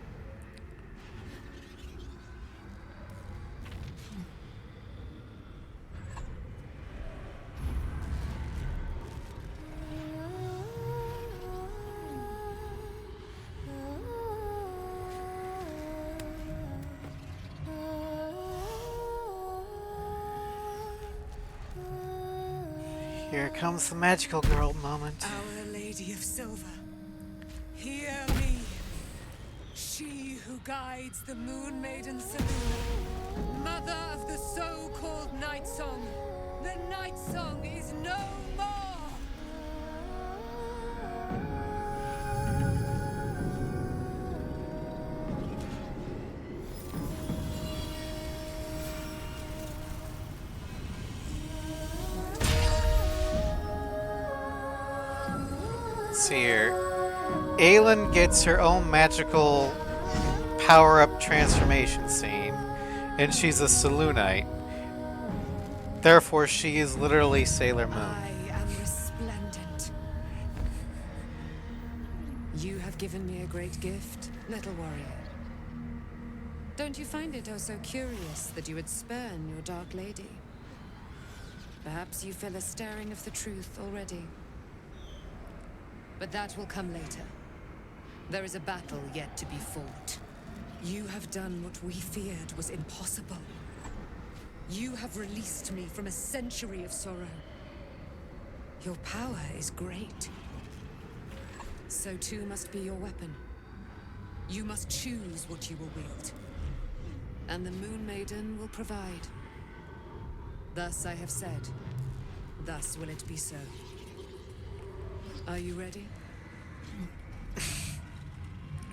Here comes the magical girl moment. Our Lady of Silver, hear me. She who guides the Moon Maiden Selûne, mother of the so-called Night Song. The Night Song is no more! See here. Aelin gets her own magical power-up transformation scene, and she's a Selûnite. Therefore, she is literally Sailor Moon. I am resplendent. You have given me a great gift, little warrior. Don't you find it oh so curious that you would spurn your Dark Lady? Perhaps you feel a stirring of the truth already. But that will come later. There is a battle yet to be fought. You have done what we feared was impossible. You have released me from a century of sorrow. Your power is great. So too must be your weapon. You must choose what you will wield. And the Moon Maiden will provide. Thus I have said. Thus will it be so. Are you ready?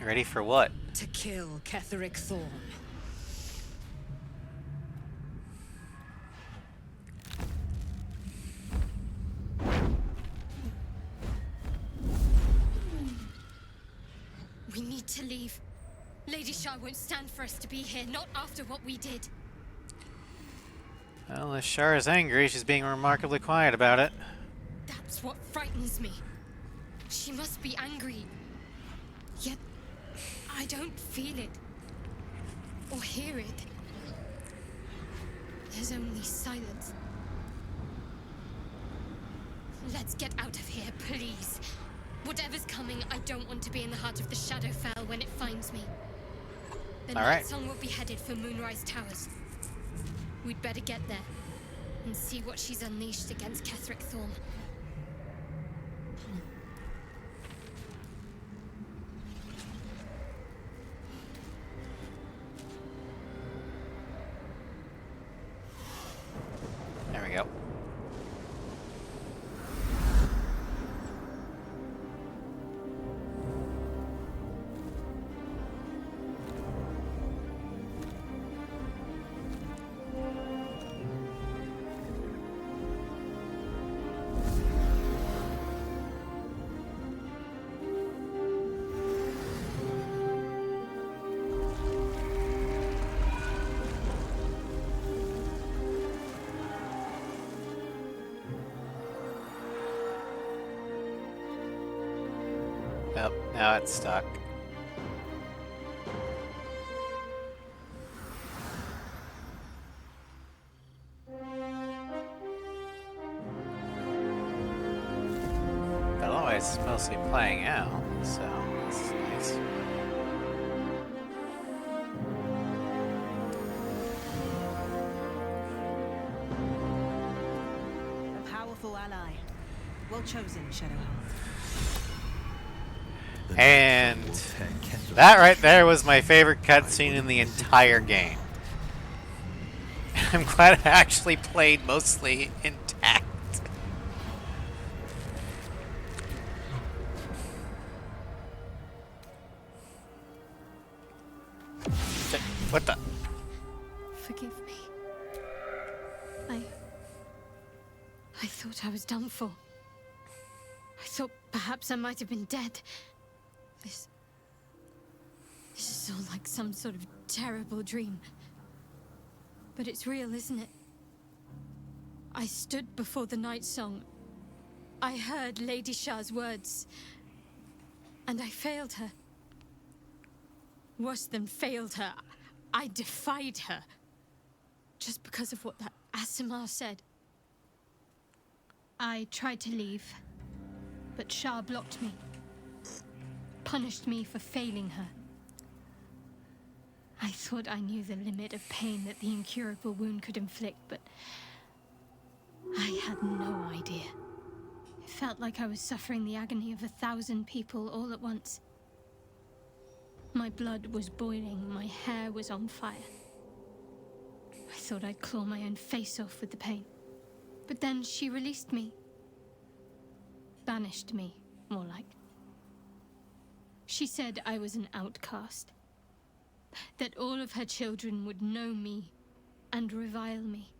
Ready for what? To kill Ketheric Thorm. We need to leave. Lady Shah won't stand for us to be here, not after what we did. Well, if Shar is angry, she's being remarkably quiet about it. That's what frightens me. She must be angry. Yet, I don't feel it. Or hear it. There's only silence. Let's get out of here, please. Whatever's coming, I don't want to be in the heart of the Shadowfell when it finds me. The Night Song will be headed for Moonrise Towers. We'd better get there and see what she's unleashed against Ketheric Thorm. There we go. Yep, now it's stuck. Otherwise, it's mostly playing out, so this is nice. A powerful ally. Well chosen, Shadowheart. And that right there was my favorite cutscene in the entire game. I'm glad I actually played mostly intact. What the? Forgive me. I thought I was done for. I thought perhaps I might have been dead. This is all like some sort of terrible dream. But it's real, isn't it? I stood before the Night Song. I heard Lady Shah's words. And I failed her. Worse than failed her, I defied her. Just because of what that Asimar said. I tried to leave, but Shah blocked me. Punished me for failing her. I thought I knew the limit of pain that the incurable wound could inflict, but I had no idea. It felt like I was suffering the agony of 1,000 people all at once. My blood was boiling, my hair was on fire. I thought I'd claw my own face off with the pain. But then she released me. Banished me, more like. She said I was an outcast. That all of her children would know me and revile me.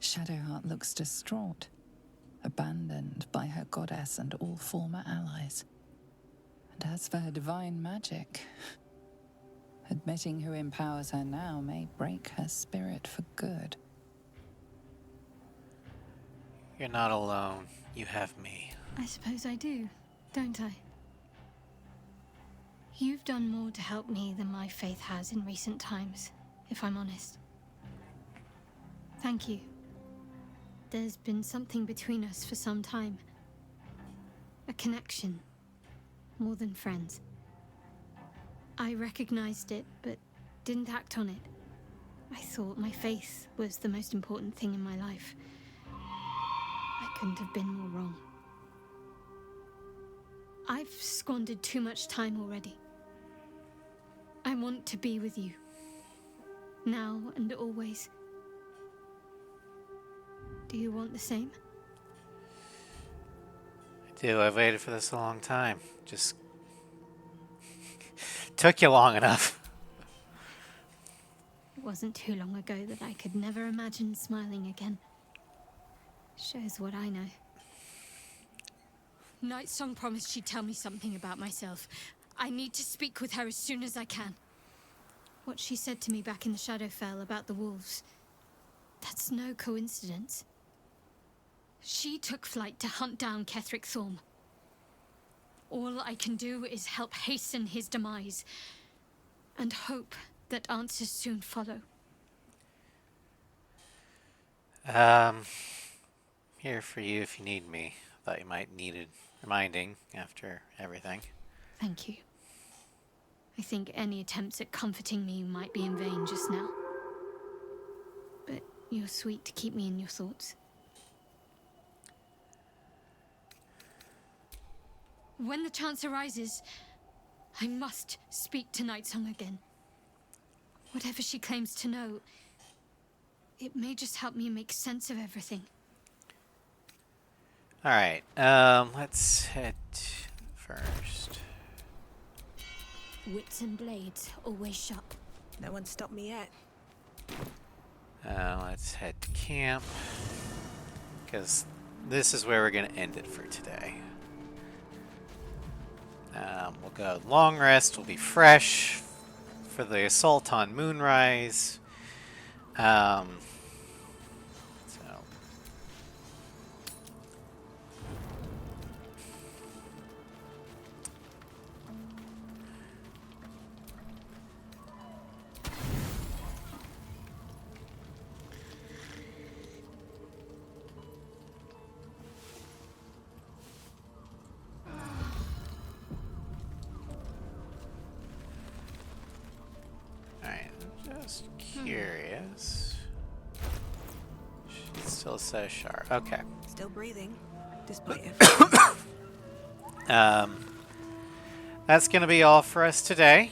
Shadowheart looks distraught, abandoned by her goddess and all former allies. And as for her divine magic, admitting who empowers her now may break her spirit for good. You're not alone. You have me. I suppose I do, don't I? You've done more to help me than my faith has in recent times, if I'm honest. Thank you. There's been something between us for some time. A connection, more than friends. I recognized it, but didn't act on it. I thought my faith was the most important thing in my life. I couldn't have been more wrong. I've squandered too much time already. I want to be with you. Now and always. Do you want the same? I do. I've waited for this a long time. Just took you long enough. It wasn't too long ago that I could never imagine smiling again. Shows what I know. Nightsong promised she'd tell me something about myself. I need to speak with her as soon as I can. What she said to me back in the Shadowfell about the wolves, that's no coincidence. She took flight to hunt down Ketheric Thorm. All I can do is help hasten his demise, and hope that answers soon follow. Here for you if you need me. Thought you might needed reminding after everything. Thank you. I think any attempts at comforting me might be in vain just now. But you're sweet to keep me in your thoughts. When the chance arises, I must speak to Nightsong again. Whatever she claims to know, it may just help me make sense of everything. Alright, let's head first. Wits and blades, always sharp. No one stopped me yet. Let's head to camp, because this is where we're going to end it for today. We'll go long rest, we'll be fresh for the assault on Moonrise. Just curious. She still says sharp. Okay. Still breathing, despite That's gonna be all for us today.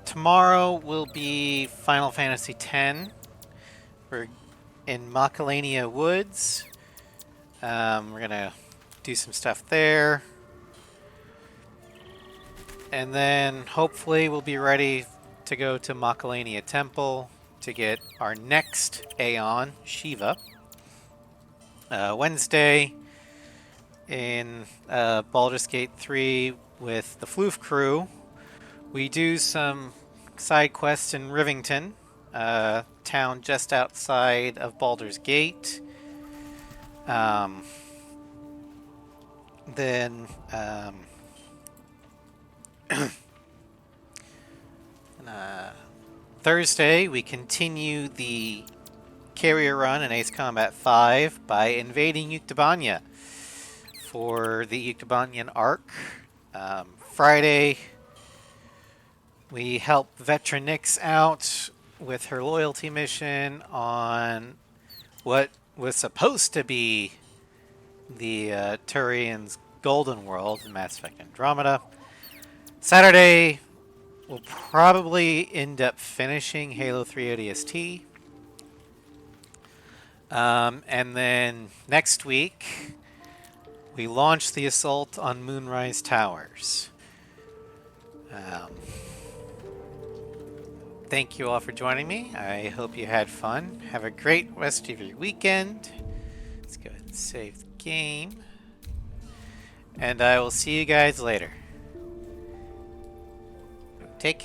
Tomorrow will be Final Fantasy X. We're in Macalania Woods. We're gonna do some stuff there. And then hopefully we'll be ready to go to Macalania Temple to get our next Aeon, Shiva. Wednesday in Baldur's Gate 3 with the Floof crew. We do some side quests in Rivington, town just outside of Baldur's Gate. Then Thursday, we continue the carrier run in Ace Combat 5 by invading Yuktobania for the Yuktobanian arc. Friday, we help Veteran Nyx out with her loyalty mission on what was supposed to be the Turian's Golden World in Mass Effect Andromeda. Saturday, we'll probably end up finishing Halo 3 ODST. And then next week, we launch the assault on Moonrise Towers. Thank you all for joining me. I hope you had fun. Have a great rest of your weekend. Let's go ahead and save the game. And I will see you guys later. Take care.